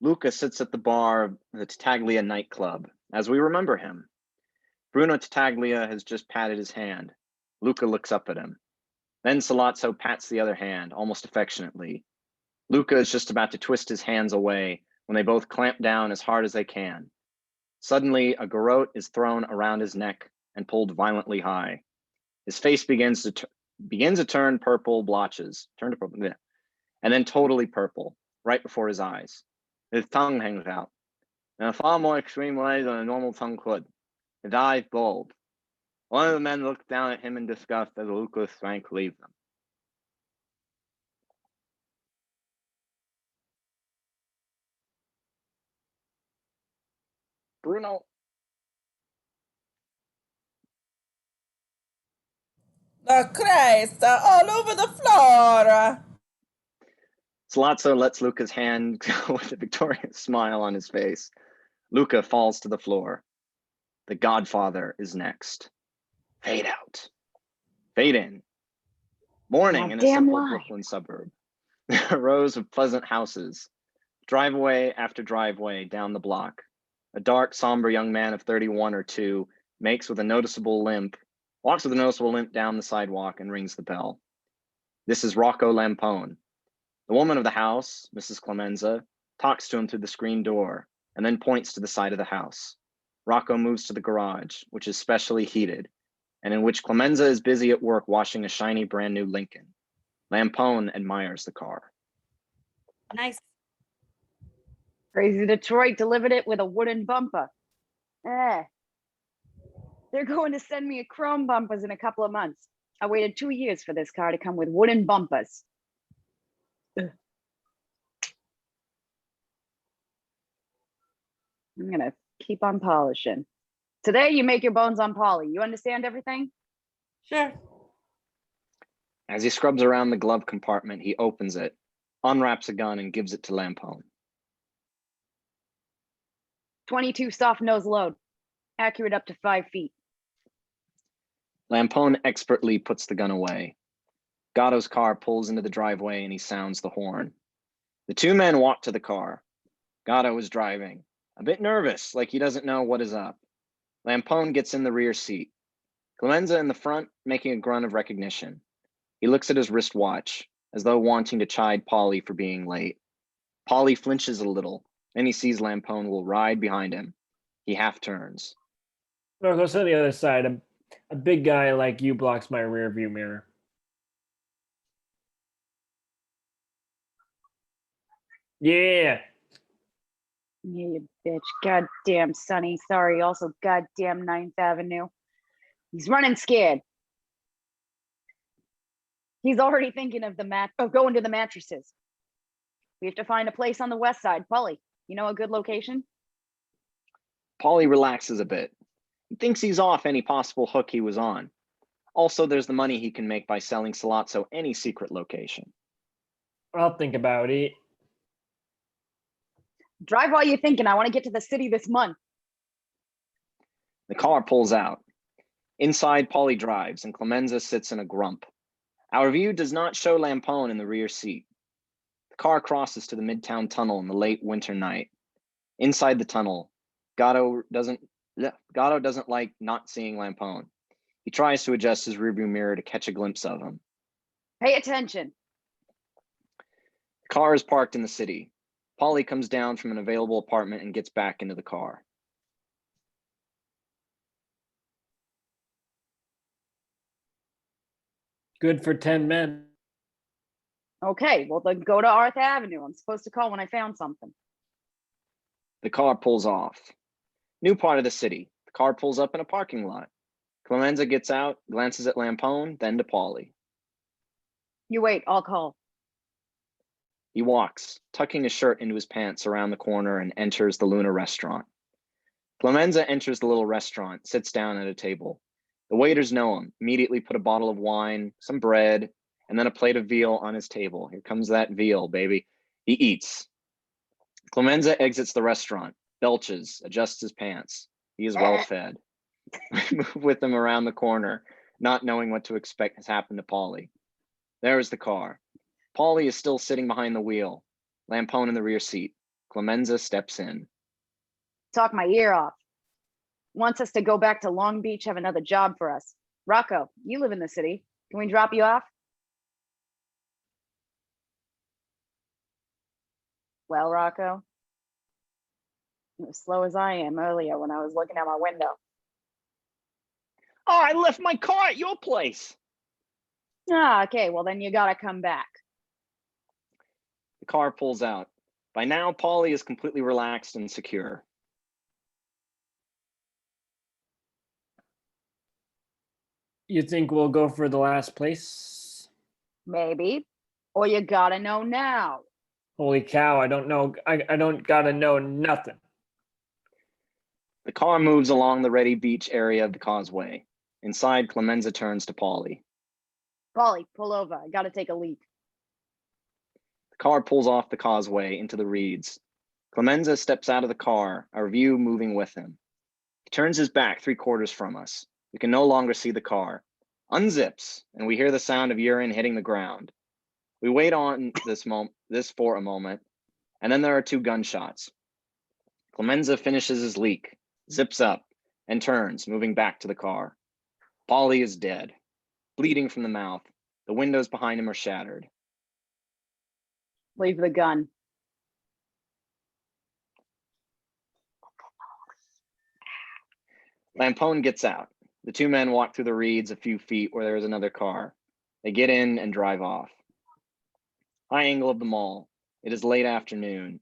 Luca sits at the bar of the Tattaglia nightclub, as we remember him. Bruno Tattaglia has just patted his hand. Luca looks up at him. Then Salazzo pats the other hand, almost affectionately. Luca is just about to twist his hands away when they both clamp down as hard as they can. Suddenly, a garrote is thrown around his neck and pulled violently high. His face begins to turn purple blotches, and then totally purple, right before his eyes. His tongue hangs out, in a far more extreme way than a normal tongue could. His eyes bulge. One of the men looks down at him in disgust as Luca's strength leaves him. Bruno. Oh, Christ, all over the floor. Salazzo lets Luca's hand go with a victorious smile on his face. Luca falls to the floor. The Godfather is next. Fade out. Fade in. Morning in a simple Brooklyn suburb. Rows of pleasant houses. Driveway after driveway down the block. A dark, somber young man of 31 or 2 walks with a noticeable limp down the sidewalk and rings the bell. This is Rocco Lampone. The woman of the house, Mrs. Clemenza, talks to him through the screen door and then points to the side of the house. Rocco moves to the garage, which is specially heated, and in which Clemenza is busy at work washing a shiny brand new Lincoln. Lampone admires the car. Nice. Crazy Detroit delivered it with a wooden bumper. Eh. They're going to send me a chrome bumpers in a couple of months. I waited 2 years for this car to come with wooden bumpers. Ugh. I'm gonna keep on polishing. Today you make your bones on Polly. You understand everything? Sure. As he scrubs around the glove compartment, he opens it, unwraps a gun, and gives it to Lampone. 22 soft nose load. Accurate up to 5 feet. Lampone expertly puts the gun away. Gatto's car pulls into the driveway and he sounds the horn. The two men walk to the car. Gatto is driving, a bit nervous, like he doesn't know what is up. Lampone gets in the rear seat. Clemenza in the front, making a grunt of recognition. He looks at his wristwatch, as though wanting to chide Polly for being late. Polly flinches a little, then he sees Lampone will ride behind him. He half turns. No, go to the other side. A big guy like you blocks my rear view mirror. Yeah. Yeah, you bitch. Goddamn Sonny. Sorry. Also, goddamn 9th Avenue. He's running scared. He's already thinking of going to the mattresses. We have to find a place on the west side. Polly, you know a good location? Polly relaxes a bit. He thinks he's off any possible hook he was on. Also, there's the money he can make by selling Salazzo any secret location. I'll think about it. Drive while you're thinking. I want to get to the city this month. The car pulls out. Inside, Polly drives, and Clemenza sits in a grump. Our view does not show Lampone in the rear seat. The car crosses to the Midtown Tunnel in the late winter night. Inside the tunnel, Gatto doesn't like not seeing Lampone. He tries to adjust his rearview mirror to catch a glimpse of him. Pay attention. The car is parked in the city. Polly comes down from an available apartment and gets back into the car. Good for 10 men. Okay, well then go to Arth Avenue. I'm supposed to call when I found something. The car pulls off. New part of the city. The car pulls up in a parking lot. Clemenza gets out, glances at Lampone, then to Polly. You wait, I'll call. He walks, tucking his shirt into his pants around the corner and enters the Luna restaurant. Clemenza enters the little restaurant, sits down at a table. The waiters know him, immediately put a bottle of wine, some bread, and then a plate of veal on his table. Here comes that veal, baby. He eats. Clemenza exits the restaurant, belches, adjusts his pants. He is well fed. We move with him around the corner, not knowing what to expect has happened to Polly. There is the car. Polly is still sitting behind the wheel. Lampone in the rear seat. Clemenza steps in. Talk my ear off. Wants us to go back to Long Beach, have another job for us. Rocco, you live in the city. Can we drop you off? Well, Rocco, as slow as I am earlier when I was looking out my window. Oh, I left my car at your place. Ah, okay, well then you gotta come back. The car pulls out. By now, Polly is completely relaxed and secure. You think we'll go for the last place? Maybe. Or you gotta know now. Holy cow, I don't know. I don't gotta know nothing. The car moves along the Ready Beach area of the causeway. Inside, Clemenza turns to Polly. Polly, pull over. I gotta take a leak. The car pulls off the causeway into the reeds. Clemenza steps out of the car, our view moving with him. He turns his back 3/4 from us. We can no longer see the car. Unzips, and we hear the sound of urine hitting the ground. We wait on this for a moment, and then there are 2 gunshots. Clemenza finishes his leak, zips up, and turns, moving back to the car. Polly is dead, bleeding from the mouth. The windows behind him are shattered. Leave the gun. Lampone gets out. The two men walk through the reeds a few feet where there is another car. They get in and drive off. High angle of the mall. It is late afternoon.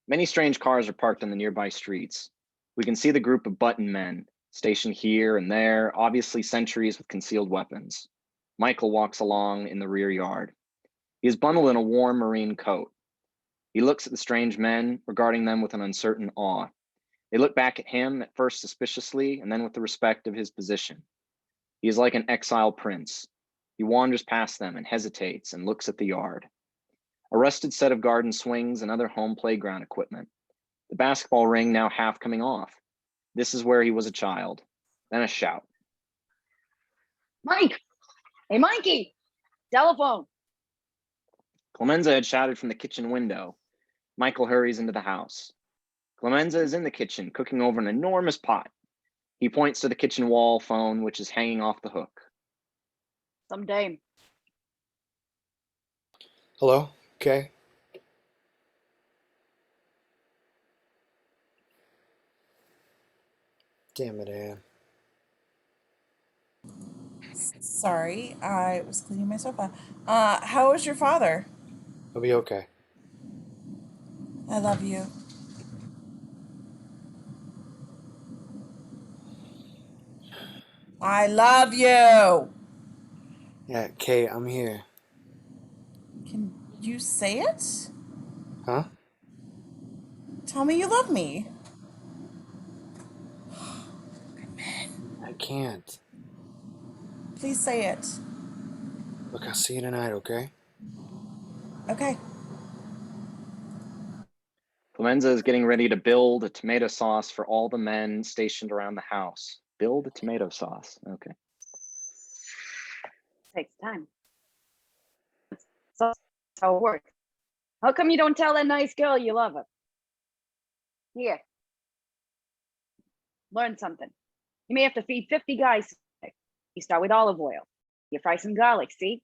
Many strange cars are parked on the nearby streets. We can see the group of button men stationed here and there, obviously sentries with concealed weapons. Michael walks along in the rear yard. He is bundled in a warm marine coat. He looks at the strange men, regarding them with an uncertain awe. They look back at him, at first suspiciously, and then with the respect of his position. He is like an exiled prince. He wanders past them and hesitates and looks at the yard. A rusted set of garden swings and other home playground equipment. The basketball ring now half coming off. This is where he was a child. Then a shout. Mike! Hey, Mikey! Telephone! Clemenza had shouted from the kitchen window. Michael hurries into the house. Clemenza is in the kitchen, cooking over an enormous pot. He points to the kitchen wall phone, which is hanging off the hook. Some dame. Hello? Okay. Damn it, Ann. Sorry, I was cleaning my sofa. How is your father? He'll be okay. I love you. I love you. Yeah, Kay, I'm here. Can you say it? Huh? Tell me you love me. I can't. Please say it. Look, I'll see you tonight, okay? Okay. Clemenza is getting ready to build a tomato sauce for all the men stationed around the house. Build a tomato sauce. Okay. Takes time. So that's how it works. How come you don't tell that nice girl you love her? Here. Learn something. You may have to feed 50 guys today. You start with olive oil. You fry some garlic, see?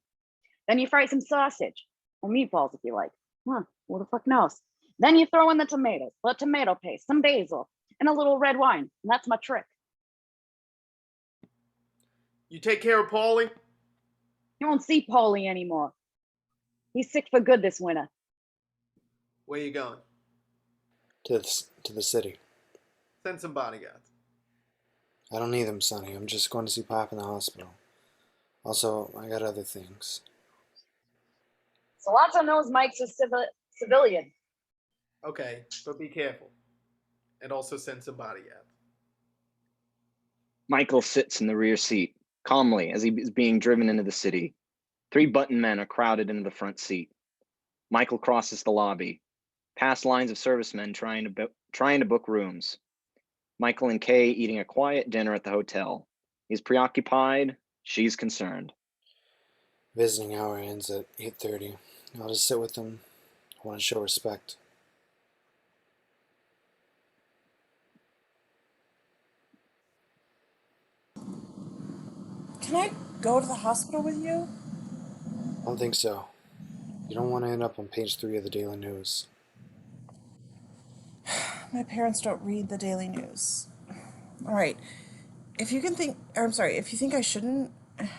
Then you fry some sausage. Or meatballs if you like. Huh, who the fuck knows? Then you throw in the tomatoes, a little tomato paste, some basil, and a little red wine. And that's my trick. You take care of Paulie? You won't see Paulie anymore. He's sick for good this winter. Where you going? To the city. Send some bodyguards. I don't need them, Sonny. I'm just going to see Pop in the hospital. Also, I got other things. Salazzo knows Mike's a civilian. Okay, but be careful. And also send some bodyguards. Michael sits in the rear seat, calmly as he is being driven into the city. 3 button men are crowded into the front seat. Michael crosses the lobby, past lines of servicemen trying to book rooms. Michael and Kay eating a quiet dinner at the hotel. He's preoccupied. She's concerned. Visiting hour ends at 8:30. I'll just sit with them. I want to show respect. Can I go to the hospital with you? I don't think so. You don't want to end up on page 3 of the Daily News. My parents don't read the Daily News. All right. If you think I shouldn't, I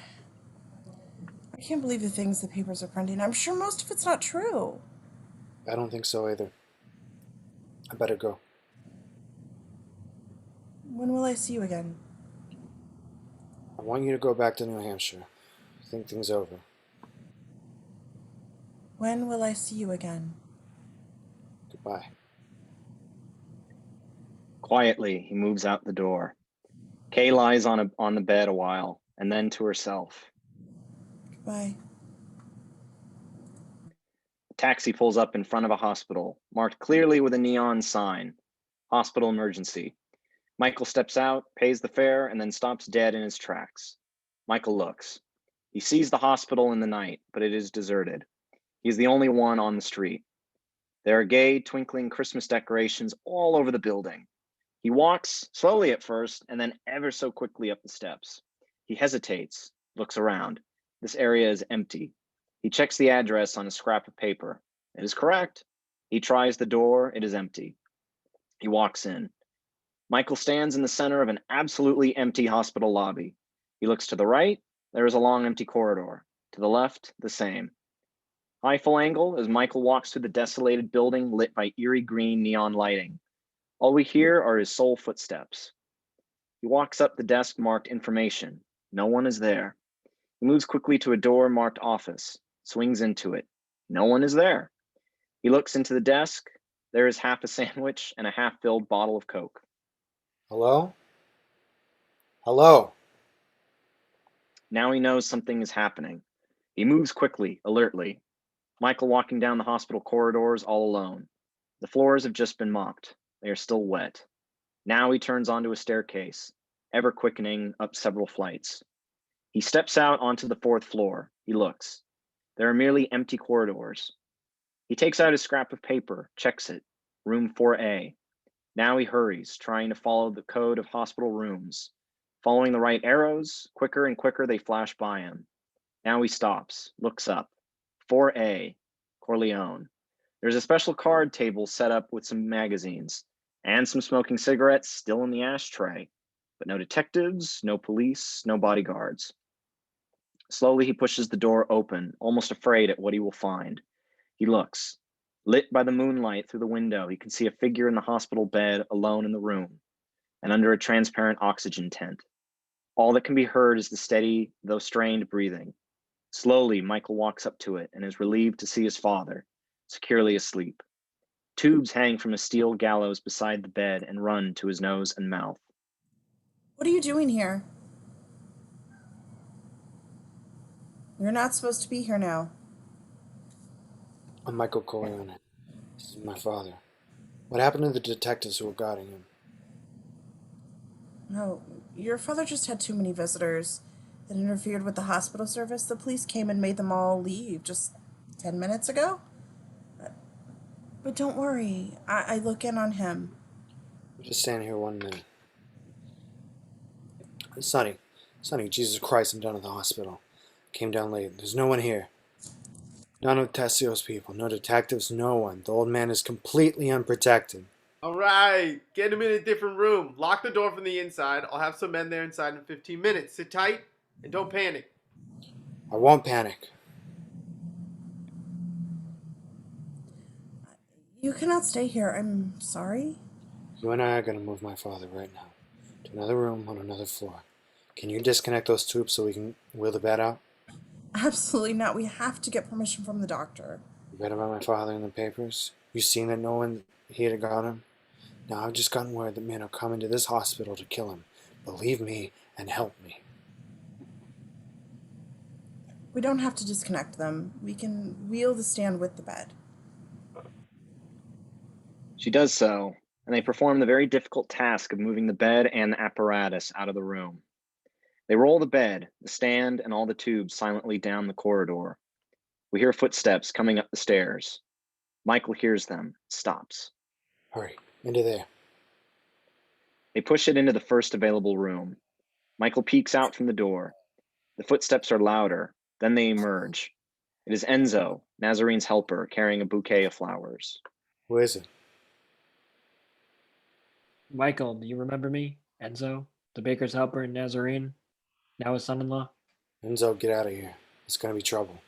can't believe the things the papers are printing. I'm sure most of it's not true. I don't think so either. I better go. When will I see you again? I want you to go back to New Hampshire. Think things over. When will I see you again? Goodbye. Quietly, he moves out the door. Kay lies on the bed a while, and then to herself. Goodbye. A taxi pulls up in front of a hospital, marked clearly with a neon sign, hospital emergency. Michael steps out, pays the fare, and then stops dead in his tracks. Michael looks. He sees the hospital in the night, but it is deserted. He's the only one on the street. There are gay, twinkling Christmas decorations all over the building. He walks, slowly at first, and then ever so quickly up the steps. He hesitates, looks around. This area is empty. He checks the address on a scrap of paper. It is correct. He tries the door. It is empty. He walks in. Michael stands in the center of an absolutely empty hospital lobby. He looks to the right, there is a long empty corridor. To the left, the same. High full angle as Michael walks through the desolated building lit by eerie green neon lighting. All we hear are his sole footsteps. He walks up the desk marked information. No one is there. He moves quickly to a door marked office, swings into it. No one is there. He looks into the desk. There is half a sandwich and a half-filled bottle of Coke. Hello? Hello? Now he knows something is happening. He moves quickly, alertly. Michael walking down the hospital corridors all alone. The floors have just been mopped. They are still wet. Now he turns onto a staircase, ever quickening up several flights. He steps out onto the 4th floor. He looks. There are merely empty corridors. He takes out his scrap of paper, checks it. Room 4A. Now he hurries, trying to follow the code of hospital rooms. Following the right arrows, quicker and quicker they flash by him. Now he stops, looks up. 4A, Corleone. There's a special card table set up with some magazines and some smoking cigarettes still in the ashtray, but no detectives, no police, no bodyguards. Slowly he pushes the door open, almost afraid at what he will find. He looks. Lit by the moonlight through the window, he can see a figure in the hospital bed alone in the room and under a transparent oxygen tent. All that can be heard is the steady, though strained breathing. Slowly, Michael walks up to it and is relieved to see his father, securely asleep. Tubes hang from a steel gallows beside the bed and run to his nose and mouth. What are you doing here? You're not supposed to be here now. I'm Michael Corleone. This is my father. What happened to the detectives who were guarding him? No, your father just had too many visitors. It interfered with the hospital service. The police came and made them all leave just 10 minutes ago. But don't worry, I look in on him. Just stand here 1 minute. Sonny, Jesus Christ, I'm down at the hospital. Came down late. There's no one here. None of Tessio's people, no detectives, no one. The old man is completely unprotected. All right, get him in a different room. Lock the door from the inside. I'll have some men there inside in 15 minutes. Sit tight and don't panic. I won't panic. You cannot stay here. I'm sorry. You and I are going to move my father right now to another room on another floor. Can you disconnect those tubes so we can wheel the bed out? Absolutely not. We have to get permission from the doctor. You read about my father in the papers? You seen that no one here to guard him? Now I've just gotten word that men are coming to this hospital to kill him. Believe me and help me. We don't have to disconnect them. We can wheel the stand with the bed. She does so, and they perform the very difficult task of moving the bed and the apparatus out of the room. They roll the bed, the stand, and all the tubes silently down the corridor. We hear footsteps coming up the stairs. Michael hears them, stops. Hurry, into there. They push it into the first available room. Michael peeks out from the door. The footsteps are louder, then they emerge. It is Enzo, Nazarene's helper, carrying a bouquet of flowers. Who is it? Michael, do you remember me? Enzo, the baker's helper in Nazarene, now his son-in-law? Enzo, get out of here. It's going to be trouble.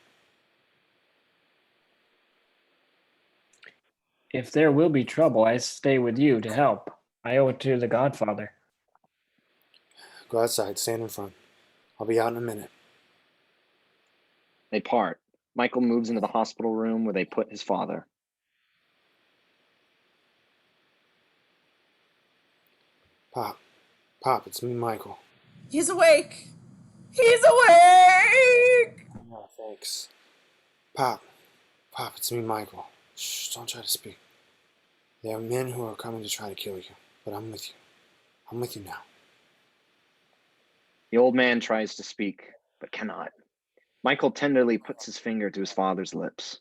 If there will be trouble, I stay with you to help. I owe it to the Godfather. Go outside, stand in front. I'll be out in a minute. They part. Michael moves into the hospital room where they put his father. Pop, it's me, Michael. He's awake! He's awake! Oh, thanks. Pop, it's me, Michael. Shh, don't try to speak. There are men who are coming to try to kill you, but I'm with you. I'm with you now. The old man tries to speak, but cannot. Michael tenderly puts his finger to his father's lips.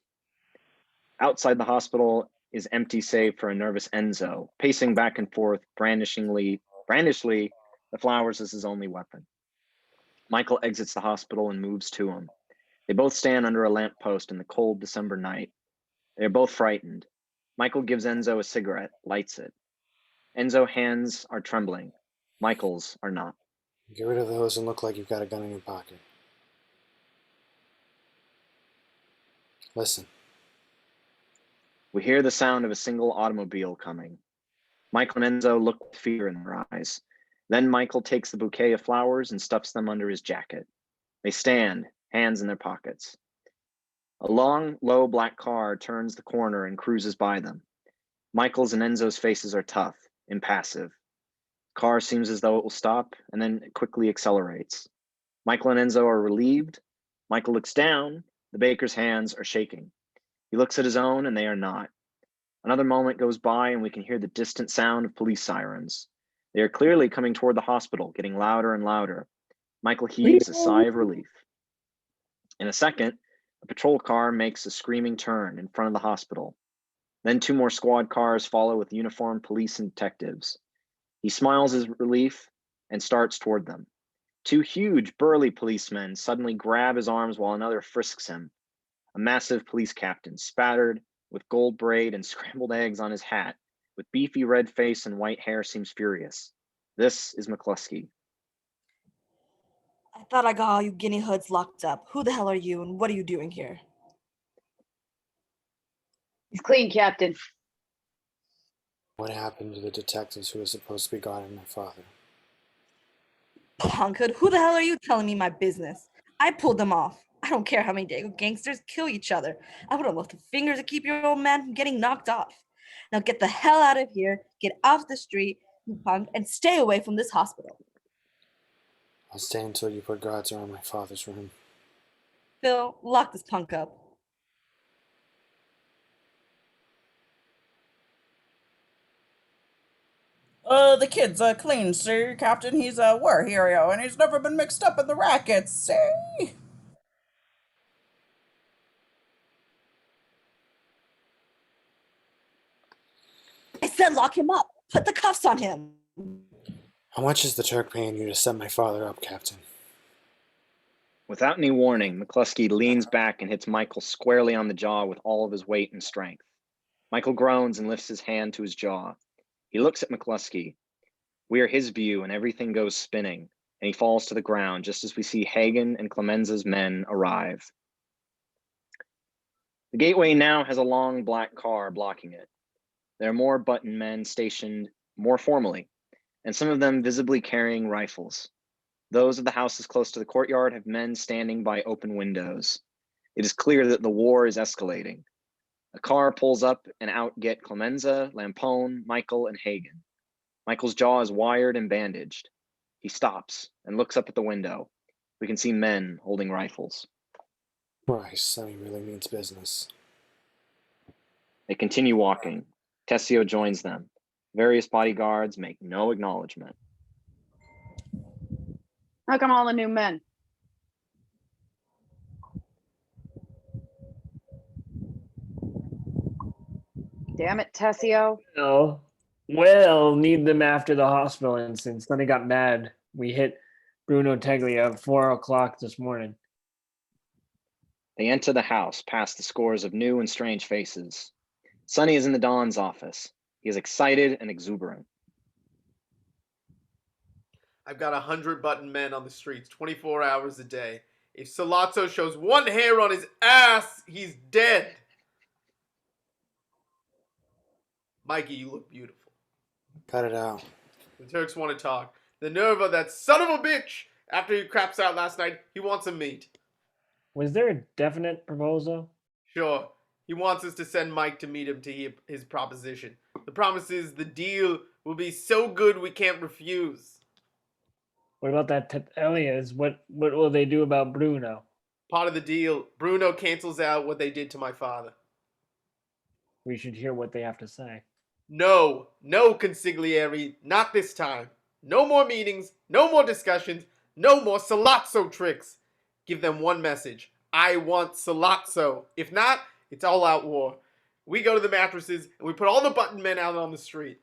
Outside the hospital is empty save for a nervous Enzo, pacing back and forth, brandishly the flowers as his only weapon. Michael exits the hospital and moves to him. They both stand under a lamppost in the cold December night. They are both frightened. Michael gives Enzo a cigarette, lights it. Enzo's hands are trembling. Michael's are not. Get rid of those and look like you've got a gun in your pocket. Listen. We hear the sound of a single automobile coming. Michael and Enzo look with fear in their eyes. Then Michael takes the bouquet of flowers and stuffs them under his jacket. They stand, hands in their pockets. A long, low black car turns the corner and cruises by them. Michael's and Enzo's faces are tough, impassive. The car seems as though it will stop, and then it quickly accelerates. Michael and Enzo are relieved. Michael looks down. The baker's hands are shaking. He looks at his own, and they are not. Another moment goes by, and we can hear the distant sound of police sirens. They are clearly coming toward the hospital, getting louder and louder. Michael heaves a sigh of relief. In a second, a patrol car makes a screaming turn in front of the hospital. Then 2 more squad cars follow with uniformed police and detectives. He smiles his relief and starts toward them. 2 huge, burly policemen suddenly grab his arms while another frisks him. A massive police captain, spattered with gold braid and scrambled eggs on his hat, with beefy red face and white hair, seems furious. This is McCluskey. I thought I got all you guinea hoods locked up. Who the hell are you and what are you doing here? He's clean, Captain. What happened to the detectives who were supposed to be guarding my father? Punkhood, who the hell are you telling me my business? I pulled them off. I don't care how many Dago gangsters kill each other. I would have left a finger to keep your old man from getting knocked off. Now get the hell out of here, get off the street, you punk, and stay away from this hospital. I'll stay until you put guards around my father's room. Phil, lock this punk up. The kid's clean, sir, Captain. He's a war hero, and he's never been mixed up in the rackets, see? I said lock him up. Put the cuffs on him. How much is the Turk paying you to set my father up, Captain? Without any warning, McCluskey leans back and hits Michael squarely on the jaw with all of his weight and strength. Michael groans and lifts his hand to his jaw. He looks at McCluskey. We are his view, and everything goes spinning, and he falls to the ground just as we see Hagen and Clemenza's men arrive. The gateway now has a long black car blocking it. There are more button men stationed more formally, and some of them visibly carrying rifles. Those of the houses close to the courtyard have men standing by open windows. It is clear that the war is escalating. A car pulls up and out get Clemenza, Lampone, Michael, and Hagen. Michael's jaw is wired and bandaged. He stops and looks up at the window. We can see men holding rifles. Christ, Sonny really means business. They continue walking. Tessio joins them. Various bodyguards make no acknowledgement. How come all the new men? Damn it, Tessio. Well, need them after the hospital incident. Sonny got mad. We hit Bruno Teglia at 4 o'clock this morning. They enter the house past the scores of new and strange faces. Sonny is in the Don's office. He is excited and exuberant. I've got 100 button men on the streets 24 hours a day. If Salazzo shows one hair on his ass, he's dead. Mikey, you look beautiful. Cut it out. The Turks want to talk. The nerve of that son of a bitch! After he craps out last night, he wants a meet. Was there a definite proposal? Sure. He wants us to send Mike to meet him to hear his proposition. The promise is the deal will be so good we can't refuse. What about that Elias? What will they do about Bruno? Part of the deal, Bruno cancels out what they did to my father. We should hear what they have to say. No, consigliere, not this time. No more meetings, no more discussions, no more Salazzo tricks. Give them one message. I want Salazzo. If not, it's all-out war. We go to the mattresses and we put all the button men out on the street.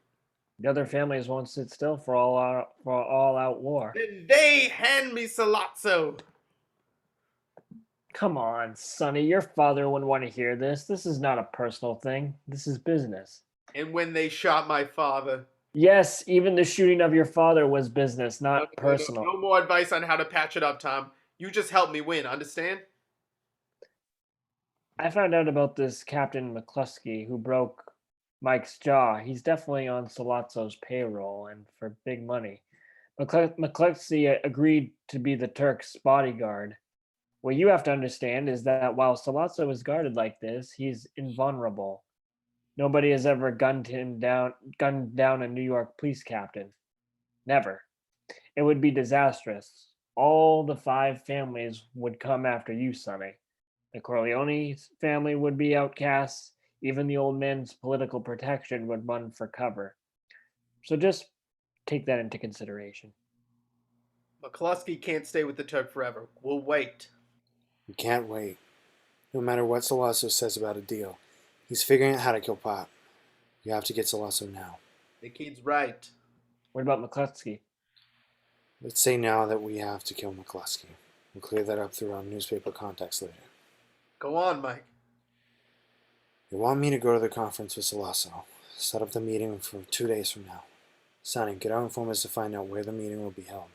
The other families won't sit still for all-out war. Then they hand me Salazzo. Come on, Sonny. Your father wouldn't want to hear this. This is not a personal thing. This is business. And when they shot my father, Yes, even the shooting of your father was business, not personal. No more advice on how to patch it up, Tom. You just help me win, understand? I found out about this Captain McCluskey who broke Mike's jaw. He's definitely on Sollozzo's payroll and for big money. McCluskey agreed to be the Turk's bodyguard. What you have to understand is that while Sollozzo is guarded like this, he's invulnerable. Nobody has ever gunned down a New York police captain. Never. It would be disastrous. All the 5 families would come after you, Sonny. The Corleone family would be outcasts. Even the old man's political protection would run for cover. So just take that into consideration. McCluskey can't stay with the Turk forever. We'll wait. We can't wait. No matter what Sollozzo says about a deal, he's figuring out how to kill Pop. You have to get Sollozzo now. The kid's right. What about McCluskey? Let's say now that we have to kill McCluskey. We'll clear that up through our newspaper contacts later. Go on, Mike. You want me to go to the conference with Sollozzo. Set up the meeting for 2 days from now. Sonny, get our informers to find out where the meeting will be held.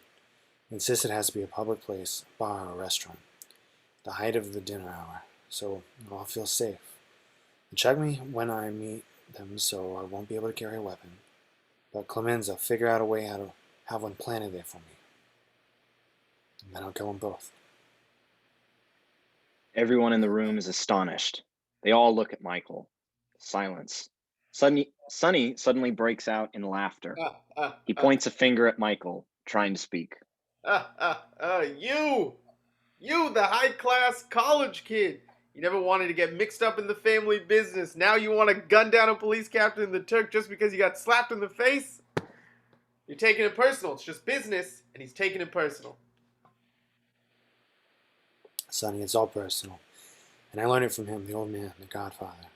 Insist it has to be a public place, a bar or a restaurant. The height of the dinner hour, so we'll all feel safe. And check me when I meet them so I won't be able to carry a weapon. But Clemenza, figure out a way how to have one planted there for me. And then I'll kill them both. Everyone in the room is astonished. They all look at Michael. Silence. Sonny suddenly breaks out in laughter. He points a finger at Michael, trying to speak. You, the high-class college kid. You never wanted to get mixed up in the family business. Now you want to gun down a police captain in the Turk just because you got slapped in the face? You're taking it personal. It's just business, and he's taking it personal. Sonny, it's all personal. And I learned it from him, the old man, the Godfather.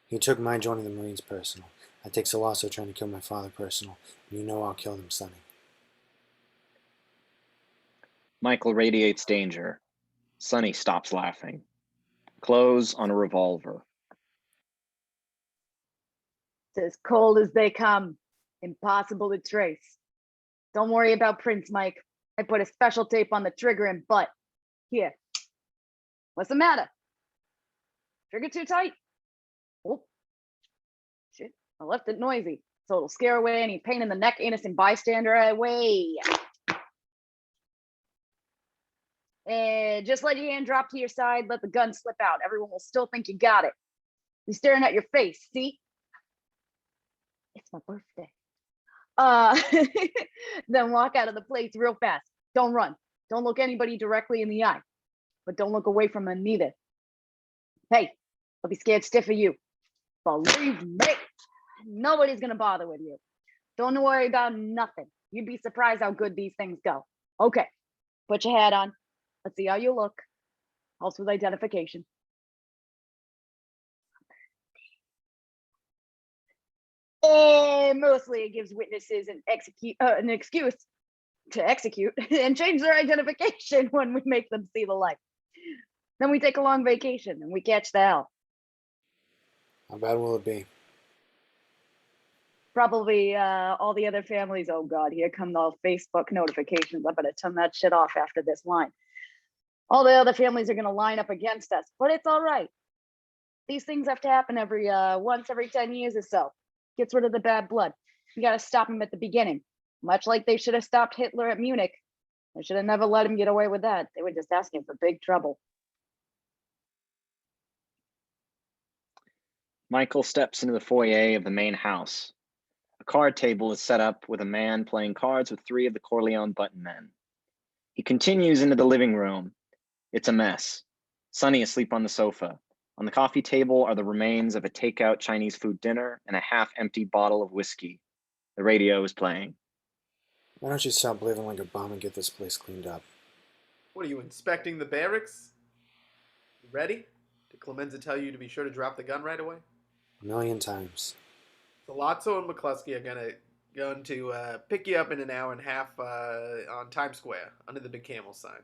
He took my joining the Marines personal. I take Sollozzo trying to kill my father personal. And you know I'll kill them, Sonny. Michael radiates danger. Sonny stops laughing. Close on a revolver. It's as cold as they come. Impossible to trace. Don't worry about prints, Mike. I put a special tape on the trigger and butt. Here. What's the matter? Trigger too tight? Oh, shit. I left it noisy, so it'll scare away any pain in the neck innocent bystander away. And just let your hand drop to your side, let the gun slip out. Everyone will still think you got it. You're staring at your face, see? It's my birthday. Then walk out of the place real fast. Don't run. Don't look anybody directly in the eye, but don't look away from them neither. Hey, I'll be scared stiff of you. Believe me, nobody's gonna bother with you. Don't worry about nothing. You'd be surprised how good these things go. Okay, put your hat on. Let's see how you look. Helps with identification. And mostly it gives witnesses an excuse to execute and change their identification when we make them see the light. Then we take a long vacation and we catch the hell. How bad will it be? Probably all the other families. Oh God, here come the Facebook notifications. I better turn that shit off after this line. All the other families are gonna line up against us, but it's all right. These things have to happen every once every 10 years or so. Gets rid of the bad blood. You gotta stop him at the beginning. Much like they should have stopped Hitler at Munich. They should have never let him get away with that. They were just asking for big trouble. Michael steps into the foyer of the main house. A card table is set up with a man playing cards with 3 of the Corleone button men. He continues into the living room. It's a mess. Sonny asleep on the sofa. On the coffee table are the remains of a takeout Chinese food dinner and a half-empty bottle of whiskey. The radio is playing. Why don't you stop living like a bum and get this place cleaned up? What are you, inspecting the barracks? You ready? Did Clemenza tell you to be sure to drop the gun right away? 1,000,000 times. Sollozzo and McCluskey are going to pick you up in an hour and a half on Times Square under the big camel sign.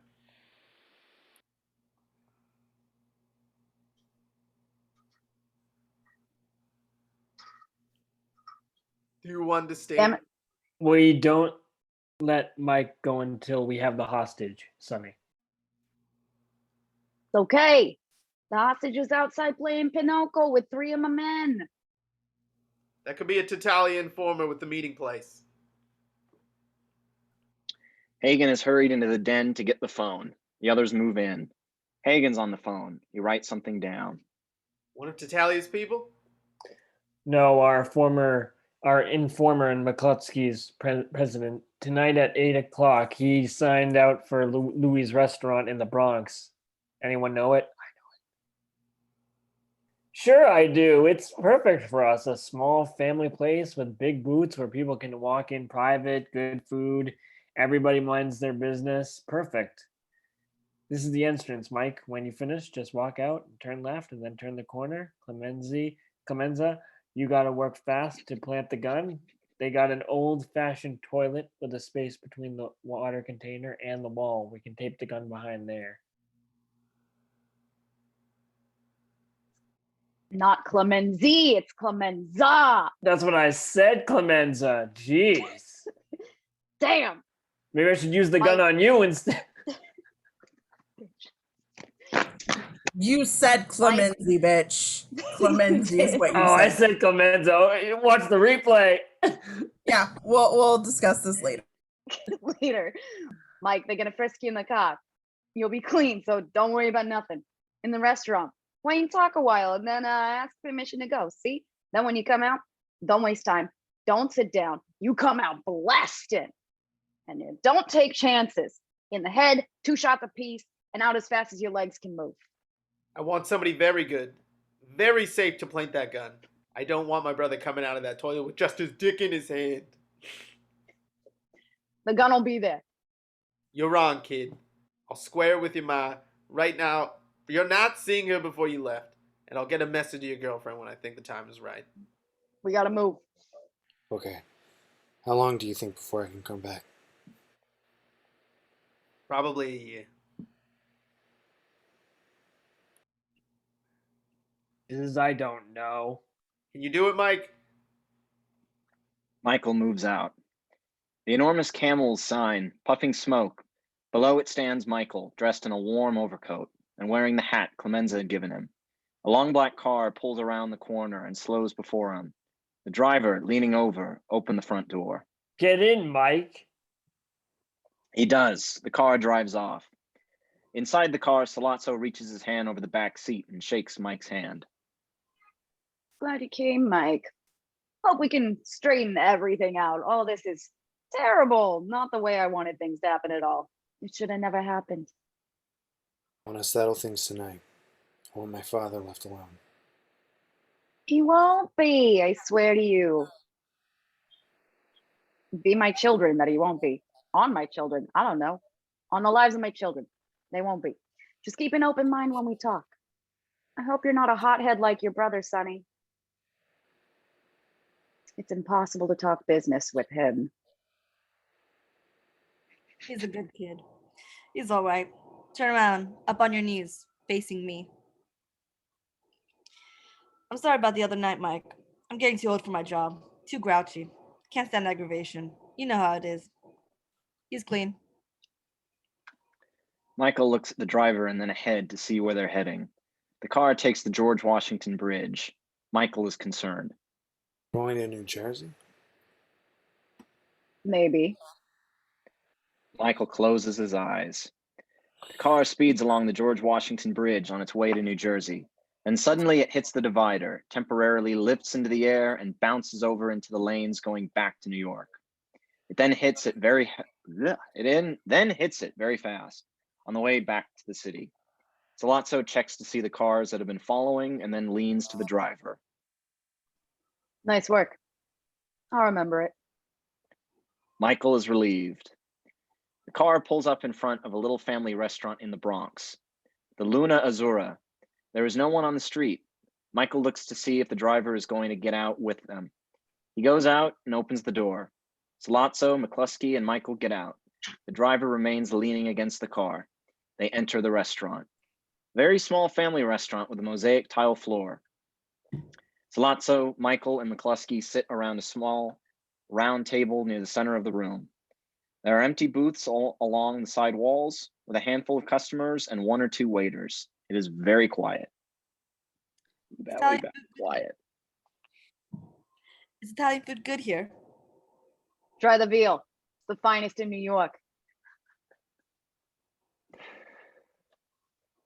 Do you Damn understand? it. We don't let Mike go until we have the hostage, Sonny. It's okay. The hostage is outside playing Pinochle with 3 of my men. That could be a Tatalia informer with the meeting place. Hagen has hurried into the den to get the phone. The others move in. Hagen's on the phone. He writes something down. One of Tatalia's people? No, our informer and McCluskey's president. Tonight at 8 o'clock, he signed out for Louis' restaurant in the Bronx. Anyone know it? Sure, I do. It's perfect for us. A small family place with big booths where people can walk in private, good food. Everybody minds their business. Perfect. This is the entrance, Mike. When you finish, just walk out, turn left, and then turn the corner. Clemenza, you gotta work fast to plant the gun. They got an old-fashioned toilet with a space between the water container and the wall. We can tape the gun behind there. Not Clemenzi, it's Clemenza. That's what I said, Clemenza. Jeez. Damn. Maybe I should use the Mike. gun on you instead. You said Clemency, bitch. Clemency is what you Oh, I said. said Clemenza. Oh, watch the replay. Yeah, we'll discuss this later. Later. Mike, they're gonna frisk you in the car. You'll be clean, so don't worry about nothing. In the restaurant, wait and talk a while, and then ask permission to go. See? Then when you come out, don't waste time. Don't sit down. You come out blasting. And then don't take chances. In the head, 2 shots apiece, and out as fast as your legs can move. I want somebody very good, very safe to plant that gun. I don't want my brother coming out of that toilet with just his dick in his hand. The gun will be there. You're wrong, kid. I'll square with your ma right now. You're not seeing her before you left, and I'll get a message to your girlfriend when I think the time is right. We gotta move. Okay. How long do you think before I can come back? Probably a year. I don't know. Can you do it, Mike? Michael moves out. The enormous Camel's sign, puffing smoke. Below it stands Michael, dressed in a warm overcoat and wearing the hat Clemenza had given him. A long black car pulls around the corner and slows before him. The driver, leaning over, opened the front door. Get in, Mike. He does. The car drives off. Inside the car, Sollozzo reaches his hand over the back seat and shakes Mike's hand. Glad you came, Mike. Hope we can straighten everything out. All this is terrible. Not the way I wanted things to happen at all. It should have never happened. I want to settle things tonight. I want my father left alone. He won't be, I swear to you. Be my children that he won't be. On my children, I don't know. On the lives of my children, they won't be. Just keep an open mind when we talk. I hope you're not a hothead like your brother, Sonny. It's impossible to talk business with him. He's a good kid. He's all right. Turn around, up on your knees, facing me. I'm sorry about the other night, Mike. I'm getting too old for my job. Too grouchy. Can't stand aggravation. You know how it is. He's clean. Michael looks at the driver and then ahead to see where they're heading. The car takes the George Washington Bridge. Michael is concerned. Going to New Jersey? Maybe. Michael closes his eyes. The car speeds along the George Washington Bridge on its way to New Jersey, and suddenly it hits the divider, temporarily lifts into the air, and bounces over into the lanes going back to New York. It then hits it very fast on the way back to the city. Sollozzo checks to see the cars that have been following and then leans to the driver. Nice work. I'll remember it. Michael is relieved. The car pulls up in front of a little family restaurant in the Bronx, the Luna Azzurra. There is no one on the street. Michael looks to see if the driver is going to get out with them. He goes out and opens the door. Sollozzo, McCluskey, and Michael get out. The driver remains leaning against the car. They enter the restaurant. Very small family restaurant with a mosaic tile floor. Sollozzo, Michael, and McCluskey sit around a small round table near the center of the room. There are empty booths all along the side walls with a handful of customers and one or two waiters. It is very quiet. Italian Quiet. Is Italian food good here? Try the veal. It's the finest in New York.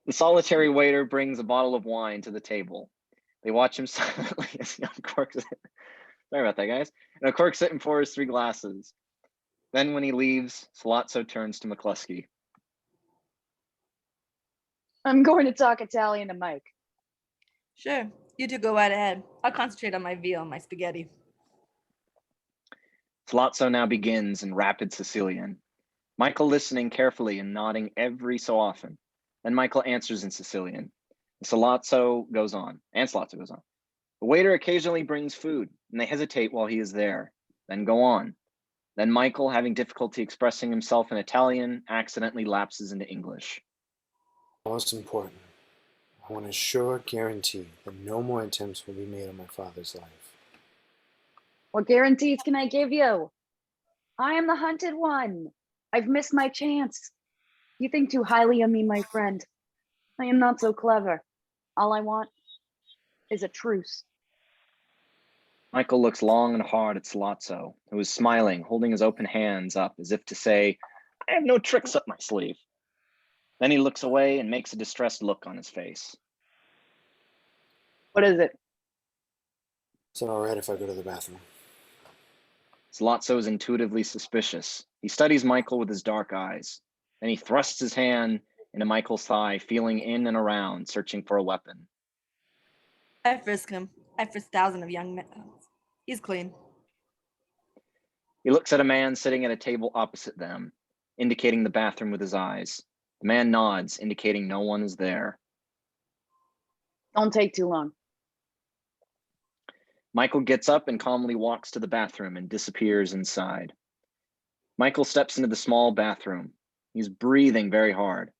The solitary waiter brings a bottle of wine to the table. They watch him silently as he uncorks it. Sorry about that, guys. And uncorks it and pours 3 glasses. Then when he leaves, Salazzo turns to McCluskey. I'm going to talk Italian to Mike. Sure, you two go right ahead. I'll concentrate on my veal and my spaghetti. Salazzo now begins in rapid Sicilian. Michael listening carefully and nodding every so often. Then Michael answers in Sicilian. Salazzo goes on. The waiter occasionally brings food, and they hesitate while he is there, then go on. Then Michael, having difficulty expressing himself in Italian, accidentally lapses into English. Most important, I want a sure guarantee that no more attempts will be made on my father's life. What guarantees can I give you? I am the hunted one. I've missed my chance. You think too highly of me, my friend. I am not so clever. All I want is a truce. Michael looks long and hard at Salazzo, who is smiling, holding his open hands up as if to say, I have no tricks up my sleeve. Then he looks away and makes a distressed look on his face. What is it? Is it all right if I go to the bathroom? Salazzo is intuitively suspicious. He studies Michael with his dark eyes. Then he thrusts his hand into Michael's thigh, feeling in and around, searching for a weapon. I frisk him. I frisk thousands of young men. He's clean. He looks at a man sitting at a table opposite them, indicating the bathroom with his eyes. The man nods, indicating no one is there. Don't take too long. Michael gets up and calmly walks to the bathroom and disappears inside. Michael steps into the small bathroom. He's breathing very hard.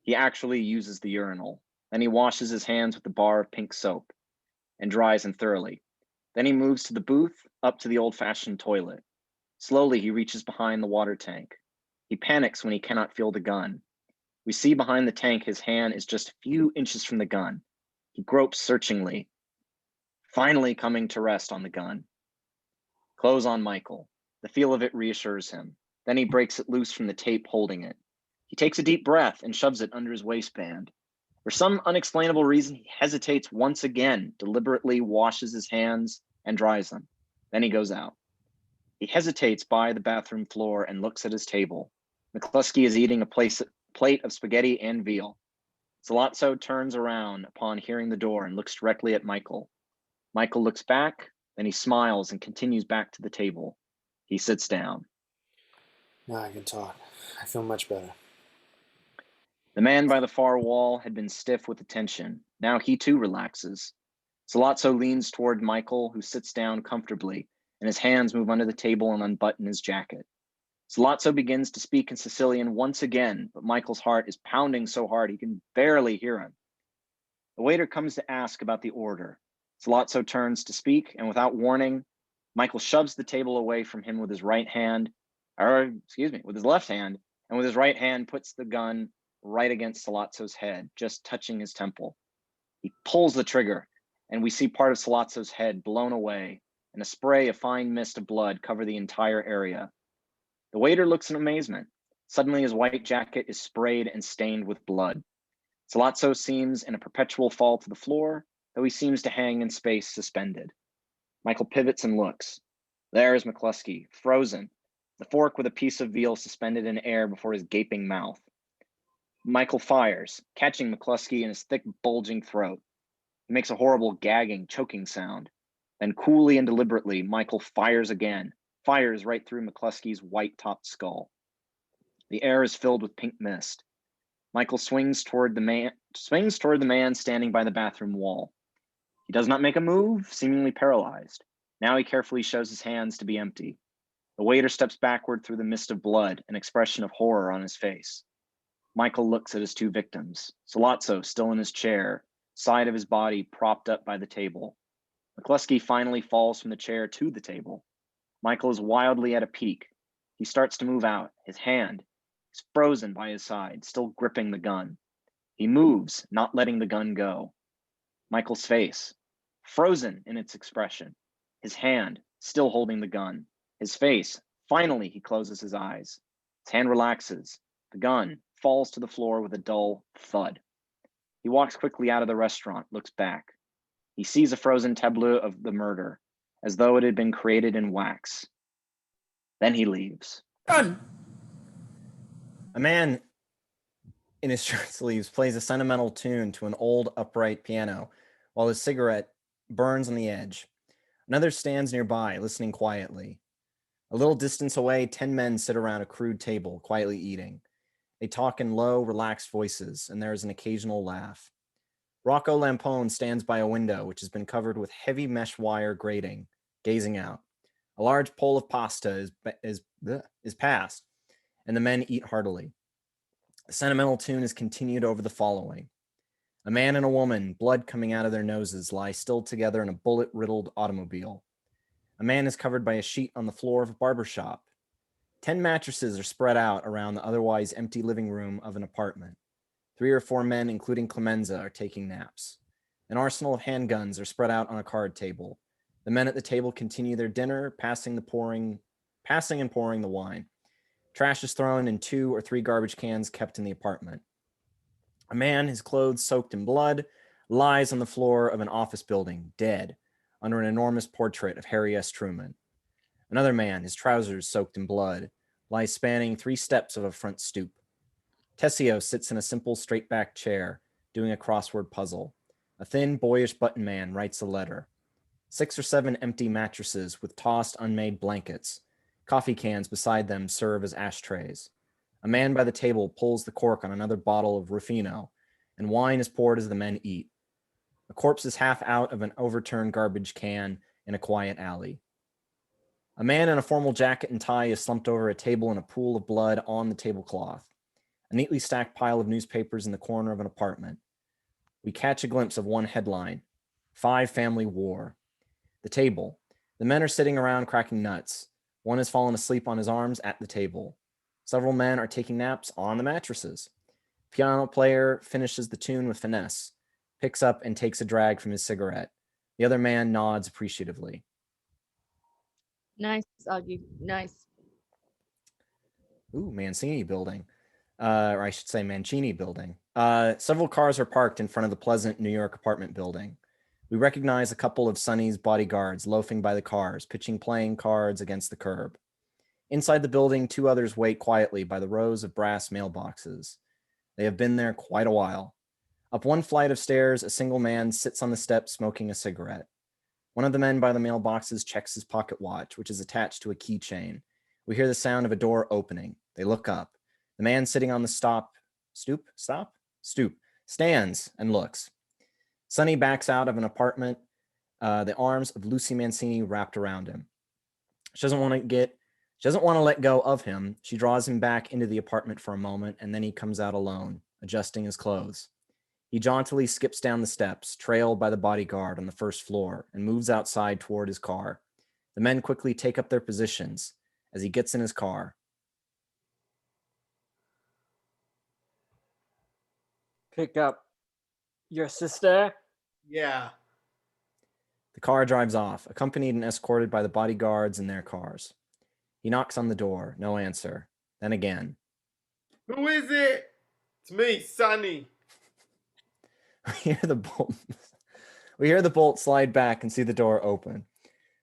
He actually uses the urinal. Then he washes his hands with a bar of pink soap and dries them thoroughly. Then he moves to the booth, up to the old-fashioned toilet. Slowly, he reaches behind the water tank. He panics when he cannot feel the gun. We see behind the tank his hand is just a few inches from the gun. He gropes searchingly, finally coming to rest on the gun. Close on Michael. The feel of it reassures him. Then he breaks it loose from the tape holding it. He takes a deep breath and shoves it under his waistband. For some unexplainable reason, he hesitates once again, deliberately washes his hands and dries them. Then he goes out. He hesitates by the bathroom floor and looks at his table. McCluskey is eating a plate of spaghetti and veal. Salazzo turns around upon hearing the door and looks directly at Michael. Michael looks back, then he smiles and continues back to the table. He sits down. Now I can talk. I feel much better. The man by the far wall had been stiff with attention. Now he too relaxes. Salazzo leans toward Michael, who sits down comfortably, and his hands move under the table and unbutton his jacket. Salazzo begins to speak in Sicilian once again, but Michael's heart is pounding so hard he can barely hear him. The waiter comes to ask about the order. Salazzo turns to speak, and without warning, Michael shoves the table away from him with his left hand, and with his right hand puts the gun right against Salazzo's head, just touching his temple. He pulls the trigger, and we see part of Salazzo's head blown away, and a spray of fine mist of blood cover the entire area. The waiter looks in amazement. Suddenly his white jacket is sprayed and stained with blood. Salazzo seems in a perpetual fall to the floor, though he seems to hang in space suspended. Michael pivots and looks. There is McCluskey, frozen, the fork with a piece of veal suspended in air before his gaping mouth. Michael fires, catching McCluskey in his thick, bulging throat. He makes a horrible gagging, choking sound. Then coolly and deliberately, Michael fires again, fires right through McCluskey's white-topped skull. The air is filled with pink mist. Michael swings toward the man standing by the bathroom wall. He does not make a move, seemingly paralyzed. Now he carefully shows his hands to be empty. The waiter steps backward through the mist of blood, an expression of horror on his face. Michael looks at his two victims. Salazzo, still in his chair, side of his body propped up by the table. McCluskey finally falls from the chair to the table. Michael is wildly at a peak. He starts to move out. His hand is frozen by his side, still gripping the gun. He moves, not letting the gun go. Michael's face, frozen in its expression. His hand, still holding the gun. His face, finally, he closes his eyes. His hand relaxes. The gun falls to the floor with a dull thud. He walks quickly out of the restaurant, looks back. He sees a frozen tableau of the murder, as though it had been created in wax. Then he leaves. Done. A man in his shirt sleeves plays a sentimental tune to an old upright piano while his cigarette burns on the edge. Another stands nearby, listening quietly. A little distance away, 10 men sit around a crude table, quietly eating. They talk in low, relaxed voices, and there is an occasional laugh. Rocco Lampone stands by a window which has been covered with heavy mesh wire grating, gazing out. A large bowl of pasta is passed, and the men eat heartily. The sentimental tune is continued over the following. A man and a woman, blood coming out of their noses, lie still together in a bullet-riddled automobile. A man is covered by a sheet on the floor of a barber shop. 10 mattresses are spread out around the otherwise empty living room of an apartment. 3 or 4 men, including Clemenza, are taking naps. An arsenal of handguns are spread out on a card table. The men at the table continue their dinner, passing and pouring the wine. Trash is thrown in 2 or 3 garbage cans kept in the apartment. A man, his clothes soaked in blood, lies on the floor of an office building, dead, under an enormous portrait of Harry S. Truman. Another man, his trousers soaked in blood, lies spanning 3 steps of a front stoop. Tessio sits in a simple straight-backed chair, doing a crossword puzzle. A thin, boyish button man writes a letter. 6 or 7 empty mattresses with tossed, unmade blankets. Coffee cans beside them serve as ashtrays. A man by the table pulls the cork on another bottle of Ruffino, and wine is poured as the men eat. A corpse is half out of an overturned garbage can in a quiet alley. A man in a formal jacket and tie is slumped over a table in a pool of blood on the tablecloth. A neatly stacked pile of newspapers in the corner of an apartment. We catch a glimpse of one headline, 5 Family War. The table. The men are sitting around cracking nuts. One has fallen asleep on his arms at the table. Several men are taking naps on the mattresses. Piano player finishes the tune with finesse, picks up and takes a drag from his cigarette. The other man nods appreciatively. Nice, Augie. Nice. Ooh, Mancini building. Or I should say Mancini building. Several cars are parked in front of the pleasant New York apartment building. We recognize a couple of Sonny's bodyguards loafing by the cars, pitching playing cards against the curb. Inside the building, 2 others wait quietly by the rows of brass mailboxes. They have been there quite a while. Up one flight of stairs, a single man sits on the steps smoking a cigarette. One of the men by the mailboxes checks his pocket watch, which is attached to a keychain. We hear the sound of a door opening. They look up. The man sitting on the stoop, stands and looks. Sonny backs out of an apartment, the arms of Lucy Mancini wrapped around him. She doesn't want to let go of him. She draws him back into the apartment for a moment, and then he comes out alone, adjusting his clothes. He jauntily skips down the steps, trailed by the bodyguard on the first floor, and moves outside toward his car. The men quickly take up their positions as he gets in his car. Pick up your sister. Yeah. The car drives off, accompanied and escorted by the bodyguards in their cars. He knocks on the door, no answer. Then again. Who is it? It's me, Sonny. We hear the bolt slide back and see the door open.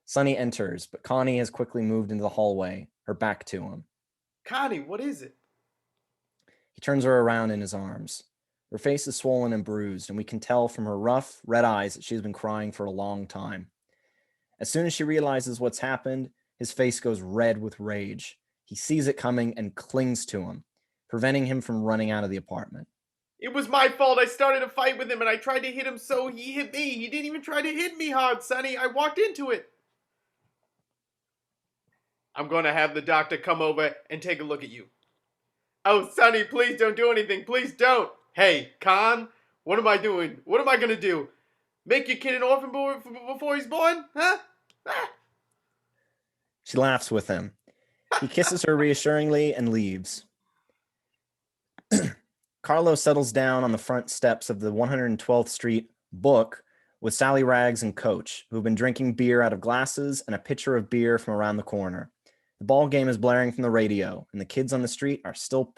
Sonny enters, but Connie has quickly moved into the hallway, her back to him. Connie, what is it? He turns her around in his arms. Her face is swollen and bruised, and we can tell from her rough, red eyes that she has been crying for a long time. As soon as she realizes what's happened, his face goes red with rage. He sees it coming and clings to him, preventing him from running out of the apartment. It was my fault. I started a fight with him and I tried to hit him, so he hit me. He didn't even try to hit me hard, Sonny. I walked into it. I'm going to have the doctor come over and take a look at you. Oh, Sonny, please don't do anything. Please don't. Hey, Con, what am I doing? What am I going to do? Make your kid an orphan boy before he's born? Huh? Ah. She laughs with him. He kisses her reassuringly and leaves. Carlo settles down on the front steps of the 112th Street Book with Sally Rags and Coach, who've been drinking beer out of glasses and a pitcher of beer from around the corner. The ball game is blaring from the radio, and the kids on the street are still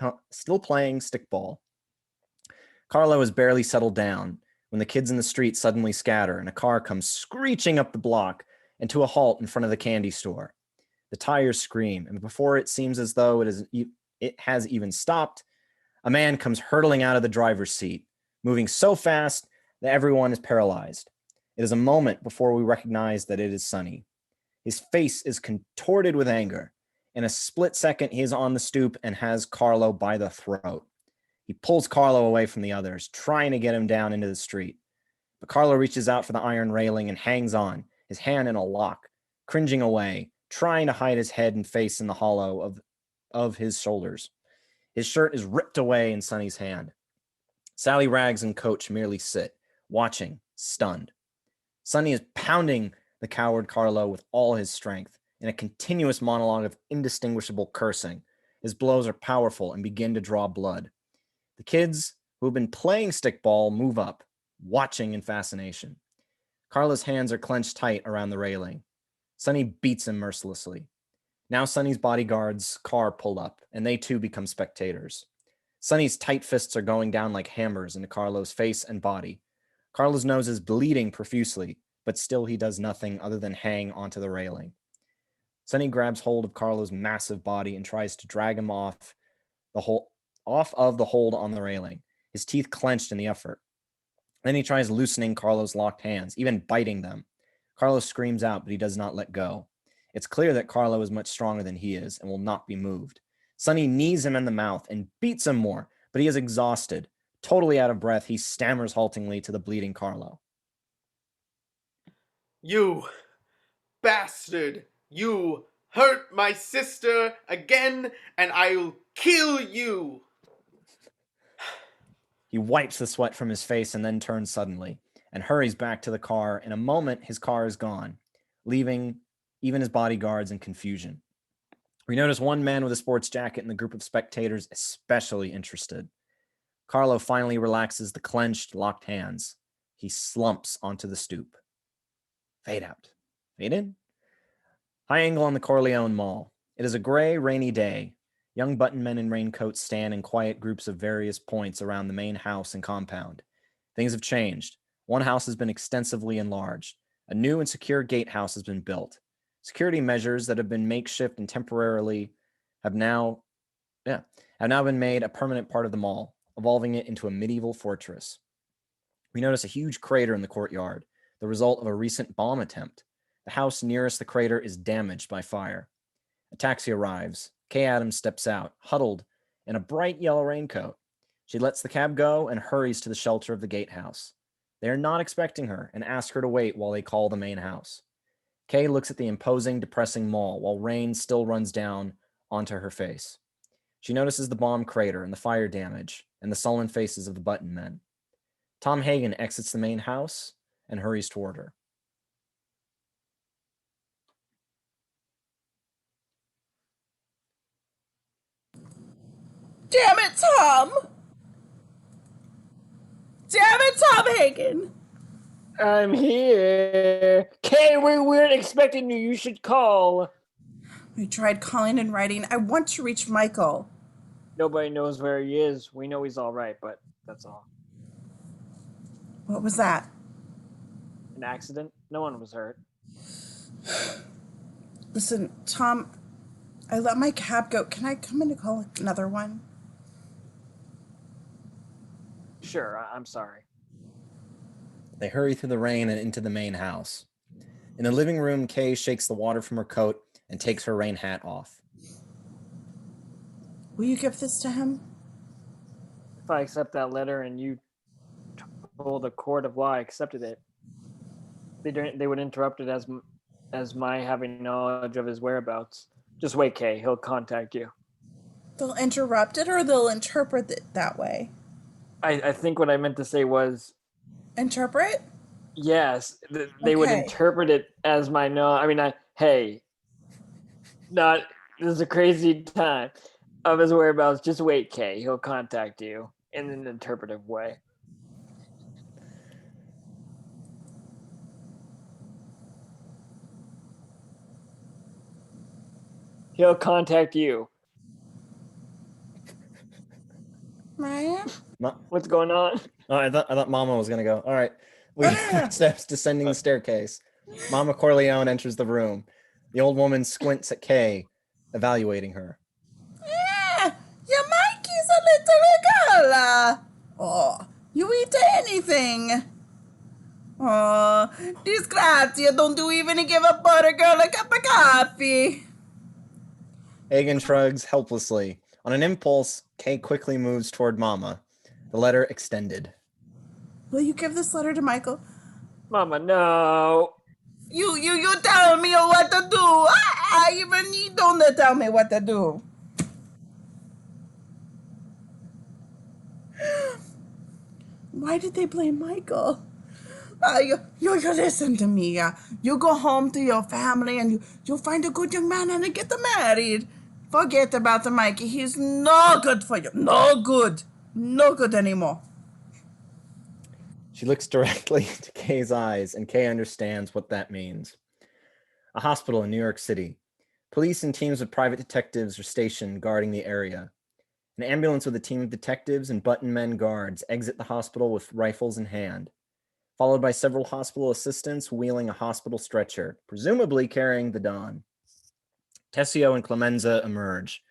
playing stickball. Carlo has barely settled down when the kids in the street suddenly scatter and a car comes screeching up the block and to a halt in front of the candy store. The tires scream, and before it seems as though it has even stopped, a man comes hurtling out of the driver's seat, moving so fast that everyone is paralyzed. It is a moment before we recognize that it is Sonny. His face is contorted with anger. In a split second, he is on the stoop and has Carlo by the throat. He pulls Carlo away from the others, trying to get him down into the street. But Carlo reaches out for the iron railing and hangs on, his hand in a lock, cringing away, trying to hide his head and face in the hollow of his shoulders. His shirt is ripped away in Sonny's hand. Sally Rags and Coach merely sit, watching, stunned. Sonny is pounding the coward Carlo with all his strength in a continuous monologue of indistinguishable cursing. His blows are powerful and begin to draw blood. The kids who have been playing stickball move up, watching in fascination. Carlo's hands are clenched tight around the railing. Sonny beats him mercilessly. Now Sonny's bodyguard's car pull up, and they too become spectators. Sonny's tight fists are going down like hammers into Carlo's face and body. Carlo's nose is bleeding profusely, but still he does nothing other than hang onto the railing. Sonny grabs hold of Carlo's massive body and tries to drag him off of the hold on the railing, his teeth clenched in the effort. Then he tries loosening Carlo's locked hands, even biting them. Carlo screams out, but he does not let go. It's clear that Carlo is much stronger than he is and will not be moved. Sonny knees him in the mouth and beats him more, but he is exhausted. Totally out of breath, he stammers haltingly to the bleeding Carlo. You bastard! You hurt my sister again, and I'll kill you! He wipes the sweat from his face and then turns suddenly and hurries back to the car. In a moment, his car is gone, leaving even his bodyguards in confusion. We notice one man with a sports jacket in the group of spectators especially interested. Carlo finally relaxes the clenched, locked hands. He slumps onto the stoop. Fade out. Fade in. High angle on the Corleone Mall. It is a gray, rainy day. Young button men in raincoats stand in quiet groups of various points around the main house and compound. Things have changed. One house has been extensively enlarged. A new and secure gatehouse has been built. Security measures that have been makeshift and temporarily have now been made a permanent part of the mall, evolving it into a medieval fortress. We notice a huge crater in the courtyard, the result of a recent bomb attempt. The house nearest the crater is damaged by fire. A taxi arrives. Kay Adams steps out, huddled in a bright yellow raincoat. She lets the cab go and hurries to the shelter of the gatehouse. They are not expecting her and ask her to wait while they call the main house. Kay looks at the imposing, depressing mall while rain still runs down onto her face. She notices the bomb crater and the fire damage and the sullen faces of the button men. Tom Hagen exits the main house and hurries toward her. Damn it, Tom! Damn it, Tom Hagen! I'm here. Kay, we weren't expecting you. You should call. I tried calling and writing. I want to reach Michael. Nobody knows where he is. We know he's all right, but that's all. What was that? An accident? No one was hurt. Listen, Tom, I let my cab go. Can I come in to call another one? Sure, I'm sorry. They hurry through the rain and into the main house. In the living room, Kay shakes the water from her coat and takes her rain hat off. Will you give this to him? If I accept that letter and you told a court of law I accepted it, they would interrupt it as my having knowledge of his whereabouts. Just wait, Kay. He'll contact you. They'll interrupt it or they'll interpret it that way? I think what I meant to say was... Interpret? Yes. They would interpret it as my no... I mean, hey... Not. This is a crazy time of his whereabouts. Just wait, Kay. He'll contact you in an interpretive way. He'll contact you. Maya? What's going on? Oh, I thought Mama was gonna go. All right, we hear steps descending the staircase. Mama Corleone enters the room. The old woman squints at Kay, evaluating her. Yeah, your Mikey's a little girl. Oh, you eat anything. Oh, disgrazia, don't you even give a butter girl a cup of coffee. Hagen shrugs helplessly. On an impulse, Kay quickly moves toward Mama, the letter extended. Will you give this letter to Michael? Mama, no. You tell me what to do. I even you don't tell me what to do. Why did they blame Michael? You listen to me. You go home to your family and you'll find a good young man and then get them married. Forget about the Mikey. He's no good for you. No good. No good anymore. She looks directly into Kay's eyes, and Kay understands what that means. A hospital in New York City. Police and teams of private detectives are stationed guarding the area. An ambulance with a team of detectives and button men guards exit the hospital with rifles in hand, followed by several hospital assistants wheeling a hospital stretcher, presumably carrying the Don. Tessio and Clemenza emerge,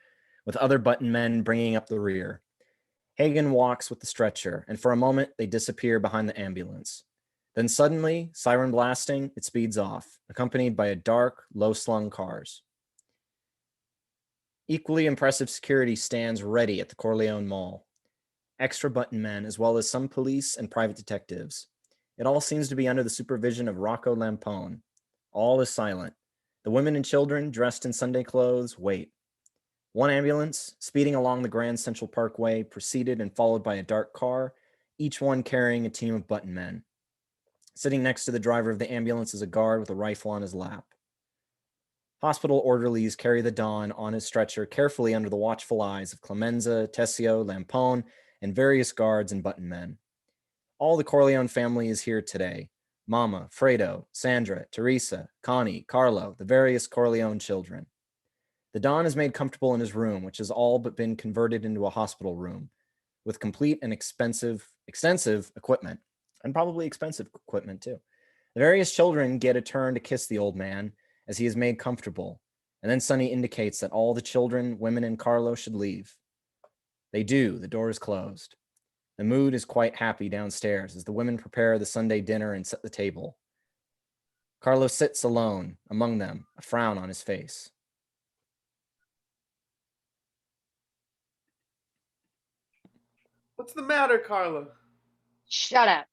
with other button men bringing up the rear. Hagen walks with the stretcher, and for a moment they disappear behind the ambulance. Then suddenly, siren blasting, it speeds off, accompanied by a dark, low-slung cars. Equally impressive security stands ready at the Corleone Mall. Extra button men, as well as some police and private detectives. It all seems to be under the supervision of Rocco Lampone. All is silent. The women and children, dressed in Sunday clothes, wait. One ambulance, speeding along the Grand Central Parkway, preceded and followed by a dark car, each one carrying a team of button men. Sitting next to the driver of the ambulance is a guard with a rifle on his lap. Hospital orderlies carry the Don on his stretcher carefully under the watchful eyes of Clemenza, Tessio, Lampone, and various guards and button men. All the Corleone family is here today. Mama, Fredo, Sandra, Teresa, Connie, Carlo, the various Corleone children. The Don is made comfortable in his room, which has all but been converted into a hospital room, with complete and extensive equipment, and probably expensive equipment too. The various children get a turn to kiss the old man as he is made comfortable, and then Sonny indicates that all the children, women, and Carlo should leave. They do. The door is closed. The mood is quite happy downstairs as the women prepare the Sunday dinner and set the table. Carlo sits alone among them, a frown on his face. What's the matter, Carlo? Shut up.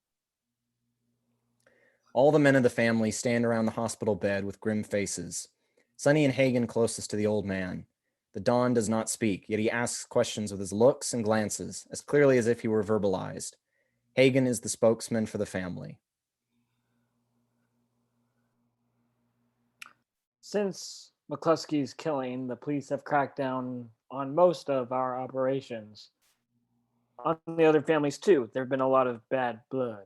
All the men of the family stand around the hospital bed with grim faces. Sonny and Hagen closest to the old man. The Don does not speak, yet he asks questions with his looks and glances, as clearly as if he were verbalized. Hagen is the spokesman for the family. Since McCluskey's killing, the police have cracked down on most of our operations. On the other families, too, there have been a lot of bad blood.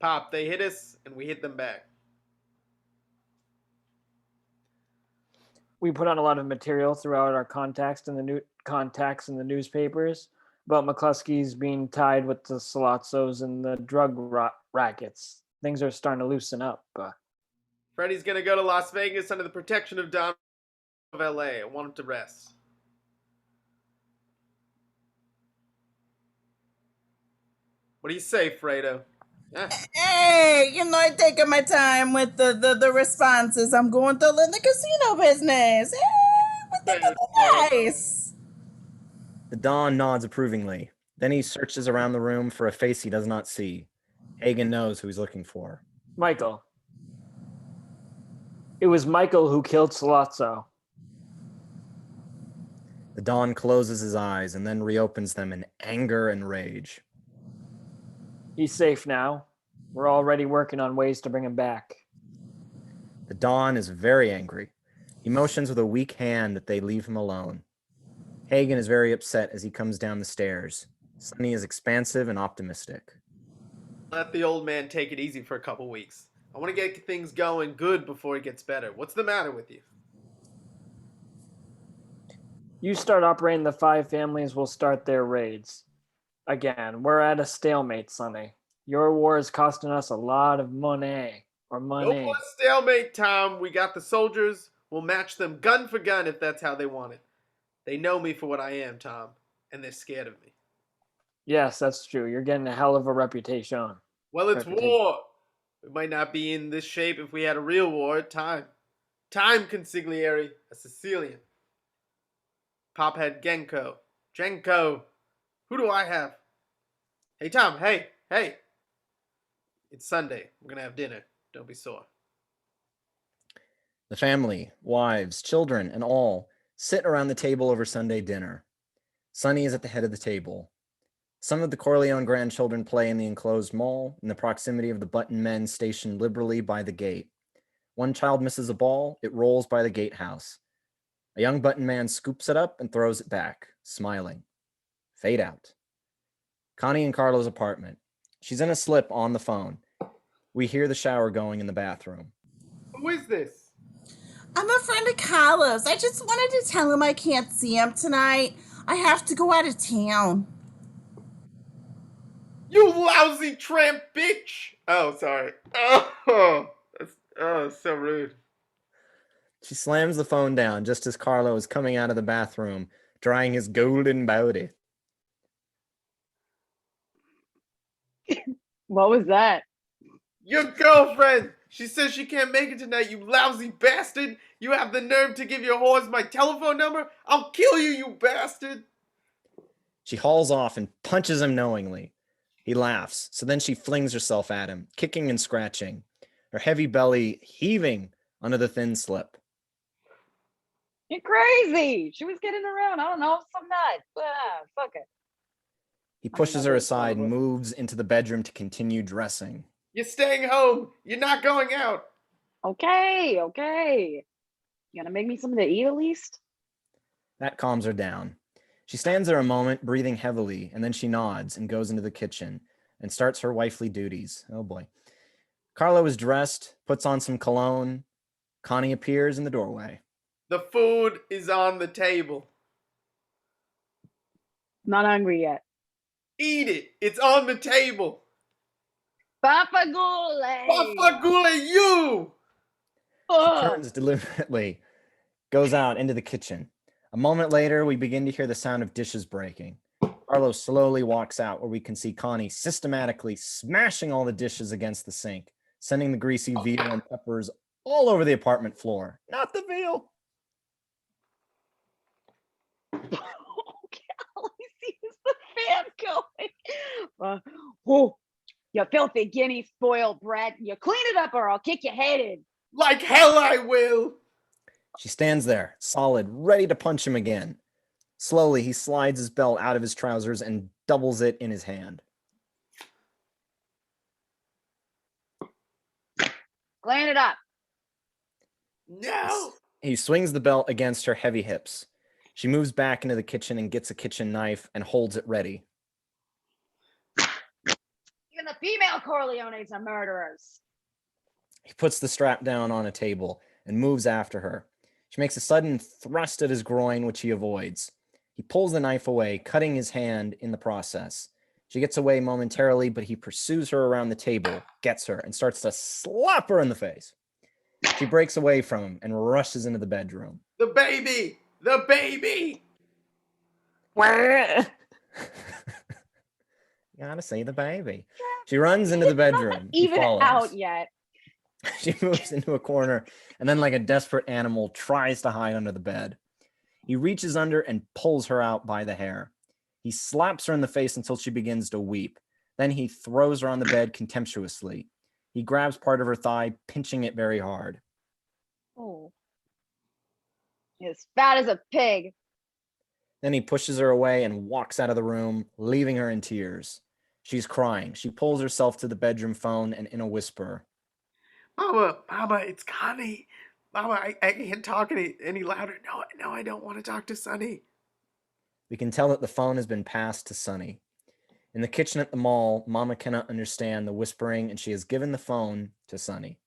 Pop, they hit us, and we hit them back. We put on a lot of material throughout our contacts in the newspapers about McCluskey's being tied with the Solazzos and the drug rackets. Things are starting to loosen up. Freddy's gonna go to Las Vegas under the protection of Don of LA. I want him to rest. What do you say, Fredo? Hey, I'm taking my time with the responses. I'm going to learn the casino business. Hey, nice. The Don nods approvingly. Then he searches around the room for a face he does not see. Hagen knows who he's looking for. Michael. It was Michael who killed Solazzo. The Don closes his eyes and then reopens them in anger and rage. He's safe now. We're already working on ways to bring him back. The Don is very angry. He motions with a weak hand that they leave him alone. Hagen is very upset as he comes down the stairs. Sonny is expansive and optimistic. Let the old man take it easy for a couple weeks. I want to get things going good before it gets better. What's the matter with you? You start operating, the 5 families will start their raids. Again, we're at a stalemate, Sonny. Your war is costing us a lot of money. No more stalemate, Tom. We got the soldiers. We'll match them gun for gun if that's how they want it. They know me for what I am, Tom, and they're scared of me. Yes, that's true. You're getting a hell of a reputation. Well, it's war. We might not be in this shape if we had a real war. Time, consigliere, a Sicilian. Pop had Genko. Jenko. Who do I have? Hey, Tom. Hey. It's Sunday. We're going to have dinner. Don't be sore. The family, wives, children, and all sit around the table over Sunday dinner. Sonny is at the head of the table. Some of the Corleone grandchildren play in the enclosed mall in the proximity of the button men stationed liberally by the gate. One child misses a ball, it rolls by the gatehouse. A young button man scoops it up and throws it back, smiling. Fade out. Connie in Carlo's apartment. She's in a slip on the phone. We hear the shower going in the bathroom. Who is this? I'm a friend of Carlos. I just wanted to tell him I can't see him tonight. I have to go out of town. You lousy tramp bitch! Oh, sorry. Oh, that's so rude. She slams the phone down just as Carlo is coming out of the bathroom, drying his golden body. What was that? Your girlfriend! She says she can't make it tonight, you lousy bastard! You have the nerve to give your whores my telephone number? I'll kill you, you bastard! She hauls off and punches him knowingly. He laughs, so then she flings herself at him, kicking and scratching, her heavy belly heaving under the thin slip. You're crazy. She was getting around. I don't know, some nuts. Fuck it. He pushes her aside and moves into the bedroom to continue dressing. You're staying home. You're not going out. Okay. You gonna make me something to eat at least? That calms her down. She stands there a moment, breathing heavily, and then she nods and goes into the kitchen and starts her wifely duties. Oh boy. Carlo is dressed, puts on some cologne. Connie appears in the doorway. The food is on the table. Not hungry yet. Eat it. It's on the table. Papagule! Papagule, you! She turns deliberately, goes out into the kitchen. A moment later, we begin to hear the sound of dishes breaking. Carlo slowly walks out where we can see Connie systematically smashing all the dishes against the sink, sending the greasy veal and peppers all over the apartment floor. Not the veal. All I see is the fan going. Oh, you filthy guinea spoiled brat. You clean it up or I'll kick your head in. Like hell I will. She stands there, solid, ready to punch him again. Slowly, he slides his belt out of his trousers and doubles it in his hand. Clean it up. No. He swings the belt against her heavy hips. She moves back into the kitchen and gets a kitchen knife and holds it ready. Even the female Corleones are murderers. He puts the strap down on a table and moves after her. She makes a sudden thrust at his groin, which he avoids. He pulls the knife away, cutting his hand in the process. She gets away momentarily, but he pursues her around the table, gets her, and starts to slap her in the face. She breaks away from him and rushes into the bedroom. The baby! The baby! You gotta see the baby. She runs into the bedroom. He Even follows. out yet. She moves into a corner and then, like a desperate animal, tries to hide under the bed. He reaches under and pulls her out by the hair. He slaps her in the face until she begins to weep. Then he throws her on the bed contemptuously. He grabs part of her thigh, pinching it very hard. Oh. As fat as a pig. Then he pushes her away and walks out of the room, leaving her in tears. She's crying. She pulls herself to the bedroom phone and in a whisper, Mama, it's Connie. Mama, I can't talk any louder. No, I don't want to talk to Sonny. We can tell that the phone has been passed to Sonny. In the kitchen at the mall, Mama cannot understand the whispering, and she has given the phone to Sonny.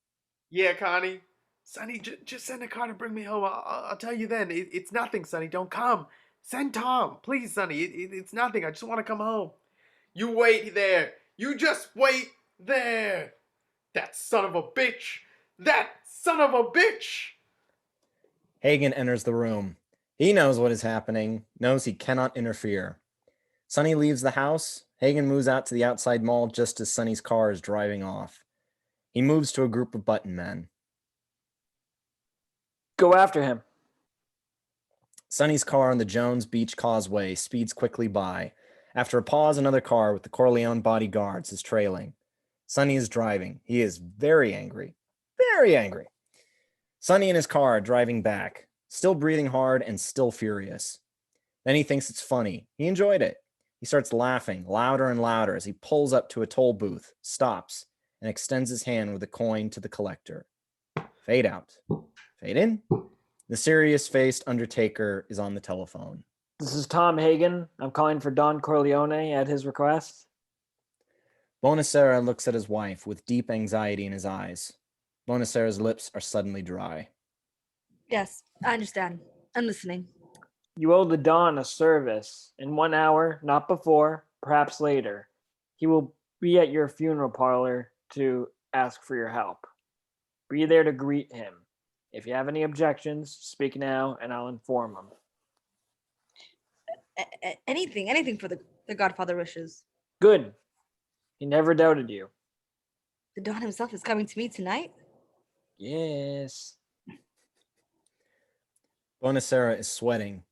Yeah, Connie. Sonny, just send a car to bring me home. I'll tell you then. It's nothing, Sonny. Don't come. Send Tom. Please, Sonny. It's nothing. I just want to come home. You wait there. You just wait there. That son of a bitch. That son of a bitch. Hagen enters the room. He knows what is happening, knows he cannot interfere. Sonny leaves the house. Hagen moves out to the outside mall just as Sonny's car is driving off. He moves to a group of button men. Go after him. Sonny's car on the Jones Beach Causeway speeds quickly by. After a pause, another car with the Corleone bodyguards is trailing. Sonny is driving. He is very angry. Very angry. Sonny in his car are driving back, still breathing hard and still furious. Then he thinks it's funny. He enjoyed it. He starts laughing louder and louder as he pulls up to a toll booth, stops, and extends his hand with a coin to the collector. Fade out. Fade in. The serious-faced Undertaker is on the telephone. This is Tom Hagen. I'm calling for Don Corleone at his request. Bonacera looks at his wife with deep anxiety in his eyes. Bonacera's lips are suddenly dry. Yes, I understand. I'm listening. You owe the Don a service. In 1 hour, not before, perhaps later. He will be at your funeral parlor to ask for your help. Be there to greet him. If you have any objections, speak now and I'll inform him. Anything for the Godfather wishes. Good. He never doubted you. The Don himself is coming to me tonight? Yes. Bonacera is sweating.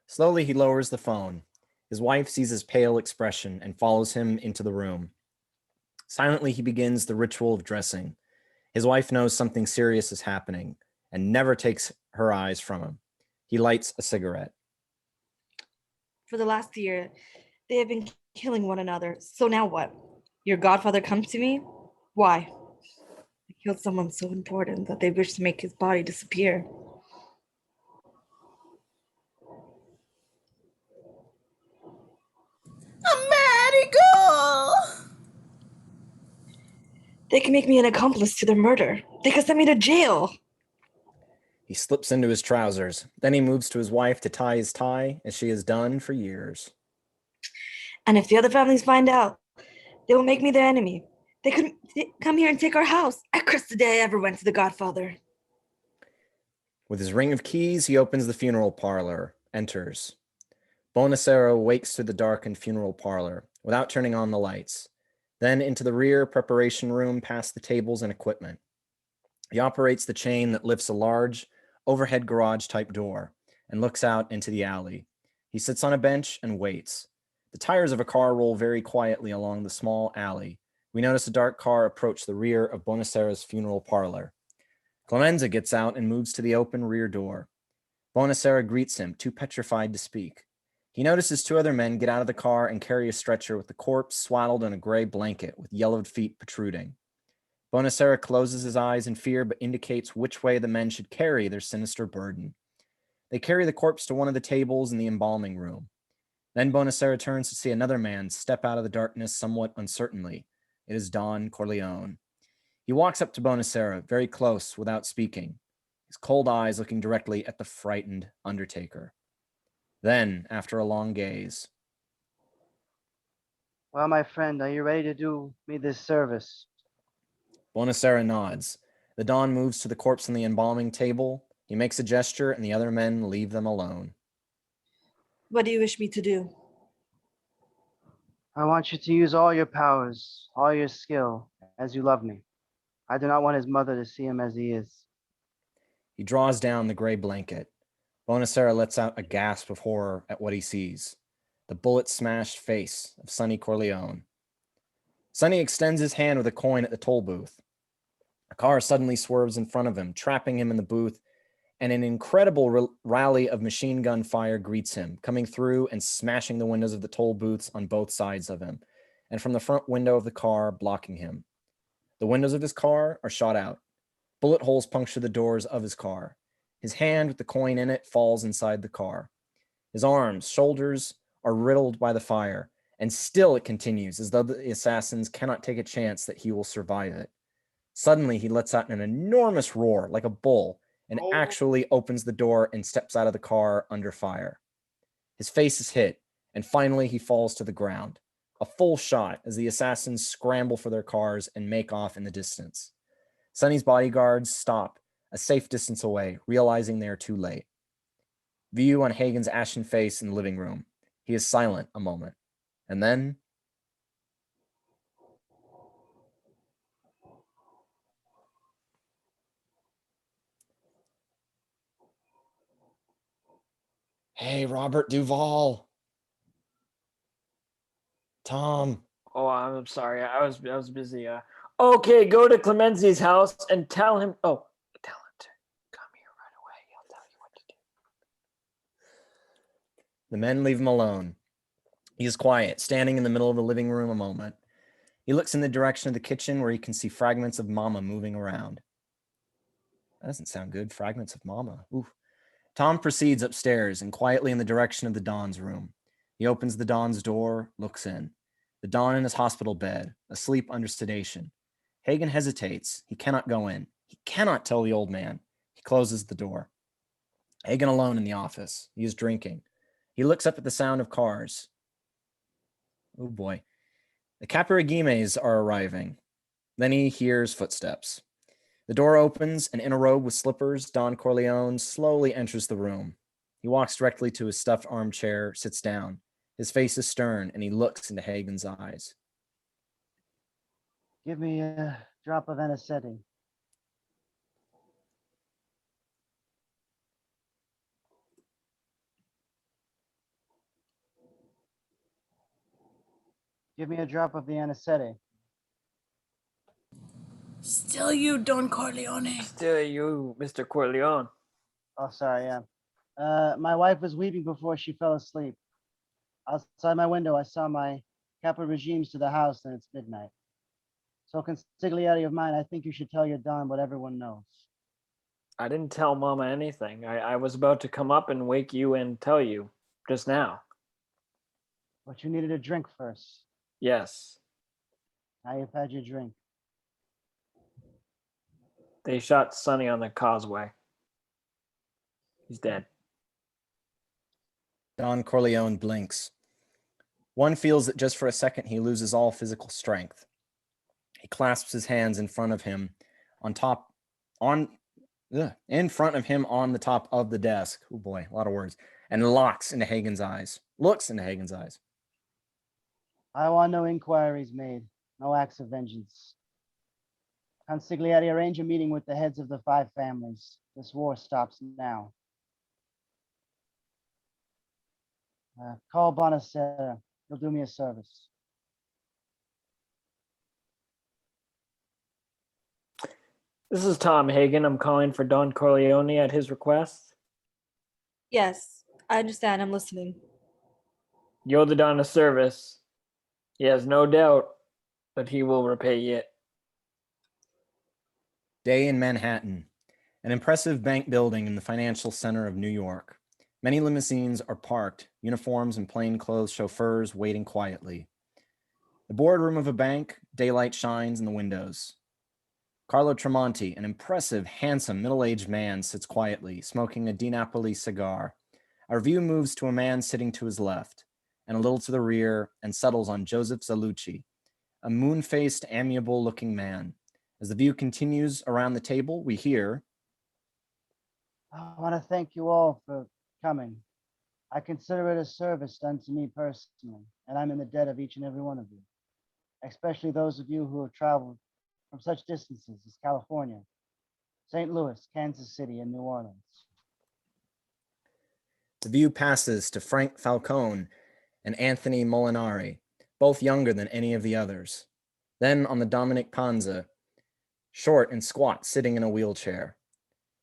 Slowly he lowers the phone. His wife sees his pale expression and follows him into the room. Silently he begins the ritual of dressing. His wife knows something serious is happening and never takes her eyes from him. He lights a cigarette. For the last year, they have been killing one another. So now what? Your godfather comes to me? Why? I killed someone so important that they wish to make his body disappear. Amerigo! They can make me an accomplice to their murder. They can send me to jail. He slips into his trousers. Then he moves to his wife to tie his tie, as she has done for years. And if the other families find out, they will make me their enemy. They could come here and take our house. I curse the day I ever went to the Godfather. With his ring of keys, he opens the funeral parlor, enters. Bonacera wakes to the darkened funeral parlor, without turning on the lights. Then into the rear preparation room past the tables and equipment. He operates the chain that lifts a large, overhead garage-type door and looks out into the alley. He sits on a bench and waits. The tires of a car roll very quietly along the small alley. We notice a dark car approach the rear of Bonacera's funeral parlor. Clemenza gets out and moves to the open rear door. Bonacera greets him, too petrified to speak. He notices two other men get out of the car and carry a stretcher with the corpse swaddled in a gray blanket with yellowed feet protruding. Bonacera closes his eyes in fear but indicates which way the men should carry their sinister burden. They carry the corpse to one of the tables in the embalming room. Then Bonacera turns to see another man step out of the darkness somewhat uncertainly. It is Don Corleone. He walks up to Bonacera, very close, without speaking, his cold eyes looking directly at the frightened Undertaker. Then, after a long gaze, Well, my friend, are you ready to do me this service? Bonacera nods. The Don moves to the corpse on the embalming table. He makes a gesture, and the other men leave them alone. What do you wish me to do? I want you to use all your powers, all your skill, as you love me. I do not want his mother to see him as he is. He draws down the gray blanket. Bonacera lets out a gasp of horror at what he sees. The bullet-smashed face of Sonny Corleone. Sonny extends his hand with a coin at the toll booth. A car suddenly swerves in front of him, trapping him in the booth, and an incredible rally of machine gun fire greets him, coming through and smashing the windows of the toll booths on both sides of him, and from the front window of the car, blocking him. The windows of his car are shot out. Bullet holes puncture the doors of his car. His hand with the coin in it falls inside the car. His arms, shoulders are riddled by the fire, and still it continues as though the assassins cannot take a chance that he will survive it. Suddenly, he lets out an enormous roar like a bull and actually opens the door and steps out of the car under fire. His face is hit, and finally he falls to the ground. A full shot as the assassins scramble for their cars and make off in the distance. Sonny's bodyguards stop a safe distance away, realizing they are too late. View on Hagen's ashen face in the living room. He is silent a moment. And then... Hey, Robert Duvall. Tom. Oh, I'm sorry. I was busy. Okay, go to Clemency's house and tell him. Oh, tell him to come here right away. He'll tell you what to do. The men leave him alone. He is quiet, standing in the middle of the living room a moment. He looks in the direction of the kitchen where he can see fragments of Mama moving around. That doesn't sound good. Fragments of Mama. Ooh. Tom proceeds upstairs and quietly in the direction of the Don's room. He opens the Don's door, looks in. The Don in his hospital bed, asleep under sedation. Hagen hesitates. He cannot go in. He cannot tell the old man. He closes the door. Hagen alone in the office. He is drinking. He looks up at the sound of cars. Oh boy. The Caparagimes are arriving. Then he hears footsteps. The door opens, and in a robe with slippers, Don Corleone slowly enters the room. He walks directly to his stuffed armchair, sits down. His face is stern, and he looks into Hagen's eyes. Give me a drop of anesthetic. Give me a drop of the anesthetic. Still you, Don Corleone. Still you, Mr. Corleone. Oh, sorry, yeah. My wife was weeping before she fell asleep. Outside my window, I saw my Kappa regimes to the house, and it's midnight. So, consigliere of mine, I think you should tell your Don what everyone knows. I didn't tell Mama anything. I was about to come up and wake you and tell you just now. But you needed a drink first. Yes. Now you've had your drink. They shot Sonny on the causeway. He's dead. Don Corleone blinks. One feels that just for a second he loses all physical strength. He clasps his hands in front of him on the top of the desk. Oh boy, a lot of words. And looks into Hagen's eyes. I want no inquiries made, no acts of vengeance. Consigliere, arrange a meeting with the heads of the 5 families. This war stops now. Call Bonacera. He'll do me a service. This is Tom Hagen. I'm calling for Don Corleone at his request. Yes, I understand. I'm listening. You owe the Don a service. He has no doubt that he will repay it. Day in Manhattan, an impressive bank building in the financial center of New York. Many limousines are parked, uniforms and plainclothes chauffeurs waiting quietly. The boardroom of a bank, daylight shines in the windows. Carlo Tremonti, an impressive, handsome, middle-aged man, sits quietly, smoking a Di Napoli cigar. Our view moves to a man sitting to his left, and a little to the rear, and settles on Joseph Zalucci, a moon-faced, amiable-looking man. As the view continues around the table, we hear, I want to thank you all for coming. I consider it a service done to me personally, and I'm in the debt of each and every one of you, especially those of you who have traveled from such distances as California, St. Louis, Kansas City, and New Orleans. The view passes to Frank Falcone and Anthony Molinari, both younger than any of the others. Then on the Dominic Panza, short and squat, sitting in a wheelchair.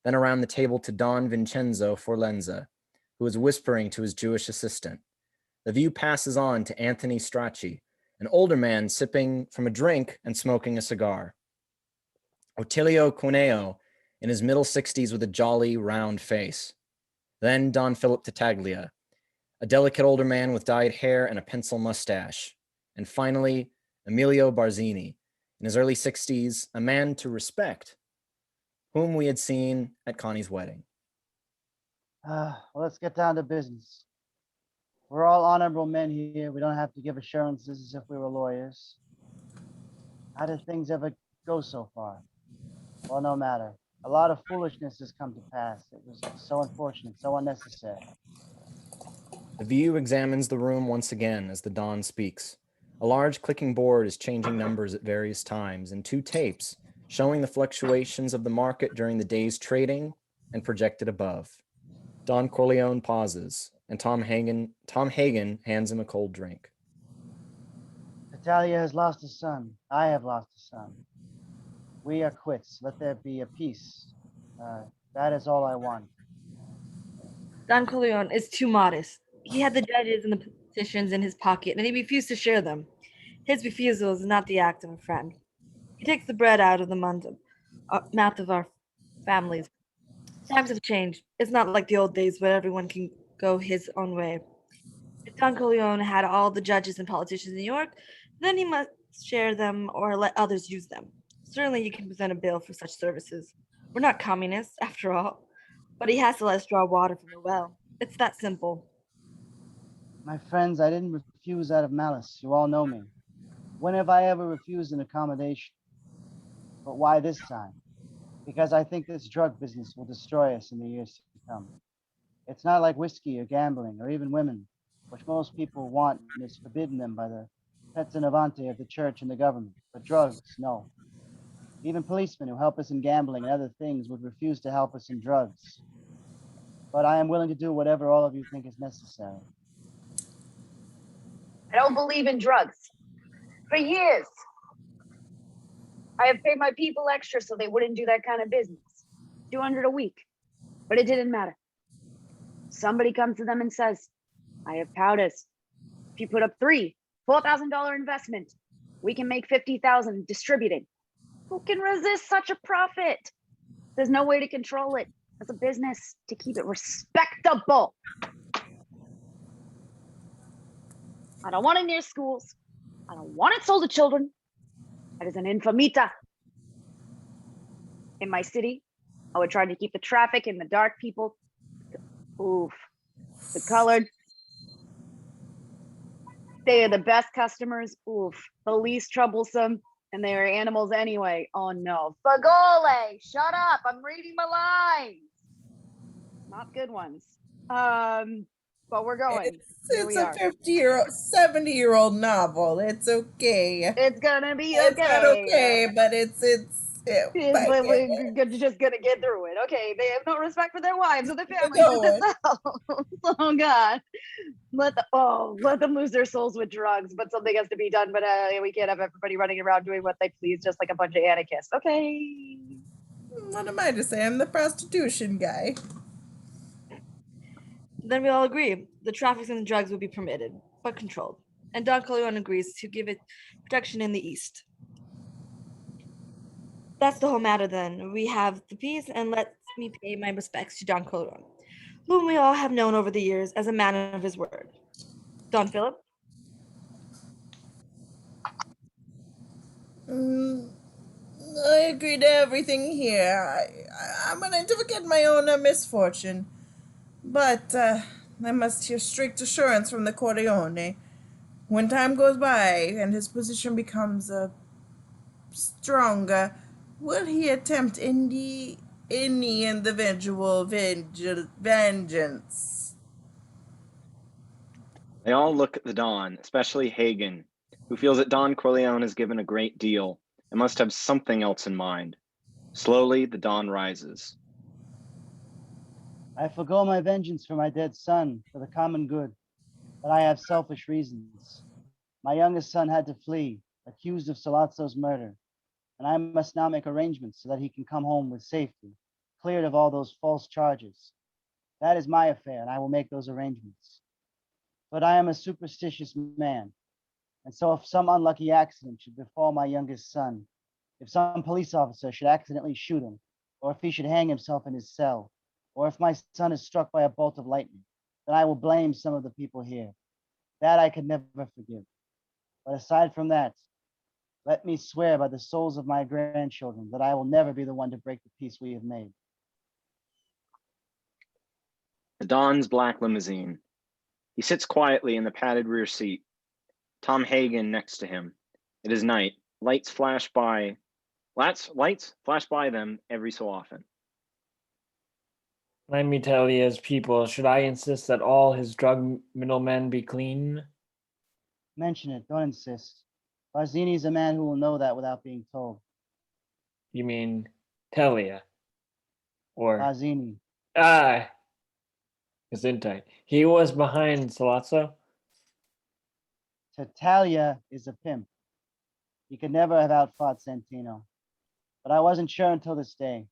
Then around the table to Don Vincenzo Forlenza, who is whispering to his Jewish assistant. The view passes on to Anthony Strachey, an older man sipping from a drink and smoking a cigar. Otilio Cuneo in his middle 60s with a jolly, round face. Then Don Philip Tattaglia, a delicate older man with dyed hair and a pencil mustache. And finally, Emilio Barzini, in his early 60s, a man to respect, whom we had seen at Connie's wedding. Well, let's get down to business. We're all honorable men here. We don't have to give assurances as if we were lawyers. How did things ever go so far? Well, no matter. A lot of foolishness has come to pass. It was so unfortunate, so unnecessary. The view examines the room once again as the Don speaks. A large clicking board is changing numbers at various times, and 2 tapes showing the fluctuations of the market during the day's trading and projected above. Don Corleone pauses, and Tom Hagen hands him a cold drink. Natalia has lost a son. I have lost a son. We are quits. Let there be a peace. That is all I want. Don Corleone is too modest. He had the judges and the petitions in his pocket, and he refused to share them. His refusal is not the act of a friend. He takes the bread out of the mouth of our families. Times have changed. It's not like the old days where everyone can go his own way. If Don Corleone had all the judges and politicians in New York, then he must share them or let others use them. Certainly, you can present a bill for such services. We're not communists, after all. But he has to let us draw water from the well. It's that simple. My friends, I didn't refuse out of malice. You all know me. When have I ever refused an accommodation? But why this time? Because I think this drug business will destroy us in the years to come. It's not like whiskey or gambling or even women, which most people want and is forbidden them by the pettinavante of the church and the government. But drugs, no. Even policemen who help us in gambling and other things would refuse to help us in drugs. But I am willing to do whatever all of you think is necessary. I don't believe in drugs. For years, I have paid my people extra so they wouldn't do that kind of business. 200 a week. But it didn't matter. Somebody comes to them and says, I have powders. If you put up $4,000 investment, we can make 50,000 distributing. Who can resist such a profit? There's no way to control it. It's a business to keep it respectable. I don't want it near schools. I don't want it sold to children. That is an infamita. In my city, I would try to keep the traffic and the dark people. Oof. The colored. They are the best customers. Oof. The least troublesome. And they are animals anyway. Oh no. Fagole, shut up. I'm reading my lines. Not good ones. But we're going. It's a 50-year-old, 70-year-old novel. It's okay. It's gonna be okay. It's not okay, but it's we're just gonna get through it. Okay, they have no respect for their wives or their families or themselves. Oh God, let them lose their souls with drugs. But something has to be done. But we can't have everybody running around doing what they please, just like a bunch of anarchists. Okay. What am I to say? I'm the prostitution guy. Then we all agree the trafficking and drugs will be permitted, but controlled. And Don Corleone agrees to give it protection in the East. That's the whole matter then. We have the peace, and let me pay my respects to Don Corleone, whom we all have known over the years as a man of his word. Don Philip? I agree to everything here. I'm going to forget my own misfortune. But I must hear strict assurance from the Corleone. When time goes by and his position becomes stronger, will he attempt any individual vengeance? They all look at the Don, especially Hagen, who feels that Don Corleone has given a great deal and must have something else in mind. Slowly, the Don rises. I forgo my vengeance for my dead son, for the common good, but I have selfish reasons. My youngest son had to flee, accused of Sollazzo's murder, and I must now make arrangements so that he can come home with safety, cleared of all those false charges. That is my affair, and I will make those arrangements. But I am a superstitious man, and so if some unlucky accident should befall my youngest son, if some police officer should accidentally shoot him, or if he should hang himself in his cell, or if my son is struck by a bolt of lightning, then I will blame some of the people here. That I could never forgive. But aside from that, let me swear by the souls of my grandchildren that I will never be the one to break the peace we have made. The Don's black limousine. He sits quietly in the padded rear seat. Tom Hagen next to him. It is night. Lights flash by them every so often. Let me tell you, as people, should I insist that all his drug middlemen be clean? Mention it, don't insist. Barzini is a man who will know that without being told. You mean Telia? Or Barzini. Gesundheit. He was behind Salazzo? Tattaglia is a pimp. He could never have outfought Santino. But I wasn't sure until this day.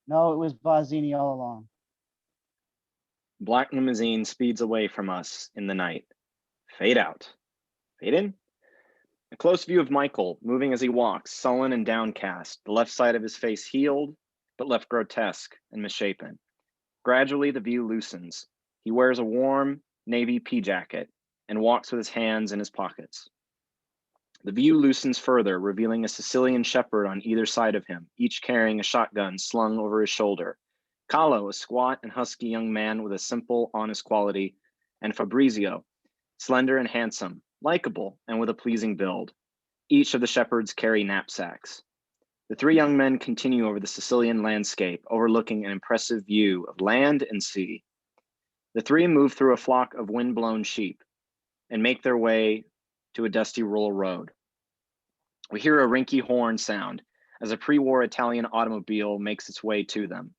No, it was Barzini all along. Black limousine speeds away from us in the night. Fade out. Fade in? A close view of Michael, moving as he walks, sullen and downcast, the left side of his face healed, but left grotesque and misshapen. Gradually, the view loosens. He wears a warm navy pea jacket and walks with his hands in his pockets. The view loosens further, revealing a Sicilian shepherd on either side of him, each carrying a shotgun slung over his shoulder. Carlo, a squat and husky young man with a simple, honest quality, and Fabrizio, slender and handsome, likable, and with a pleasing build. Each of the shepherds carry knapsacks. The three young men continue over the Sicilian landscape, overlooking an impressive view of land and sea. The three move through a flock of wind-blown sheep and make their way to a dusty rural road. We hear a rinky horn sound as a pre-war Italian automobile makes its way to them.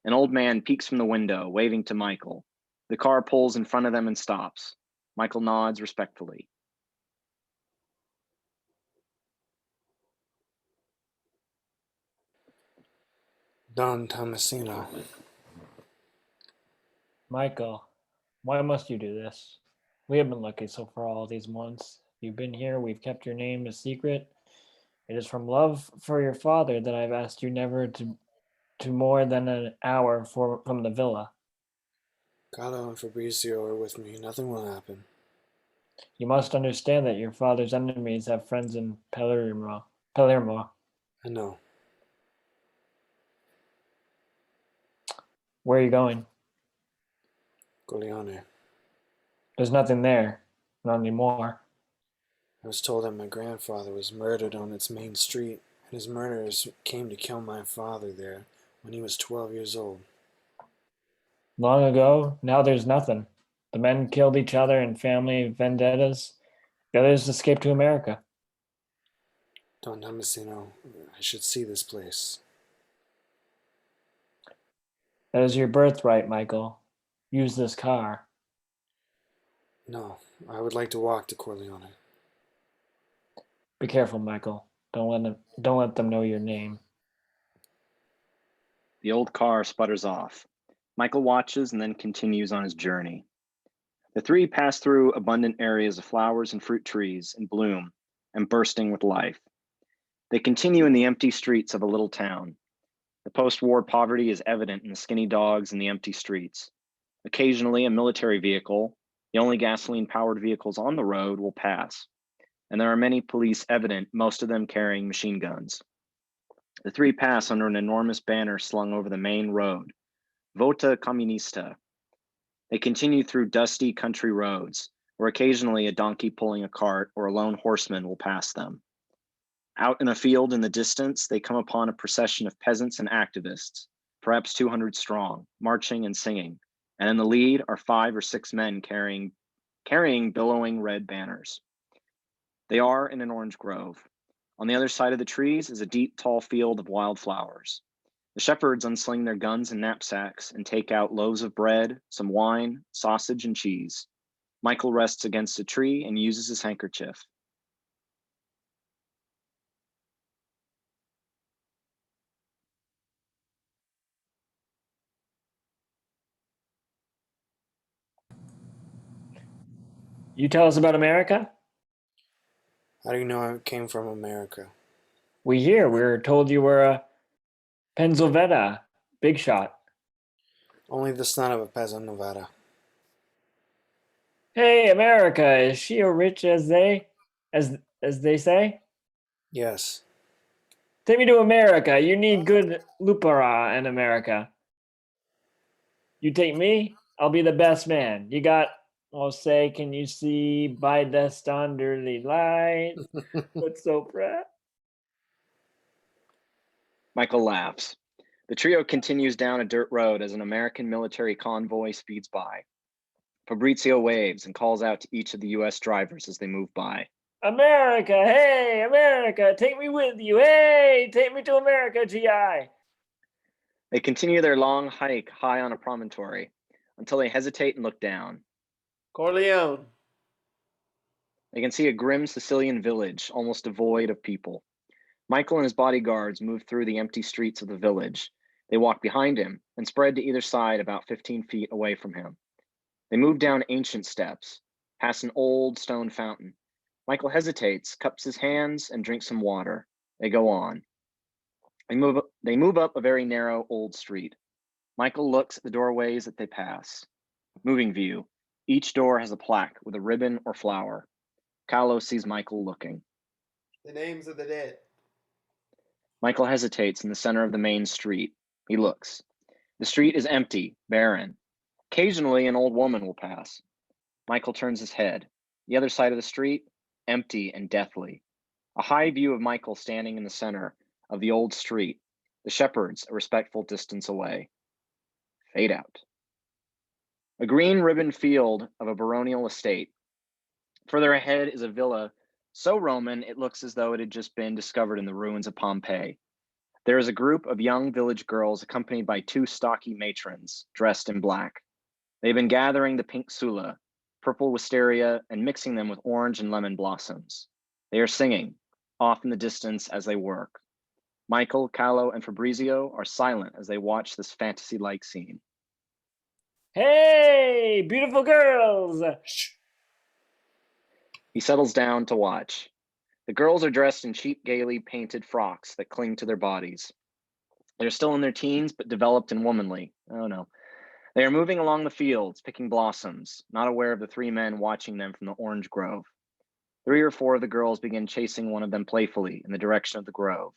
An old man peeks from the window, waving to Michael. The car pulls in front of them and stops. Michael nods respectfully. Don Tomasino. Michael, why must you do this? We have been lucky so far all these months. You've been here, we've kept your name a secret. It is from love for your father that I've asked you never to more than an hour from the villa. Carlo and Fabrizio are with me. Nothing will happen. You must understand that your father's enemies have friends in Palermo. I know. Where are you going? Corleone. There's nothing there. Not anymore. I was told that my grandfather was murdered on its main street, and his murderers came to kill my father there when he was 12 years old. Long ago, now there's nothing. The men killed each other in family vendettas. The others escaped to America. Don Tomasino, I should see this place. That is your birthright, Michael. Use this car. No, I would like to walk to Corleone. Be careful, Michael. Don't let them know your name. The old car sputters off. Michael watches and then continues on his journey. The three pass through abundant areas of flowers and fruit trees in bloom and bursting with life. They continue in the empty streets of a little town. The post-war poverty is evident in the skinny dogs and the empty streets. Occasionally, a military vehicle, the only gasoline-powered vehicles on the road, will pass. And there are many police evident, most of them carrying machine guns. The three pass under an enormous banner slung over the main road, Vota Comunista. They continue through dusty country roads, where occasionally a donkey pulling a cart or a lone horseman will pass them. Out in a field in the distance, they come upon a procession of peasants and activists, perhaps 200 strong, marching and singing, and in the lead are 5 or 6 men carrying billowing red banners. They are in an orange grove. On the other side of the trees is a deep, tall field of wildflowers. The shepherds unsling their guns and knapsacks and take out loaves of bread, some wine, sausage, and cheese. Michael rests against a tree and uses his handkerchief. You tell us about America? How do you know I came from America? We hear. We were told you were a Pennsylvania, big shot. Only the son of a peasant, Nevada. Hey, America, is she as rich as they say? Yes. Take me to America. You need good lupara in America. You take me, I'll be the best man. You got, I'll say, can you see by the standardly light? What's so proud? Michael laughs. The trio continues down a dirt road as an American military convoy speeds by. Fabrizio waves and calls out to each of the U.S. drivers as they move by. America, hey, America, take me with you. Hey, take me to America, GI. They continue their long hike high on a promontory until they hesitate and look down. Corleone. They can see a grim Sicilian village, almost devoid of people. Michael and his bodyguards move through the empty streets of the village. They walk behind him and spread to either side about 15 feet away from him. They move down ancient steps, past an old stone fountain. Michael hesitates, cups his hands, and drinks some water. They go on. They move up a very narrow old street. Michael looks at the doorways that they pass. Moving view. Each door has a plaque with a ribbon or flower. Carlo sees Michael looking. The names of the dead. Michael hesitates in the center of the main street. He looks. The street is empty, barren. Occasionally, an old woman will pass. Michael turns his head. The other side of the street, empty and deathly. A high view of Michael standing in the center of the old street. The shepherds a respectful distance away. Fade out. A green ribbon field of a baronial estate. Further ahead is a villa so Roman it looks as though it had just been discovered in the ruins of Pompeii. There is a group of young village girls accompanied by two stocky matrons dressed in black. They've been gathering the pink sula, purple wisteria, and mixing them with orange and lemon blossoms. They are singing, off in the distance as they work. Michael, Carlo, and Fabrizio are silent as they watch this fantasy-like scene. Hey, beautiful girls. He settles down to watch. The girls are dressed in cheap, gaily painted frocks that cling to their bodies. They're still in their teens, but developed and womanly. Oh no. They are moving along the fields, picking blossoms, not aware of the three men watching them from the orange grove. 3 or 4 of the girls begin chasing one of them playfully in the direction of the grove.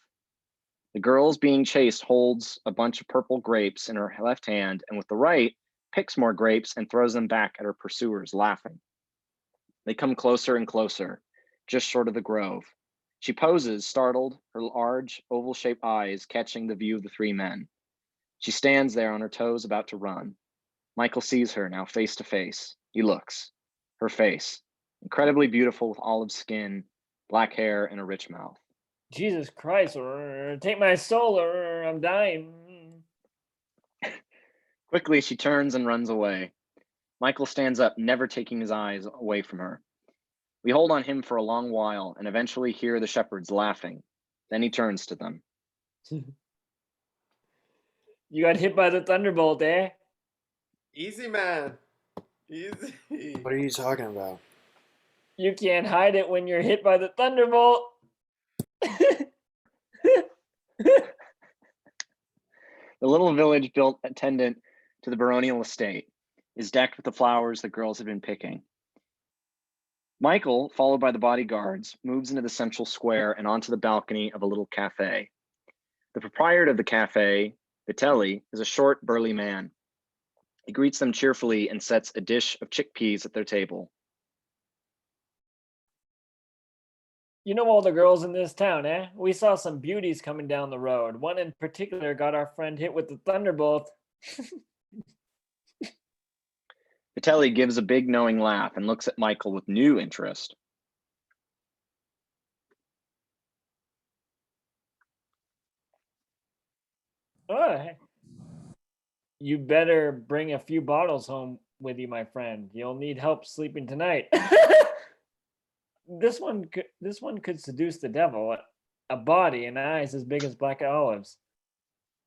The girls being chased holds a bunch of purple grapes in her left hand, and with the right, picks more grapes and throws them back at her pursuers, laughing. They come closer and closer, just short of the grove. She poses, startled, her large, oval-shaped eyes catching the view of the 3 men. She stands there on her toes, about to run. Michael sees her now face to face. He looks. Her face, incredibly beautiful with olive skin, black hair, and a rich mouth. Jesus Christ, take my soul or I'm dying. Quickly, she turns and runs away. Michael stands up, never taking his eyes away from her. We hold on him for a long while and eventually hear the shepherds laughing. Then he turns to them. You got hit by the thunderbolt, eh? Easy, man. Easy. What are you talking about? You can't hide it when you're hit by the thunderbolt. The little village built attendant to the baronial estate is decked with the flowers the girls have been picking. Michael, followed by the bodyguards, moves into the central square and onto the balcony of a little cafe. The proprietor of the cafe, Vitelli, is a short, burly man. He greets them cheerfully and sets a dish of chickpeas at their table. You know all the girls in this town, eh? We saw some beauties coming down the road. One in particular got our friend hit with the thunderbolt. Vitelli gives a big knowing laugh and looks at Michael with new interest. Oh, you better bring a few bottles home with you, my friend. You'll need help sleeping tonight. This one could seduce the devil. A body and eyes as big as black olives.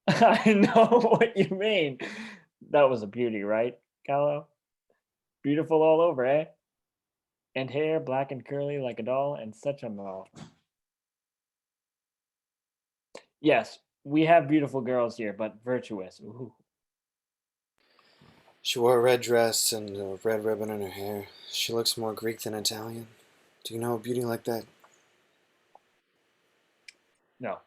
I know what you mean. That was a beauty, right, Callow? Beautiful all over, eh? And hair black and curly like a doll, and such a mouth. Yes, We have beautiful girls here, but virtuous. Ooh. She wore a red dress and a red ribbon in her hair. She looks more Greek than Italian. Do you know a beauty like that? No.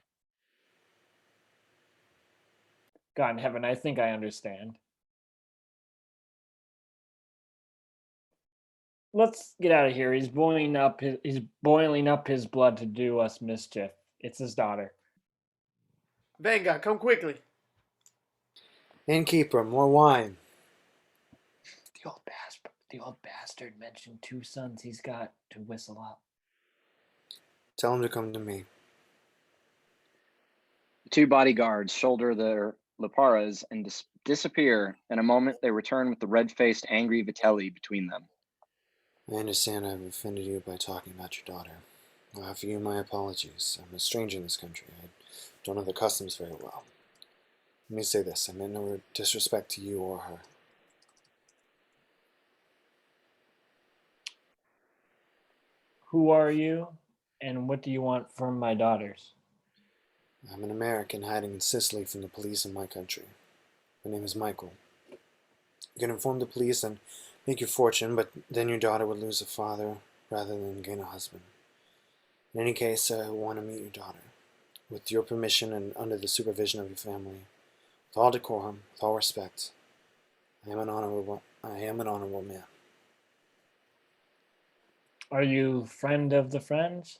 God in heaven, I think I understand. Let's get out of here. He's boiling up his blood to do us mischief. It's his daughter. Vanguard, come quickly. Innkeeper, more wine. The old bastard mentioned 2 sons he's got to whistle up. Tell him to come to me. The 2 bodyguards shoulder their laparas and disappear. In a moment, they return with the red-faced, angry Vitelli between them. I understand I've offended you by talking about your daughter. I offer you my apologies. I'm a stranger in this country. I don't know the customs very well. Let me say this. I meant no disrespect to you or her. Who are you, and what do you want from my daughters? I'm an American hiding in Sicily from the police in my country. My name is Michael. You can inform the police and make your fortune, but then your daughter would lose a father rather than gain a husband. In any case, I want to meet your daughter. With your permission and under the supervision of your family, with all decorum, with all respect, I am an honorable man. Are you friend of the friends?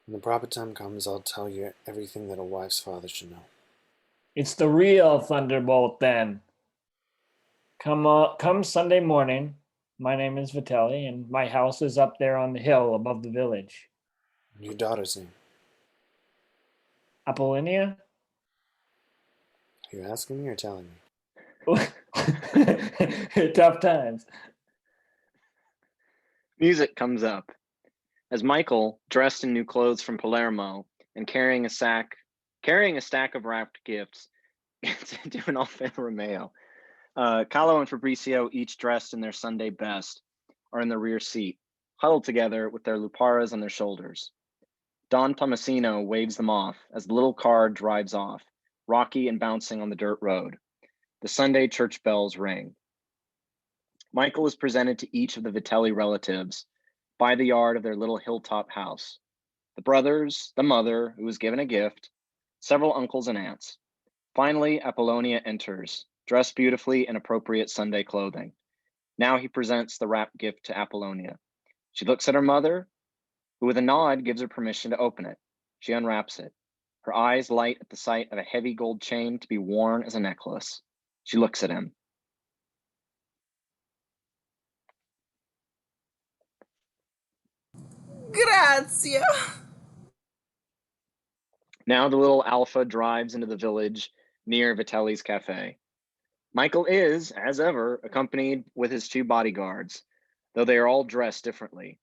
When the proper time comes, I'll tell you everything that a wife's father should know. It's the real Thunderbolt then. Come Sunday morning. My name is Vitelli, and my house is up there on the hill above the village. And your daughter's name? Apollonia? Are you asking me or telling me? Tough times. Music comes up. As Michael, dressed in new clothes from Palermo and carrying a stack of wrapped gifts, gets into an Alfa Romeo. Carlo and Fabrizio, each dressed in their Sunday best, are in the rear seat, huddled together with their luparas on their shoulders. Don Tomasino waves them off as the little car drives off, rocky and bouncing on the dirt road. The Sunday church bells ring. Michael is presented to each of the Vitelli relatives by the yard of their little hilltop house. The brothers, the mother, who was given a gift, several uncles and aunts. Finally, Apollonia enters, dressed beautifully in appropriate Sunday clothing. Now he presents the wrapped gift to Apollonia. She looks at her mother, who with a nod gives her permission to open it. She unwraps it. Her eyes light at the sight of a heavy gold chain to be worn as a necklace. She looks at him. Grazie. Now the little Alpha drives into the village near Vitelli's cafe. Michael is, as ever, accompanied with his 2 bodyguards, though they are all dressed differently.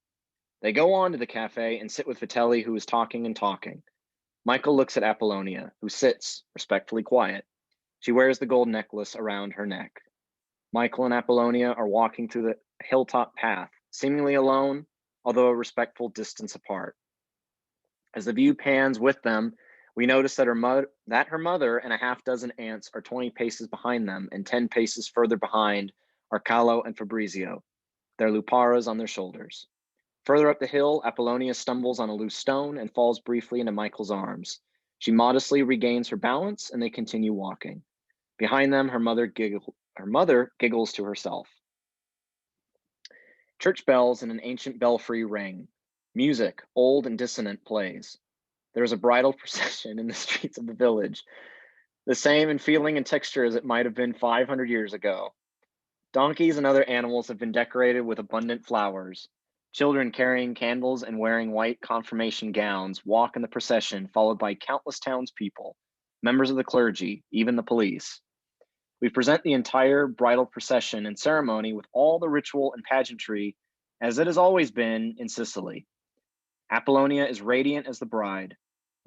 They go on to the cafe and sit with Vitelli, who is talking and talking. Michael looks at Apollonia, who sits, respectfully quiet. She wears the gold necklace around her neck. Michael and Apollonia are walking through the hilltop path, seemingly alone, although a respectful distance apart. As the view pans with them, we notice that her mother and a half dozen aunts are 20 paces behind them, and 10 paces further behind are Carlo and Fabrizio, their luparas on their shoulders. Further up the hill, Apollonia stumbles on a loose stone and falls briefly into Michael's arms. She modestly regains her balance, and they continue walking. Behind them, her mother giggles to herself. Church bells in an ancient belfry ring. Music, old and dissonant, plays. There is a bridal procession in the streets of the village, the same in feeling and texture as it might have been 500 years ago. Donkeys and other animals have been decorated with abundant flowers. Children carrying candles and wearing white confirmation gowns walk in the procession, followed by countless townspeople, members of the clergy, even the police. We present the entire bridal procession and ceremony with all the ritual and pageantry as it has always been in Sicily. Apollonia is radiant as the bride.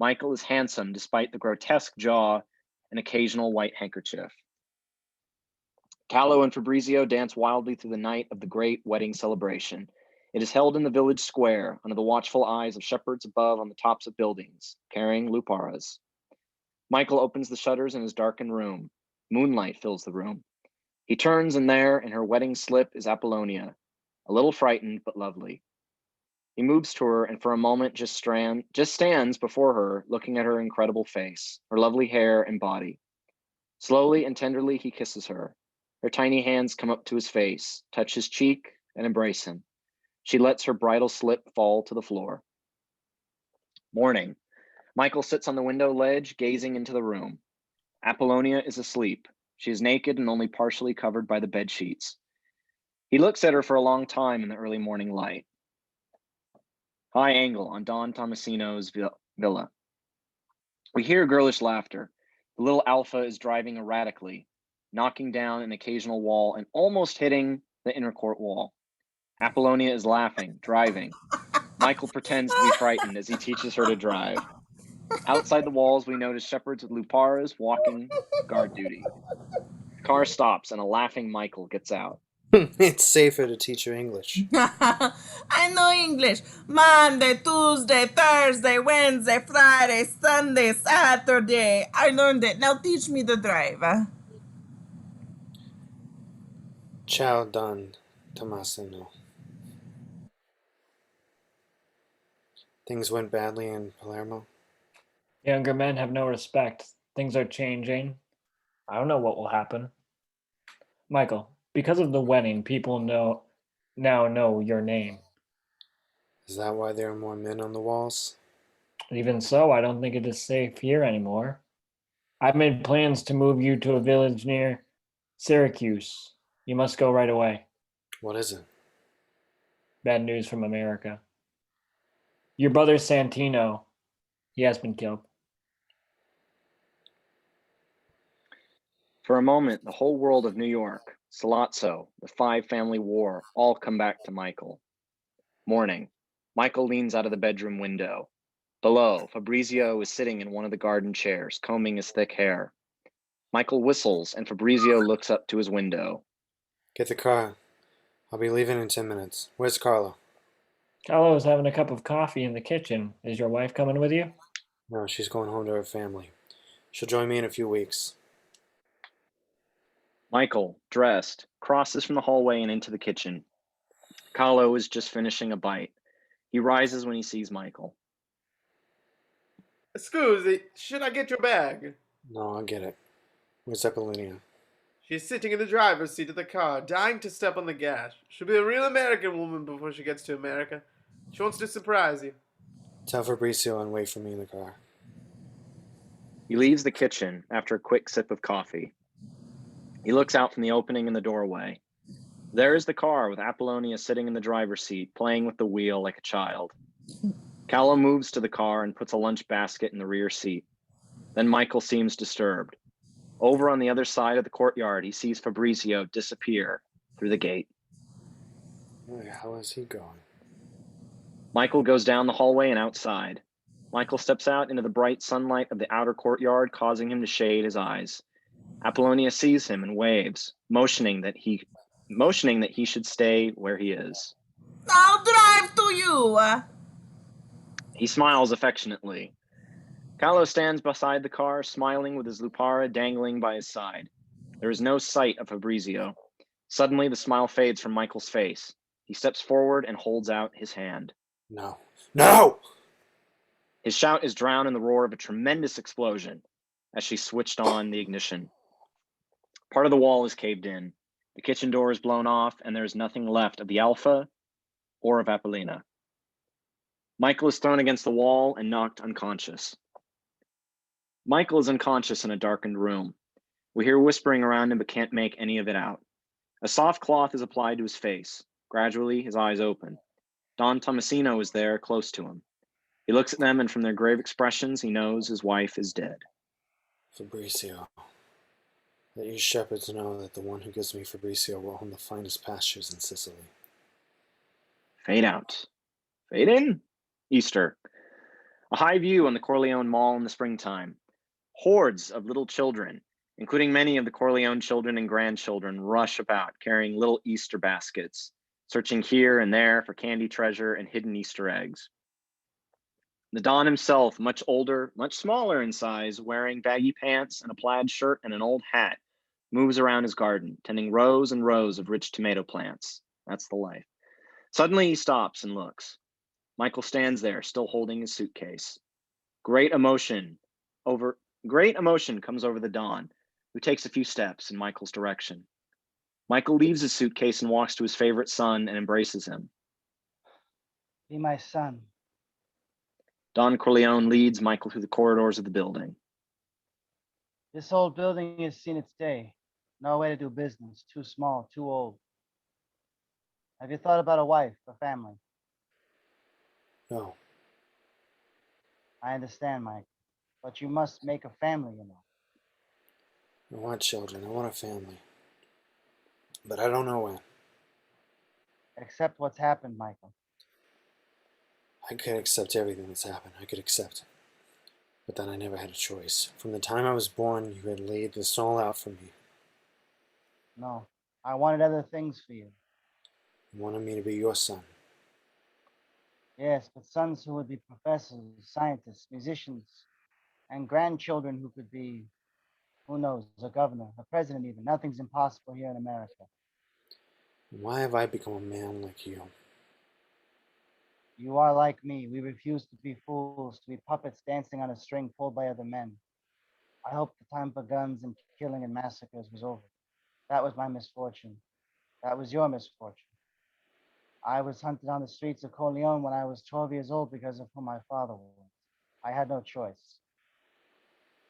Michael is handsome despite the grotesque jaw and occasional white handkerchief. Carlo and Fabrizio dance wildly through the night of the great wedding celebration. It is held in the village square under the watchful eyes of shepherds above on the tops of buildings, carrying luparas. Michael opens the shutters in his darkened room. Moonlight fills the room. He turns, and there, in her wedding slip, is Apollonia, a little frightened but lovely. He moves to her and for a moment just stands before her, looking at her incredible face, her lovely hair and body. Slowly and tenderly he kisses her. Her tiny hands come up to his face, touch his cheek, and embrace him. She lets her bridal slip fall to the floor. Morning. Michael sits on the window ledge, gazing into the room. Apollonia is asleep. She is naked and only partially covered by the bed sheets. He looks at her for a long time in the early morning light. High angle on Don Tomasino's villa. We hear girlish laughter. The little Alpha is driving erratically, knocking down an occasional wall and almost hitting the inner court wall. Apollonia is laughing, driving. Michael pretends to be frightened as he teaches her to drive. Outside the walls, we notice shepherds with luparas walking guard duty. The car stops and a laughing Michael gets out. It's safer to teach her English. I know English. Monday, Tuesday, Thursday, Wednesday, Friday, Sunday, Saturday. I learned it. Now teach me to drive. Ciao, Don Tomasino. Things went badly in Palermo. Younger men have no respect. Things are changing. I don't know what will happen. Michael, because of the wedding, people now know your name. Is that why there are more men on the walls? Even so, I don't think it is safe here anymore. I've made plans to move you to a village near Syracuse. You must go right away. What is it? Bad news from America. Your brother Santino, he has been killed. For a moment, the whole world of New York, Salazzo, the five-family war, all come back to Michael. Morning. Michael leans out of the bedroom window. Below, Fabrizio is sitting in one of the garden chairs, combing his thick hair. Michael whistles, and Fabrizio looks up to his window. Get the car. I'll be leaving in 10 minutes. Where's Carlo? Carlo is having a cup of coffee in the kitchen. Is your wife coming with you? No, she's going home to her family. She'll join me in a few weeks. Michael, dressed, crosses from the hallway and into the kitchen. Carlo is just finishing a bite. He rises when he sees Michael. Scusi, should I get your bag? No, I'll get it. Where's Apollonia? She's sitting in the driver's seat of the car, dying to step on the gas. She'll be a real American woman before she gets to America. She wants to surprise you. Tell Fabrizio and wait for me in the car. He leaves the kitchen after a quick sip of coffee. He looks out from the opening in the doorway. There is the car with Apollonia sitting in the driver's seat, playing with the wheel like a child. Carlo moves to the car and puts a lunch basket in the rear seat. Then Michael seems disturbed. Over on the other side of the courtyard, he sees Fabrizio disappear through the gate. Where the hell is he going? Michael goes down the hallway and outside. Michael steps out into the bright sunlight of the outer courtyard, causing him to shade his eyes. Apollonia sees him and waves, motioning that he should stay where he is. I'll drive to you. He smiles affectionately. Carlo stands beside the car, smiling with his lupara dangling by his side. There is no sight of Fabrizio. Suddenly, the smile fades from Michael's face. He steps forward and holds out his hand. No. No! His shout is drowned in the roar of a tremendous explosion as she switched on the ignition. Part of the wall is caved in. The kitchen door is blown off, and there is nothing left of the Alpha or of Apollina. Michael is thrown against the wall and knocked unconscious. Michael is unconscious in a darkened room. We hear whispering around him but can't make any of it out. A soft cloth is applied to his face. Gradually, his eyes open. Don Tomasino is there, close to him. He looks at them, and from their grave expressions, he knows his wife is dead. Fabrizio. Let you shepherds know that the one who gives me Fabrizio will own the finest pastures in Sicily. Fade out. Fade in. Easter. A high view on the Corleone Mall in the springtime. Hordes of little children, including many of the Corleone children and grandchildren, rush about carrying little Easter baskets, searching here and there for candy treasure and hidden Easter eggs. The Don himself, much older, much smaller in size, wearing baggy pants and a plaid shirt and an old hat, moves around his garden, tending rows and rows of rich tomato plants. That's the life. Suddenly he stops and looks. Michael stands there, still holding his suitcase. Great emotion comes over the Don, who takes a few steps in Michael's direction. Michael leaves his suitcase and walks to his favorite son and embraces him. Be my son. Don Corleone leads Michael through the corridors of the building. This old building has seen its day. No way to do business. Too small, too old. Have you thought about a wife, a family? No, I understand, Mike. But you must make a family, you know. I want children. I want a family. But I don't know when. Accept what's happened, Michael. I could accept everything that's happened. I could accept it. But then I never had a choice. From the time I was born, you had laid this all out for me. No, I wanted other things for you. You wanted me to be your son. Yes, but sons who would be professors, scientists, musicians, and grandchildren who could be, who knows, a governor, a president even. Nothing's impossible here in America. Why have I become a man like you? You are like me. We refuse to be fools, to be puppets dancing on a string pulled by other men. I hope the time for guns and killing and massacres was over. That was my misfortune. That was your misfortune. I was hunted on the streets of Corleone when I was 12 years old because of who my father was. I had no choice.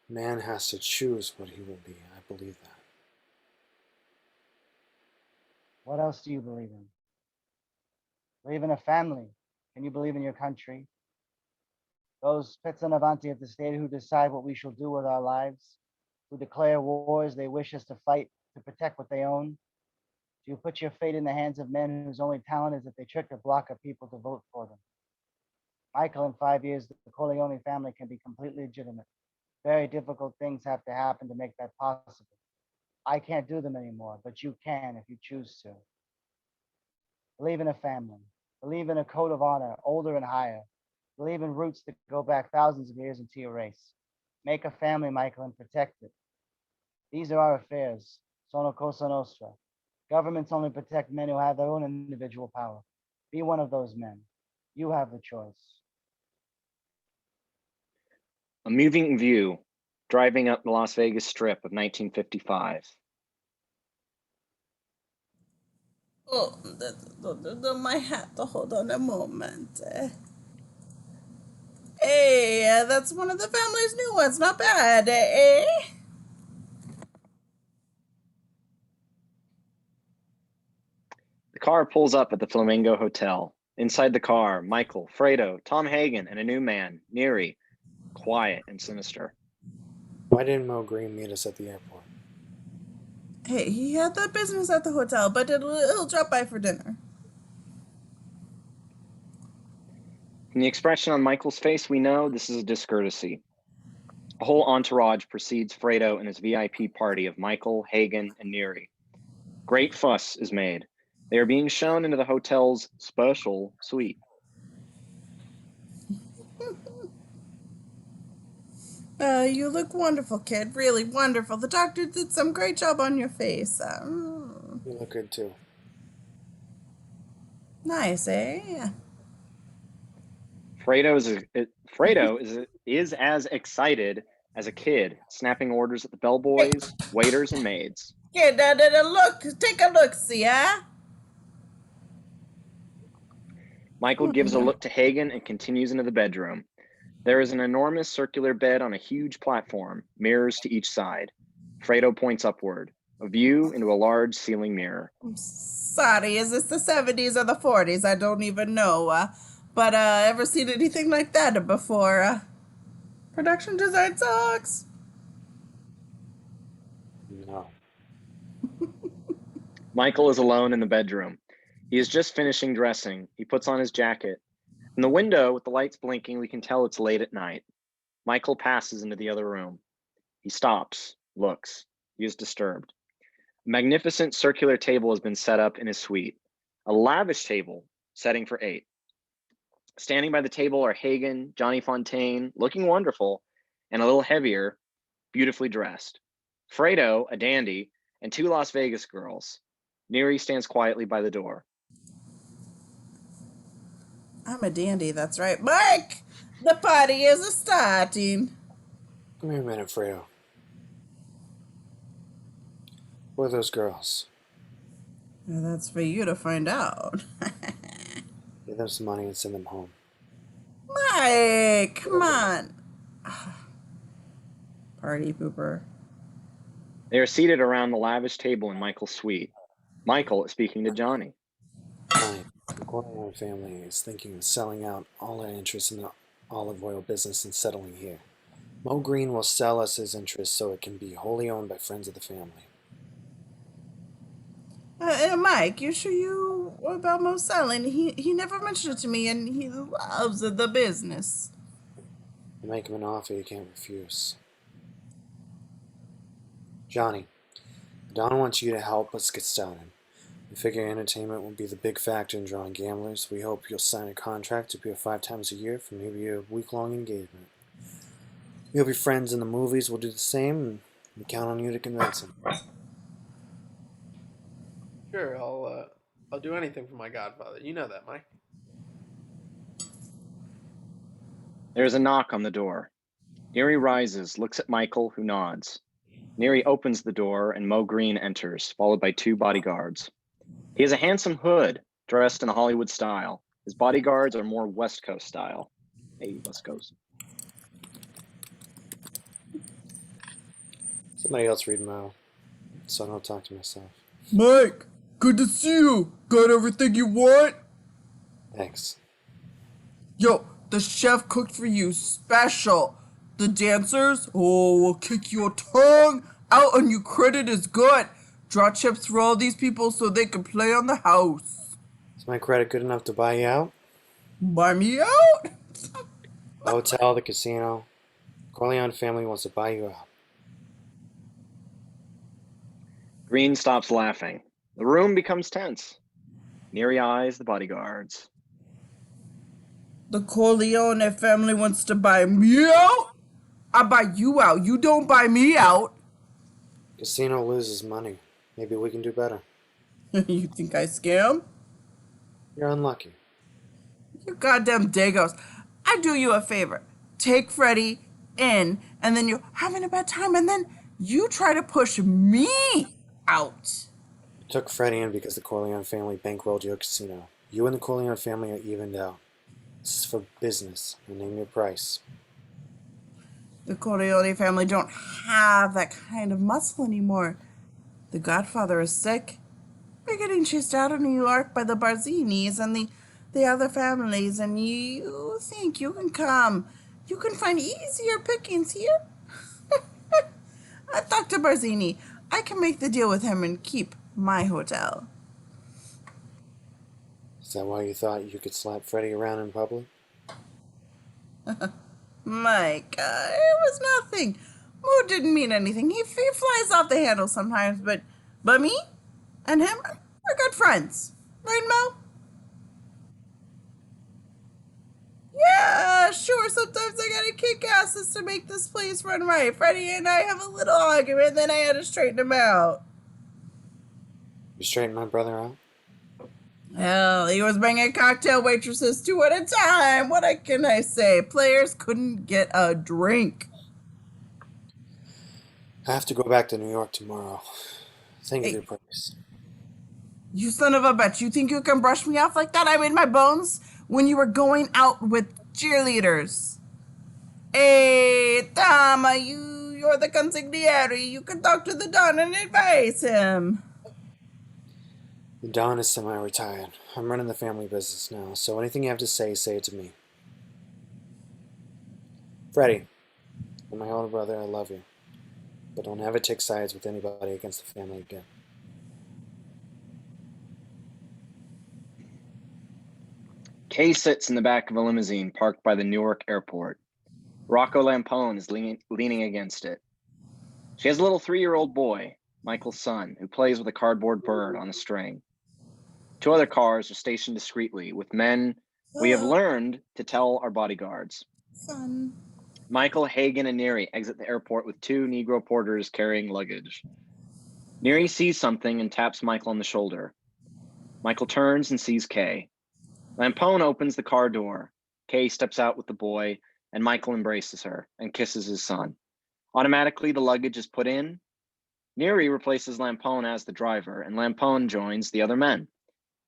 Man has to choose what he will be. I believe that. What else do you believe in? Believe in a family. Can you believe in your country? Those pezzi avanti of the state who decide what we shall do with our lives, who declare wars they wish us to fight to protect what they own. Do you put your fate in the hands of men whose only talent is that they trick or block a people to vote for them? Michael, in 5 years, the Corleone family can be completely legitimate. Very difficult things have to happen to make that possible. I can't do them anymore, but you can if you choose to. Believe in a family. Believe in a code of honor, older and higher. Believe in roots that go back thousands of years into your race. Make a family, Michael, and protect it. These are our affairs. Sono cosa nostra. Governments only protect men who have their own individual power. Be one of those men. You have the choice. A moving view, driving up the Las Vegas Strip of 1955. Oh, my hat. Hold on a moment. Hey, that's one of the family's new ones. Not bad, eh? The car pulls up at the Flamingo Hotel. Inside the car, Michael, Fredo, Tom Hagen, and a new man, Neary, quiet and sinister. Why didn't Mo Green meet us at the airport? Hey, he had that business at the hotel, but he'll drop by for dinner. From the expression on Michael's face, we know this is a discourtesy. A whole entourage precedes Fredo and his VIP party of Michael, Hagen, and Neary. Great fuss is made. They are being shown into the hotel's special suite. You look wonderful, kid. Really wonderful. The doctor did some great job on your face. You look good too. Nice, eh? Fredo is as excited as a kid, snapping orders at the bellboys, waiters, and maids. Kid, take a look, see, huh? Michael gives a look to Hagen and continues into the bedroom. There is an enormous circular bed on a huge platform, mirrors to each side. Fredo points upward, a view into a large ceiling mirror. I'm sorry, is this the 70s or the 40s? I don't even know. But ever seen anything like that before? Production design sucks. No. Michael is alone in the bedroom. He is just finishing dressing. He puts on his jacket. From the window, with the lights blinking, we can tell it's late at night. Michael passes into the other room. He stops, looks. He is disturbed. A magnificent circular table has been set up in his suite. A lavish table, setting for 8. Standing by the table are Hagen, Johnny Fontaine, looking wonderful, and a little heavier, beautifully dressed. Fredo, a dandy, and 2 Las Vegas girls. Neri stands quietly by the door. I'm a dandy, that's right. Mike, the party is starting. Come here a minute, Fredo. Who are those girls? Well, that's for you to find out. Give them some money and send them home. Mike, come on. Party pooper. They are seated around the lavish table in Michael's suite. Michael is speaking to Johnny. Johnny, the Corleone family is thinking of selling out all their interests in the olive oil business and settling here. Mo Green will sell us his interests so it can be wholly owned by friends of the family. Mike, you sure you about Mo selling? He never mentioned it to me, and he loves the business. You make him an offer you can't refuse. Johnny, Don wants you to help us get started. We figure entertainment will be the big factor in drawing gamblers. We hope you'll sign a contract to appear 5 times a year for maybe a week-long engagement. We hope your friends in the movies will do the same, and we count on you to convince them. Sure, I'll do anything for my Godfather. You know that, Mike. There is a knock on the door. Neri rises, looks at Michael, who nods. Neri opens the door, and Mo Green enters, followed by 2 bodyguards. He has a handsome hood, dressed in a Hollywood style. His bodyguards are more West Coast style. Hey, West Coast. Somebody else read Mo, so I don't talk to myself. Mike, good to see you. Got everything you want? Thanks. Yo, the chef cooked for you special. The dancers, will kick your tongue out and your credit is good. Draw chips for all these people so they can play on the house. Is my credit good enough to buy you out? Buy me out? The hotel, the casino. Corleone family wants to buy you out. Green stops laughing. The room becomes tense. Neri eyes the bodyguards. The Corleone family wants to buy me out? I buy you out. You don't buy me out. Casino loses money. Maybe we can do better. You think I scam? You're unlucky. You goddamn Dagos. I do you a favor. Take Freddie in, and then you're having a bad time, and then you try to push me out. You took Freddie in because the Corleone family bankrolled your casino. You and the Corleone family are evened out. This is for business. You name your price. The Corleone family don't have that kind of muscle anymore. The Godfather is sick. We're getting chased out of New York by the Barzinis and the other families, and you think you can come. You can find easier pickings here? I talked to Barzini. I can make the deal with him and keep my hotel. Is that why you thought you could slap Freddie around in public? Mike, it was nothing. Mo didn't mean anything. He flies off the handle sometimes, but me and him, we're good friends. Right, Mo? Yeah, sure. Sometimes I gotta kick asses to make this place run right. Freddie and I have a little argument, then I had to straighten him out. You straightened my brother out? Hell, he was bringing cocktail waitresses 2 at a time. What can I say? Players couldn't get a drink. I have to go back to New York tomorrow. Think Hey. of your price. You son of a bitch. You think you can brush me off like that? I made my bones when you were going out with cheerleaders. Hey, Tama, you're the consigliere. You can talk to the Don and advise him. Don is semi-retired. I'm running the family business now, so anything you have to say it to me. Freddie, you're my older brother. I love you. But don't ever take sides with anybody against the family again. Kay sits in the back of a limousine parked by the Newark airport. Rocco Lampone is leaning against it. She has a little 3-year-old boy, Michael's son, who plays with a cardboard bird on a string. 2 other cars are stationed discreetly, with men We have learned to tell our bodyguards. Son. Michael, Hagen, and Neri exit the airport with 2 Negro porters carrying luggage. Neri sees something and taps Michael on the shoulder. Michael turns and sees Kay. Lampone opens the car door. Kay steps out with the boy, and Michael embraces her and kisses his son. Automatically, the luggage is put in. Neri replaces Lampone as the driver, and Lampone joins the other men.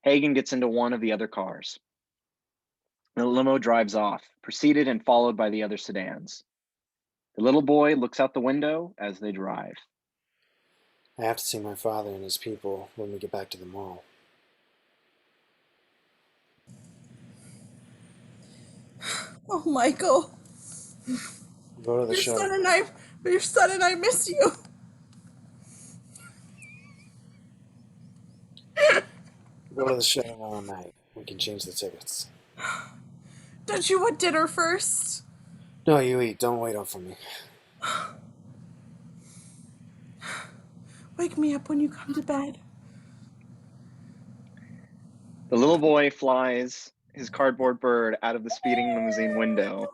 Hagen gets into one of the other cars. The limo drives off, preceded and followed by the other sedans. The little boy looks out the window as they drive. I have to see my father and his people when we get back to the mall. Oh, Michael. Go to the Your show. son and I miss you. Go to the show tomorrow night. We can change the tickets. Don't you want dinner first? No, you eat. Don't wait up for me. Wake me up when you come to bed. The little boy flies his cardboard bird out of the speeding limousine window.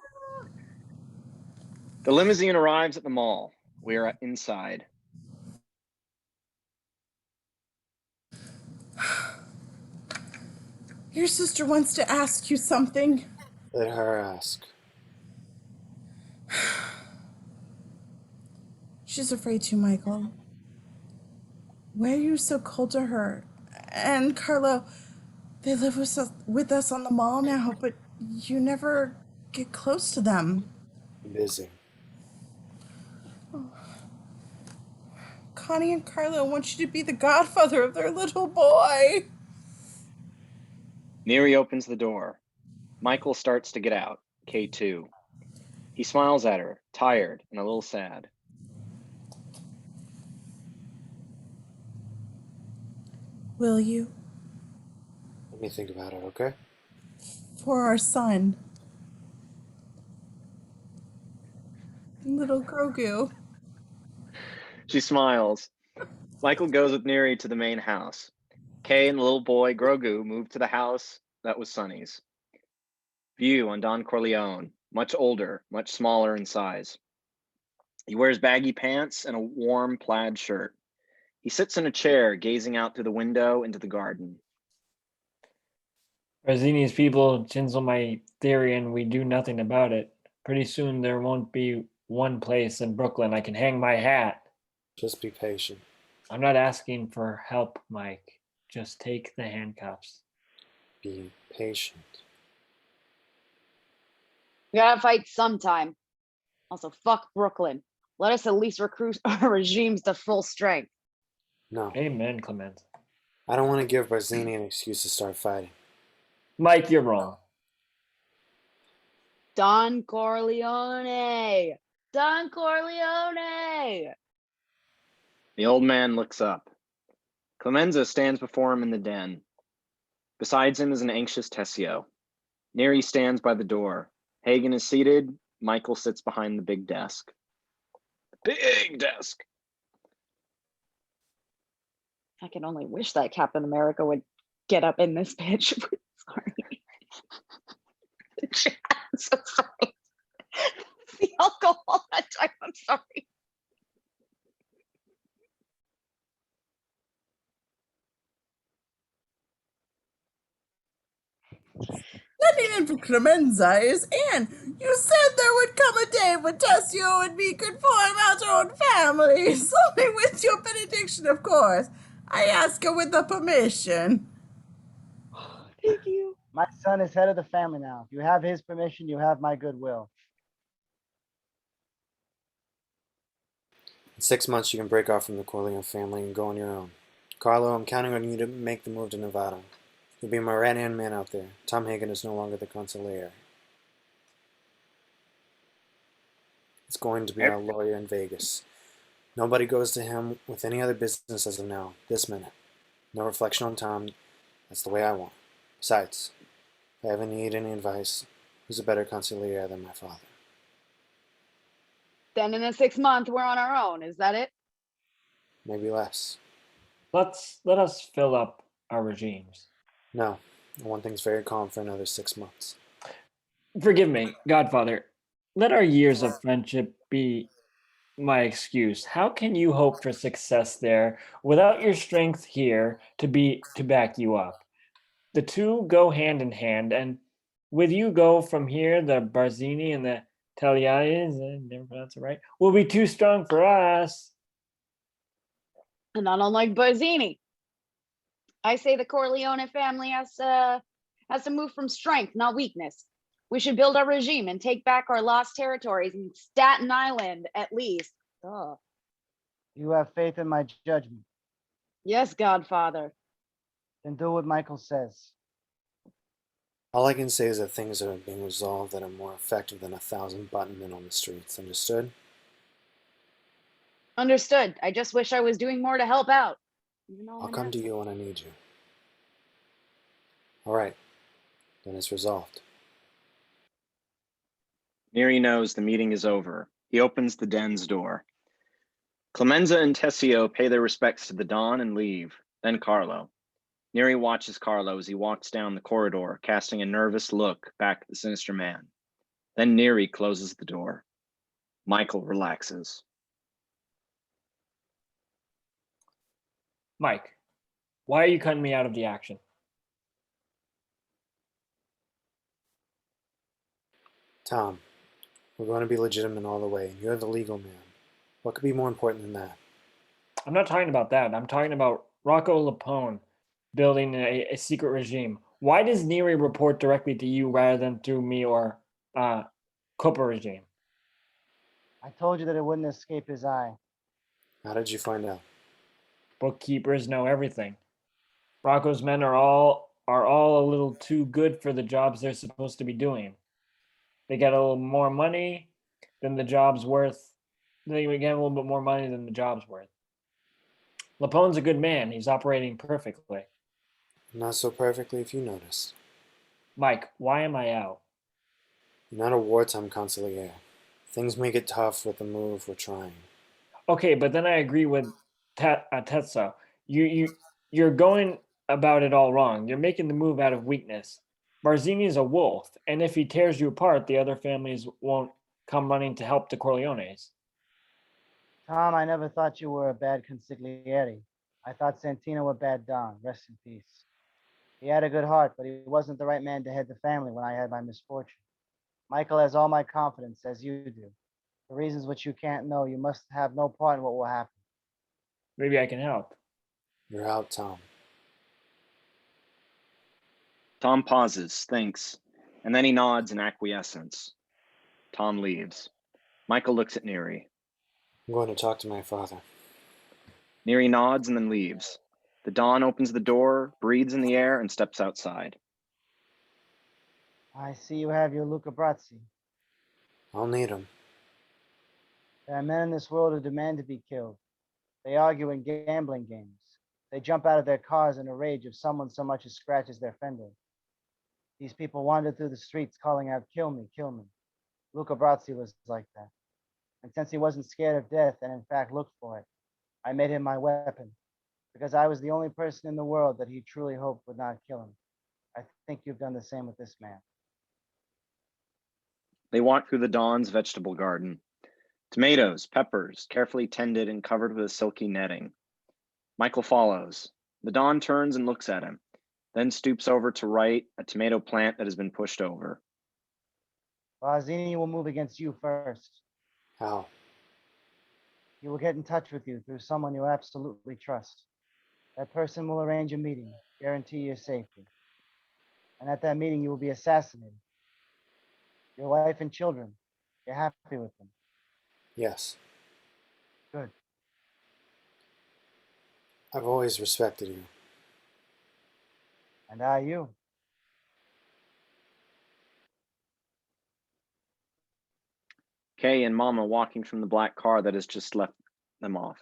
The limousine arrives at the mall. We are inside. Your sister wants to ask you something. Let her ask. She's afraid to, Michael. Why are you so cold to her? And Carlo, they live with us on the mall now, but you never get close to them. I'm busy. Connie and Carlo want you to be the godfather of their little boy. Neri opens the door. Michael starts to get out, K2. He smiles at her, tired and a little sad. Will you? Let me think about it, okay? For our son. Little Grogu. She smiles. Michael goes with Neri to the main house. Kay and the little boy, Grogu, move to the house that was Sonny's. View on Don Corleone, much older, much smaller in size. He wears baggy pants and a warm plaid shirt. He sits in a chair, gazing out through the window into the garden. Razzini's people tinsel my theory and we do nothing about it. Pretty soon there won't be one place in Brooklyn I can hang my hat. Just be patient. I'm not asking for help, Mike. Just take the handcuffs. Be patient. We gotta fight sometime. Also, fuck Brooklyn. Let us at least recruit our regimes to full strength. No, Amen, Clement. I don't want to give Barzini an excuse to start fighting. Mike, you're wrong. Don Corleone! Don Corleone! The old man looks up. Clemenza stands before him in the den. Besides him is an anxious Tessio. Neri stands by the door. Hagen is seated. Michael sits behind the big desk. Big desk. I can only wish that Captain America would get up in this bitch. Sorry. I'm so sorry. The alcohol that time. I'm sorry. Letting in for Clemenza is Anne. You said there would come a day when Tessio and me could form our own families. Only with your benediction, of course. I ask her with the permission. Thank you. My son is head of the family now. If you have his permission, you have my goodwill. In 6 months, you can break off from the Corleone family and go on your own. Carlo, I'm counting on you to make the move to Nevada. You'll be my right-hand man out there. Tom Hagen is no longer the consigliere. It's going to be our lawyer in Vegas. Nobody goes to him with any other business as of now, this minute. No reflection on Tom. That's the way I want. Besides, if I ever need any advice, who's a better consigliere than my father? Then in the 6 months, we're on our own. Is that it? Maybe less. Let us fill up our regimes. No, I want things very calm for another 6 months. Forgive me, Godfather. Let our years of friendship be my excuse. How can you hope for success there without your strength here to back you up? The two go hand in hand, and with you go from here, the Barzini and the Taglianis, I never pronounce it right, will be too strong for us. And not unlike Barzini. I say the Corleone family has to move from strength, not weakness. We should build our regime and take back our lost territories in Staten Island, at least. Ugh. You have faith in my judgment. Yes, Godfather. Then do what Michael says. All I can say is that things are being resolved that are more effective than 1,000 button men on the streets. Understood? Understood. I just wish I was doing more to help out. I'll come to you when I need you. All right. Then it's resolved. Neri knows the meeting is over. He opens the den's door. Clemenza and Tessio pay their respects to the Don and leave, then Carlo. Neri watches Carlo as he walks down the corridor, casting a nervous look back at the sinister man. Then Neri closes the door. Michael relaxes. Mike, why are you cutting me out of the action? Tom, we're going to be legitimate all the way, and you're the legal man. What could be more important than that? I'm not talking about that. I'm talking about Rocco Lapone building a secret regime. Why does Neri report directly to you rather than through me or Coppa regime? I told you that it wouldn't escape his eye. How did you find out? Bookkeepers know everything. Rocco's men are all a little too good for the jobs they're supposed to be doing. They get a little more money than the job's worth. They get a little bit more money than the job's worth. Lapone's a good man. He's operating perfectly. Not so perfectly if you notice. Mike, why am I out? You're not a wartime consigliere. Things may get tough with the move we're trying. Okay, but then I agree with Tetsuo. You're going about it all wrong. You're making the move out of weakness. Barzini is a wolf, and if he tears you apart, the other families won't come running to help the Corleones. Tom, I never thought you were a bad consigliere. I thought Santino a bad Don. Rest in peace. He had a good heart, but he wasn't the right man to head the family when I had my misfortune. Michael has all my confidence, as you do. For reasons which you can't know, you must have no part in what will happen. Maybe I can help. You're out, Tom. Tom pauses, thinks, and then he nods in acquiescence. Tom leaves. Michael looks at Neri. I'm going to talk to my father. Neri nods and then leaves. The Don opens the door, breathes in the air, and steps outside. I see you have your Luca Brazzi. I'll need him. There are men in this world who demand to be killed. They argue in gambling games. They jump out of their cars in a rage if someone so much as scratches their fender. These people wander through the streets calling out, "Kill me, kill me." Luca Brazzi was like that. And since he wasn't scared of death and in fact looked for it, I made him my weapon because I was the only person in the world that he truly hoped would not kill him. I think you've done the same with this man. They walk through the Don's vegetable garden. Tomatoes, peppers, carefully tended and covered with a silky netting. Michael follows. The Don turns and looks at him, then stoops over to right a tomato plant that has been pushed over. Barzini will move against you first. How? He will get in touch with you through someone you absolutely trust. That person will arrange a meeting, guarantee your safety. And at that meeting, you will be assassinated. Your wife and children, you're happy with them. Yes. Good. I've always respected you. And I you. Kay and Mama walking from the black car that has just left them off.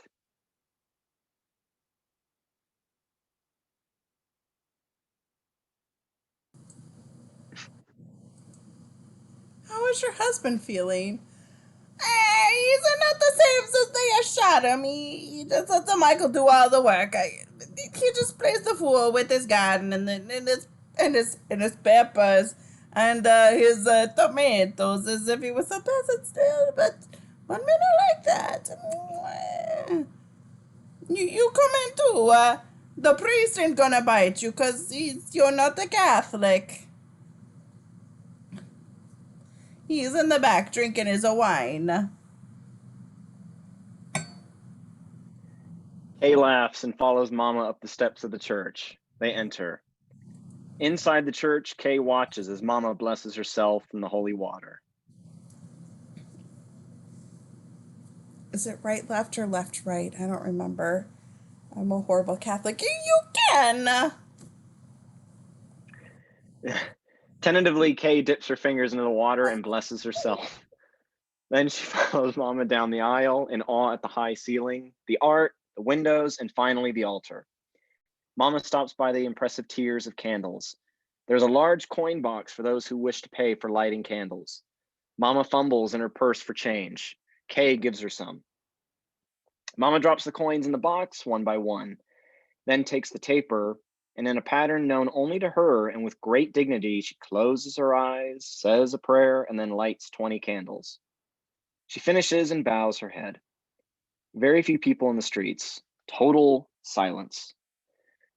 How is your husband feeling? He's not the same since they shot him. He just lets Michael do all the work. He just plays the fool with his garden, and then it's and his peppers and his tomatoes as if he was a peasant still. But one minute like that, you come in too. The priest ain't gonna bite you because you're not a Catholic. He's in the back drinking his wine. Kay laughs and follows Mama up the steps of the church. They enter. Inside the church, Kay watches as Mama blesses herself in the holy water. Is it right, left, or left, right? I don't remember. I'm a horrible Catholic. You can. Tentatively, Kay dips her fingers into the water and blesses herself. Then she follows Mama down the aisle in awe at the high ceiling, the art, the windows, and finally the altar. Mama stops by the impressive tiers of candles. There's a large coin box for those who wish to pay for lighting candles. Mama fumbles in her purse for change. Kay gives her some. Mama drops the coins in the box one by one, then takes the taper, and in a pattern known only to her and with great dignity, she closes her eyes, says a prayer, and then lights 20 candles. She finishes and bows her head. Very few people in the streets, total silence.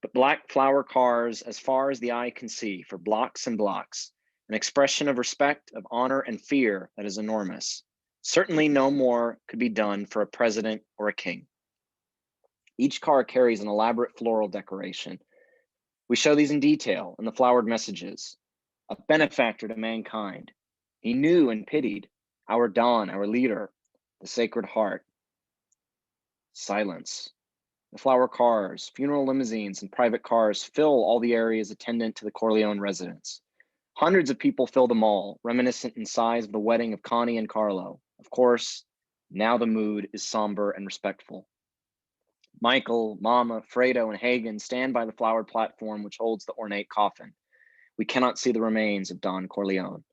But black flower cars as far as the eye can see for blocks and blocks, an expression of respect, of honor, and fear that is enormous. Certainly no more could be done for a president or a king. Each car carries an elaborate floral decoration. We show these in detail in the flowered messages. A benefactor to mankind. He knew and pitied our Don, our leader, the Sacred Heart. Silence. The flower cars, funeral limousines, and private cars fill all the areas attendant to the Corleone residence. Hundreds of people fill them all, reminiscent in size of the wedding of Connie and Carlo. Of course, now the mood is somber and respectful. Michael, Mama, Fredo, and Hagen stand by the flowered platform which holds the ornate coffin. We cannot see the remains of Don Corleone.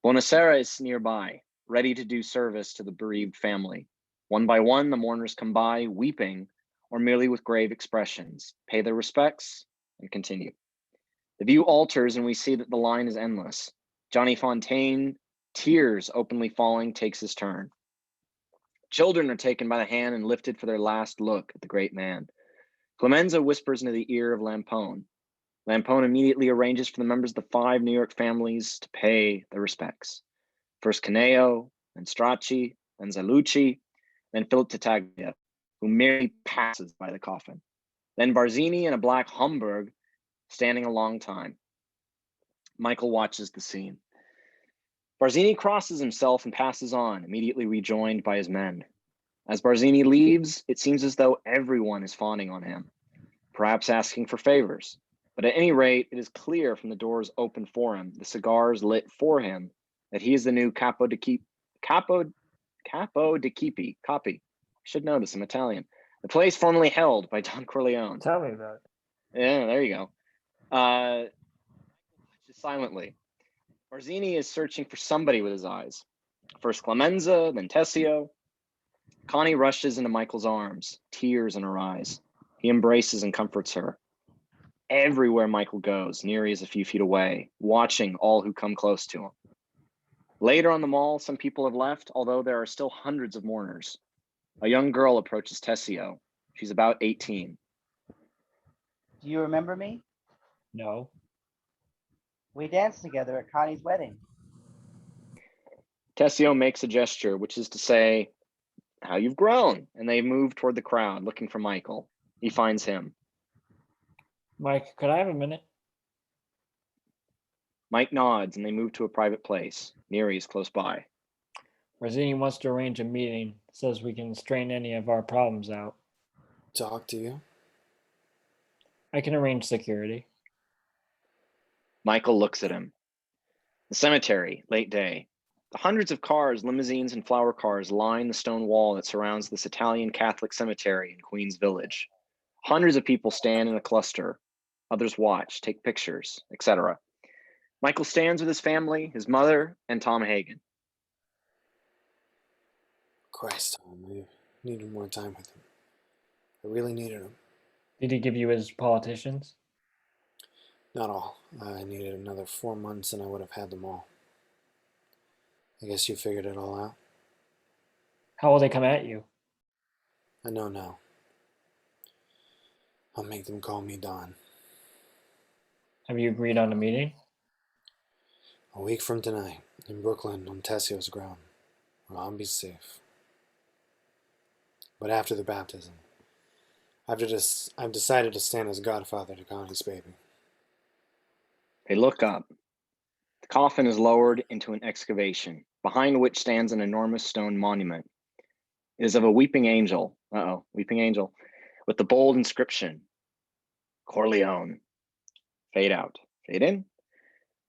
Bonacera is nearby, ready to do service to the bereaved family. One by one, the mourners come by, weeping, or merely with grave expressions, pay their respects, and continue. The view alters and we see that the line is endless. Johnny Fontaine, tears openly falling, takes his turn. Children are taken by the hand and lifted for their last look at the great man. Clemenza whispers into the ear of Lampone. Lampone immediately arranges for the members of the 5 New York families to pay their respects. First Caneo, then Stracci, then Zalucci, then Philip Tattaglia, who merely passes by the coffin. Then Barzini in a black Homburg, standing a long time. Michael watches the scene. Barzini crosses himself and passes on, immediately rejoined by his men. As Barzini leaves, it seems as though everyone is fawning on him, perhaps asking for favors. But at any rate, it is clear from the doors open for him, the cigars lit for him, that he is the new capo di Capi. Should know this, I'm Italian. The place formerly held by Don Corleone. Tell me about it. Yeah, there you go. Just silently. Barzini is searching for somebody with his eyes. First Clemenza, then Tessio. Connie rushes into Michael's arms, tears in her eyes. He embraces and comforts her. Everywhere Michael goes, Neri is a few feet away, watching all who come close to him. Later on the mall, some people have left, although there are still hundreds of mourners. A young girl approaches Tessio. She's about 18. Do you remember me? No. We danced together at Connie's wedding. Tessio makes a gesture, which is to say, how you've grown, and they move toward the crowd, looking for Michael. He finds him. Mike, could I have a minute? Mike nods, and they move to a private place. Neri is close by. Rosini wants to arrange a meeting, says we can strain any of our problems out. Talk to you? I can arrange security. Michael looks at him. The cemetery, late day. The hundreds of cars, limousines, and flower cars line the stone wall that surrounds this Italian Catholic cemetery in Queens Village. Hundreds of people stand in a cluster. Others watch, take pictures, etc. Michael stands with his family, his mother, and Tom Hagen. Christ, Tom, I needed more time with him. I really needed him. Did he give you his politicians? Not all. I needed another 4 months and I would have had them all. I guess you figured it all out. How will they come at you? I know now. I'll make them call me Don. Have you agreed on a meeting? A week from tonight, in Brooklyn on Tessio's ground, where I'll be safe. But after the baptism, I've decided to stand as godfather to Connie's baby. They look up. The coffin is lowered into an excavation, behind which stands an enormous stone monument. It is of a weeping angel, weeping angel, with the bold inscription, Corleone. Fade out, fade in.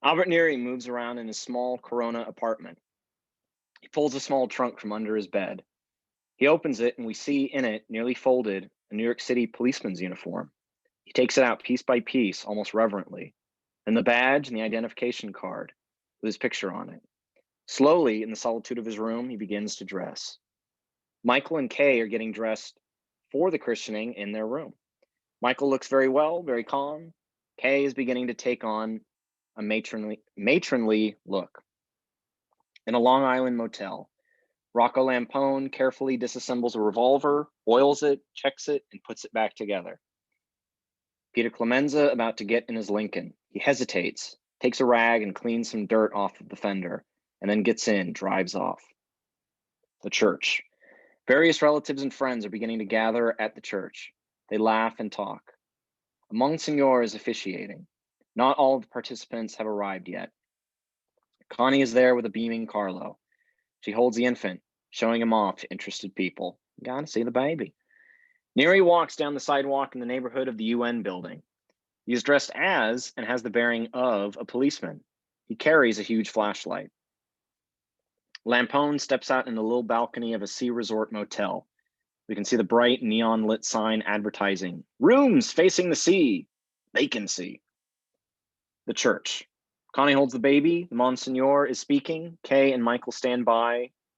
Albert Neary moves around in his small Corona apartment. He pulls a small trunk from under his bed. He opens it and we see in it, nearly folded, a New York City policeman's uniform. He takes it out piece by piece, almost reverently, and the badge and the identification card with his picture on it. Slowly, in the solitude of his room, he begins to dress. Michael and Kay are getting dressed for the christening in their room. Michael looks very well, very calm. Kay is beginning to take on a matronly look. In a Long Island motel, Rocco Lampone carefully disassembles a revolver, oils it, checks it, and puts it back together. Peter Clemenza about to get in his Lincoln. He hesitates, takes a rag and cleans some dirt off of the fender, and then gets in, drives off. The church. Various relatives and friends are beginning to gather at the church. They laugh and talk. A Monsignor is officiating. Not all of the participants have arrived yet. Connie is there with a beaming Carlo. She holds the infant, showing him off to interested people. Gotta see the baby. Neary walks down the sidewalk in the neighborhood of the UN building. He is dressed as and has the bearing of a policeman. He carries a huge flashlight. Lampone steps out in the little balcony of a sea resort motel. We can see the bright neon lit sign advertising, rooms facing the sea, vacancy. The church. Connie holds the baby. The Monsignor is speaking. Kay and Michael stand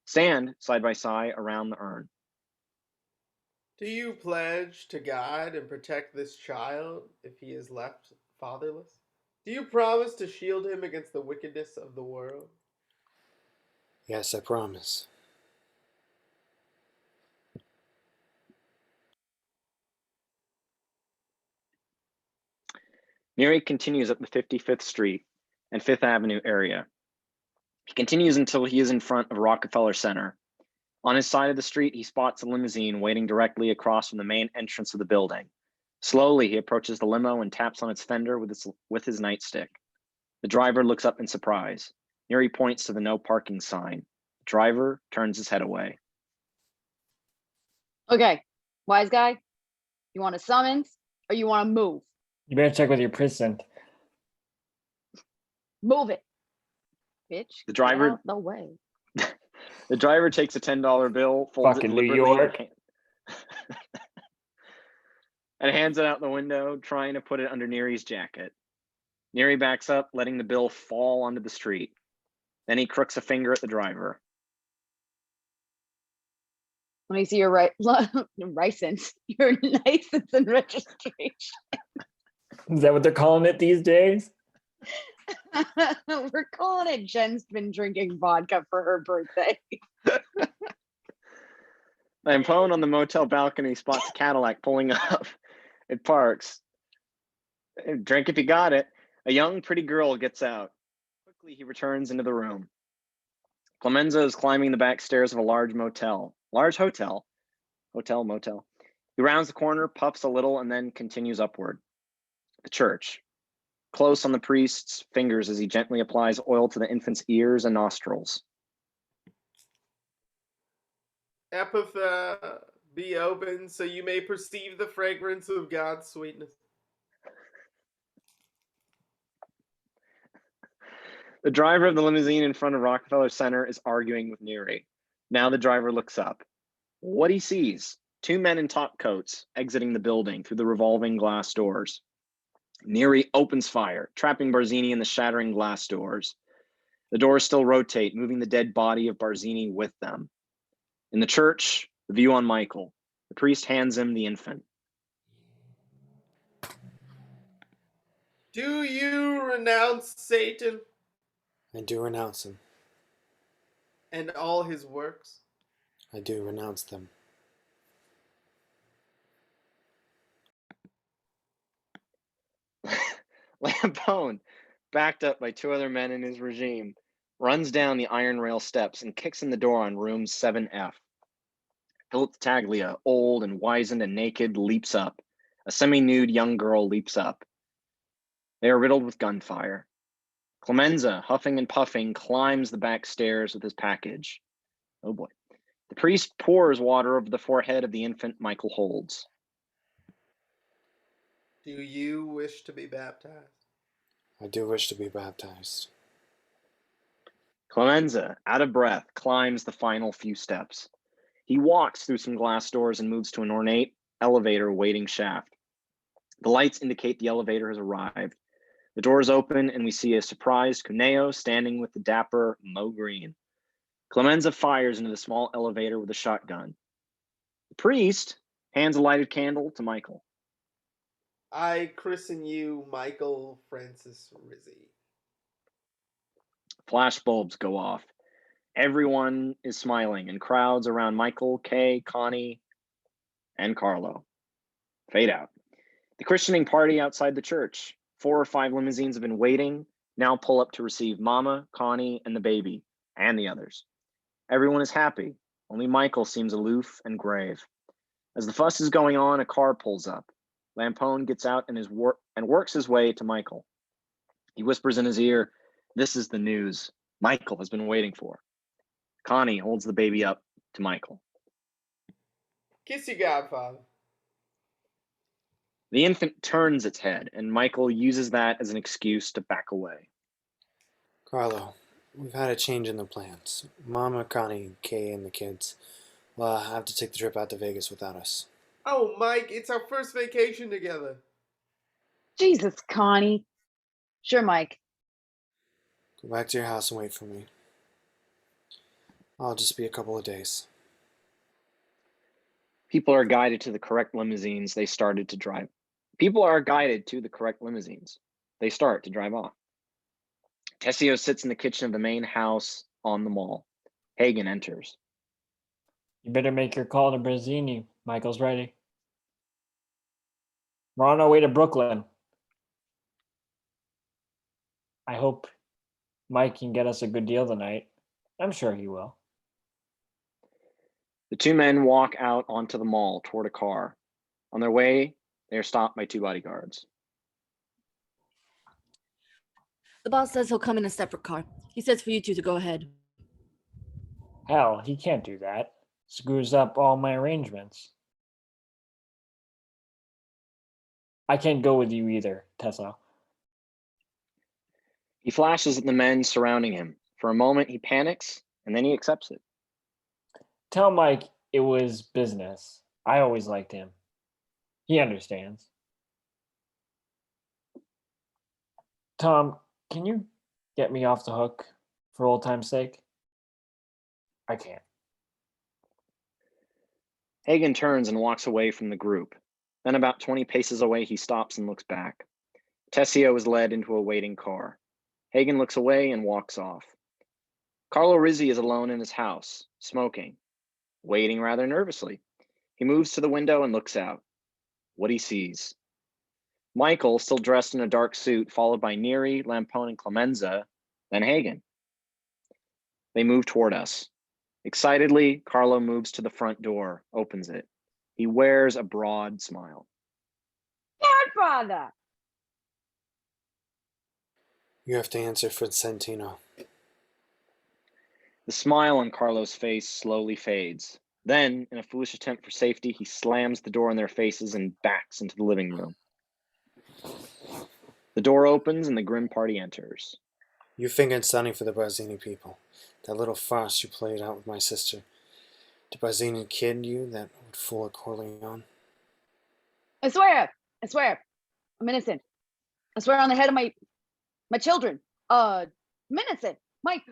side by side around the urn. Do you pledge to guide and protect this child if he is left fatherless? Do you promise to shield him against the wickedness of the world? Yes, I promise. Neary continues up the 55th Street and 5th Avenue area. He continues until he is in front of Rockefeller Center. On his side of the street, he spots a limousine waiting directly across from the main entrance of the building. Slowly, he approaches the limo and taps on its fender with his nightstick. The driver looks up in surprise. Neary points to the no parking sign. The driver turns his head away. Okay, wise guy, you want a summons or you want to move? You better check with your precinct. Move it, bitch. The driver- Get out the way. The driver takes a $10 bill, folds Fucking it New deliberately, York. and hands it out the window, trying to put it under Neary's jacket. Neary backs up, letting the bill fall onto the street. Then he crooks a finger at the driver. Let me see your license, your license and registration. Is that what they're calling it these days? We're calling it Jen's been drinking vodka for her birthday. Lampone on the motel balcony spots a Cadillac pulling up. It parks. Drink if you got it. A young, pretty girl gets out. Quickly, he returns into the room. Clemenza is climbing the back stairs of a large motel. Motel. He rounds the corner, puffs a little, and then continues upward. The church. Close on the priest's fingers as he gently applies oil to the infant's ears and nostrils. Epitaph, be open so you may perceive the fragrance of God's sweetness. The driver of the limousine in front of Rockefeller Center is arguing with Neary. Now the driver looks up. What he sees, 2 men in top coats exiting the building through the revolving glass doors. Neary opens fire, trapping Barzini in the shattering glass doors. The doors still rotate, moving the dead body of Barzini with them. In the church, the view on Michael. The priest hands him the infant. Do you renounce Satan I do renounce him. and all his works? I do renounce them. Lampone, backed up by two other men in his regime, runs down the iron rail steps and kicks in the door on room 7F. Philip Taglia, old and wizened and naked, leaps up. A semi-nude young girl leaps up. They are riddled with gunfire. Clemenza, huffing and puffing, climbs the back stairs with his package. Oh boy. The priest pours water over the forehead of the infant Michael holds. Do you wish to be baptized? I do wish to be baptized. Clemenza, out of breath, climbs the final few steps. He walks through some glass doors and moves to an ornate elevator waiting shaft. The lights indicate the elevator has arrived. The doors open and we see a surprised Cuneo standing with the dapper Mo Green. Clemenza fires into the small elevator with a shotgun. The priest hands a lighted candle to Michael. I christen you Michael Francis Rizzi. Flash bulbs go off. Everyone is smiling and crowds around Michael, Kay, Connie, and Carlo. Fade out. The christening party outside the church. 4 or 5 limousines have been waiting, now pull up to receive Mama, Connie, and the baby, and the others. Everyone is happy. Only Michael seems aloof and grave. As the fuss is going on, a car pulls up. Lampone gets out and works his way to Michael. He whispers in his ear, "This is the news Michael has been waiting for." Connie holds the baby up to Michael. Kiss your godfather. The infant turns its head, and Michael uses that as an excuse to back away. Carlo, we've had a change in the plans. Mama, Connie, Kay, and the kids will have to take the trip out to Vegas without us. Oh, Mike, it's our first vacation together. Jesus, Connie. Sure, Mike. Go back to your house and wait for me. I'll just be a couple of days. People are guided to the correct limousines. They started to drive. People are guided to the correct limousines. They start to drive off. Tessio sits in the kitchen of the main house on the mall. Hagen enters. You better make your call to Brazzini. Michael's ready. We're on our way to Brooklyn. I hope Mike can get us a good deal tonight. I'm sure he will. The two men walk out onto the mall toward a car. On their way, they are stopped by 2 bodyguards. The boss says he'll come in a separate car. He says for you two to go ahead. Hell, he can't do that. Screws up all my arrangements. I can't go with you either, Tessa. He flashes at the men surrounding him. For a moment, he panics, and then he accepts it. Tell Mike it was business. I always liked him. He understands. Tom, can you get me off the hook for old time's sake? I can't. Hagen turns and walks away from the group. Then about 20 paces away, he stops and looks back. Tessio is led into a waiting car. Hagen looks away and walks off. Carlo Rizzi is alone in his house, smoking, waiting rather nervously. He moves to the window and looks out. What he sees. Michael, still dressed in a dark suit, followed by Neri, Lampone, and Clemenza, then Hagen. They move toward us. Excitedly, Carlo moves to the front door, opens it. He wears a broad smile. Godfather! You have to answer for Santino. The smile on Carlo's face slowly fades. Then, in a foolish attempt for safety, he slams the door in their faces and backs into the living room. The door opens and the grim party enters. You fingered Sonny for the Brazzini people. That little farce you played out with my sister. Did Brazzini kid you that would fool a Corleone? I swear, I'm innocent. I swear on the head of my children. I'm innocent. Mike,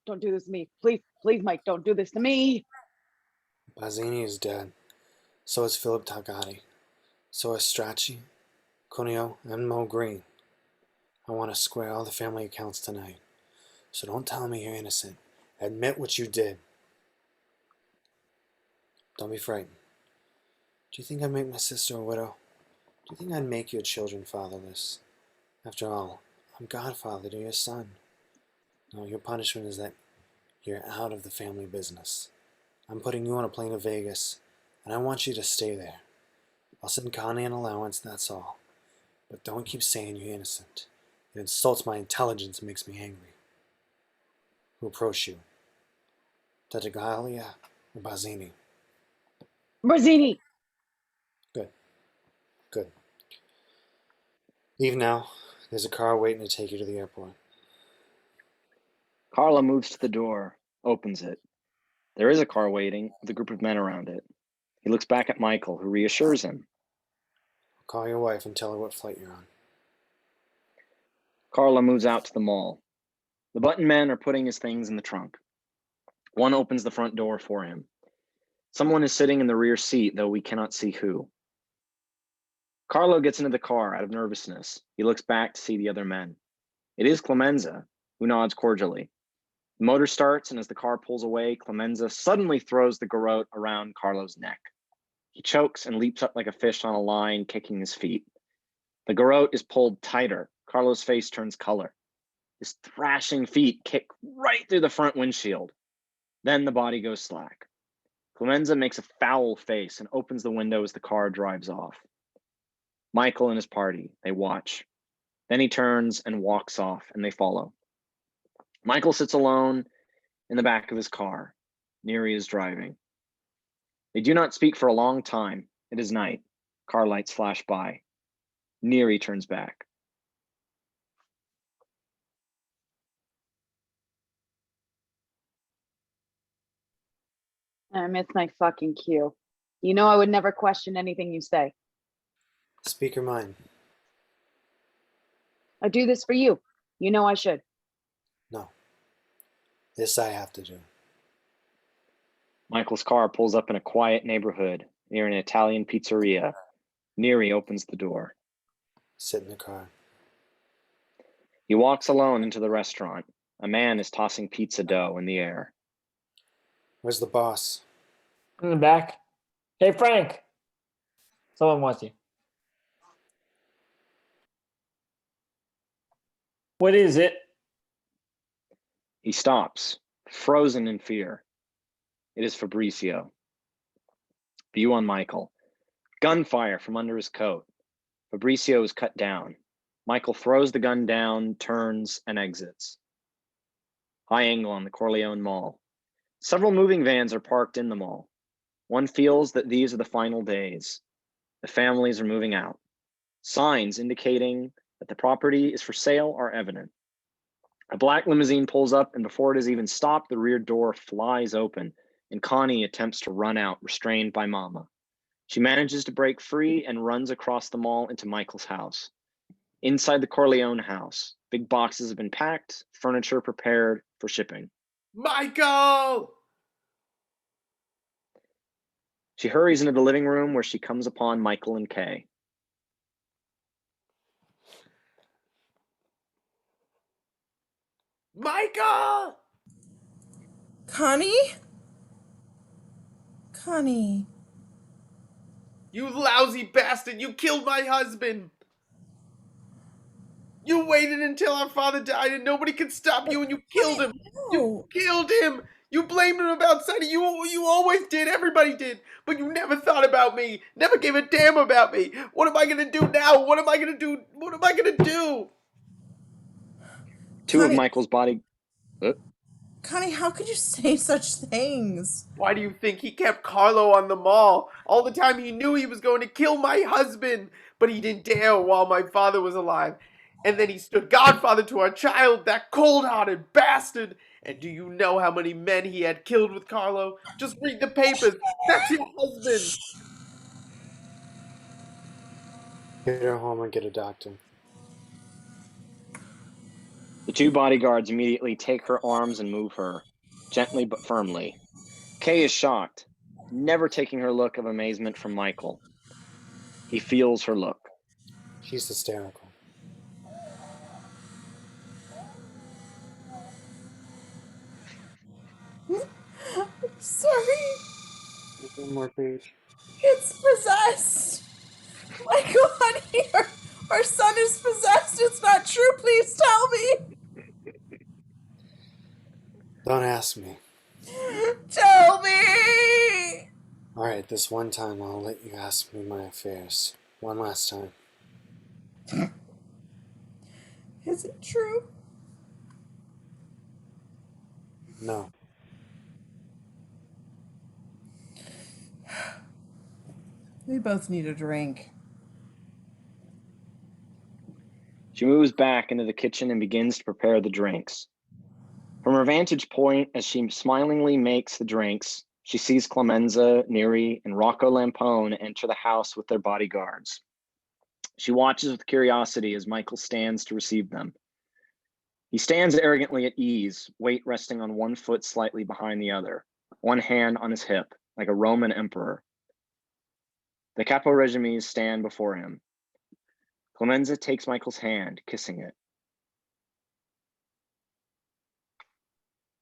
don't do this to me. Please, Mike, don't do this to me. Brazzini is dead. So is Philip Tagati. So is Strachey, Cuneo, and Mo Green. I want to square all the family accounts tonight. So don't tell me you're innocent. Admit what you did. Don't be frightened. Do you think I'd make my sister a widow? Do you think I'd make your children fatherless? After all, I'm Godfather to your son. No, your punishment is that you're out of the family business. I'm putting you on a plane to Vegas, and I want you to stay there. I'll send Connie an allowance, that's all. But don't keep saying you're innocent. It insults my intelligence and makes me angry. Who approached you? Tattaglia or Bazzini? Brazzini. Good. Good. Leave now. There's a car waiting to take you to the airport. Carla moves to the door, opens it. There is a car waiting with a group of men around it. He looks back at Michael, who reassures him. Call your wife and tell her what flight you're on. Carla moves out to the mall. The button men are putting his things in the trunk. One opens the front door for him. Someone is sitting in the rear seat, though we cannot see who. Carlo gets into the car out of nervousness. He looks back to see the other men. It is Clemenza, who nods cordially. The motor starts, and as the car pulls away, Clemenza suddenly throws the garrote around Carlo's neck. He chokes and leaps up like a fish on a line, kicking his feet. The garrote is pulled tighter. Carlo's face turns color. His thrashing feet kick right through the front windshield. Then the body goes slack. Clemenza makes a foul face and opens the window as the car drives off. Michael and his party, they watch. Then he turns and walks off, and they follow. Michael sits alone in the back of his car. Neri is driving. They do not speak for a long time. It is night. Car lights flash by. Neri turns back. I miss my fucking cue. You know I would never question anything you say. Speak your mind. I do this for you. You know I should. No. This I have to do. Michael's car pulls up in a quiet neighborhood near an Italian pizzeria. Neri opens the door. Sit in the car. He walks alone into the restaurant. A man is tossing pizza dough in the air. Where's the boss? In the back. Hey, Frank. Someone wants you. What is it? He stops, frozen in fear. It is Fabrizio. View on Michael. Gunfire from under his coat. Fabrizio is cut down. Michael throws the gun down, turns, and exits. High angle on the Corleone Mall. Several moving vans are parked in the mall. One feels that these are the final days. The families are moving out. Signs indicating that the property is for sale are evident. A black limousine pulls up, and before it has even stopped, the rear door flies open, and Connie attempts to run out, restrained by Mama. She manages to break free and runs across the mall into Michael's house. Inside the Corleone house, big boxes have been packed, furniture prepared for shipping. Michael! She hurries into the living room where she comes upon Michael and Kay. Michael! Connie? Connie. You lousy bastard! You killed my husband! You waited until our father died and nobody could stop you and you killed him! You No. killed him! You blamed him about Sonny. You always did. Everybody did. But you never thought about me. Never gave a damn about me. What am I gonna do now? What am I gonna do? What am I gonna do? Two of Connie- Michael's body... Connie, how could you say such things? Why do you think he kept Carlo on the mall? All the time he knew he was going to kill my husband, but he didn't dare while my father was alive. And then he stood godfather to our child, that cold-hearted bastard. And do you know how many men he had killed with Carlo? Just read the papers. That's your husband. Get her home and get a doctor. The two bodyguards immediately take her arms and move her, gently but firmly. Kay is shocked, never taking her look of amazement from Michael. He feels her look. She's hysterical. Sorry, One more page. it's possessed. Michael, honey, our son is possessed. It's not true. Please tell me. Don't ask me. Tell me. All right, this one time I'll let you ask me my affairs. One last time. Is it true? No. We both need a drink. She moves back into the kitchen and begins to prepare the drinks. From her vantage point, as she smilingly makes the drinks, she sees Clemenza, Neri, and Rocco Lampone enter the house with their bodyguards. She watches with curiosity as Michael stands to receive them. He stands arrogantly at ease, weight resting on one foot slightly behind the other, one hand on his hip, like a Roman emperor. The Capo Regimes stand before him. Clemenza takes Michael's hand, kissing it.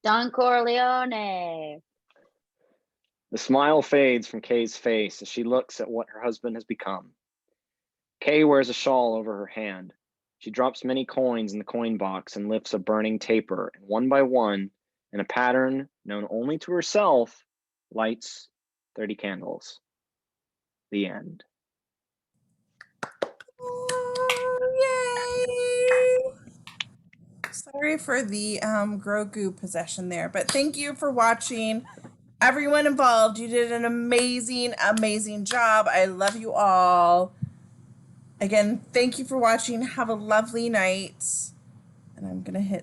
Don Corleone. The smile fades from Kay's face as she looks at what her husband has become. Kay wears a shawl over her hand. She drops many coins in the coin box and lifts a burning taper, and one by one, in a pattern known only to herself, lights 30 candles. The end. Oh, yay! Sorry for the Grogu possession there, but thank you for watching. Everyone involved, you did an amazing, amazing job. I love you all. Again, thank you for watching. Have a lovely night. And I'm going to hit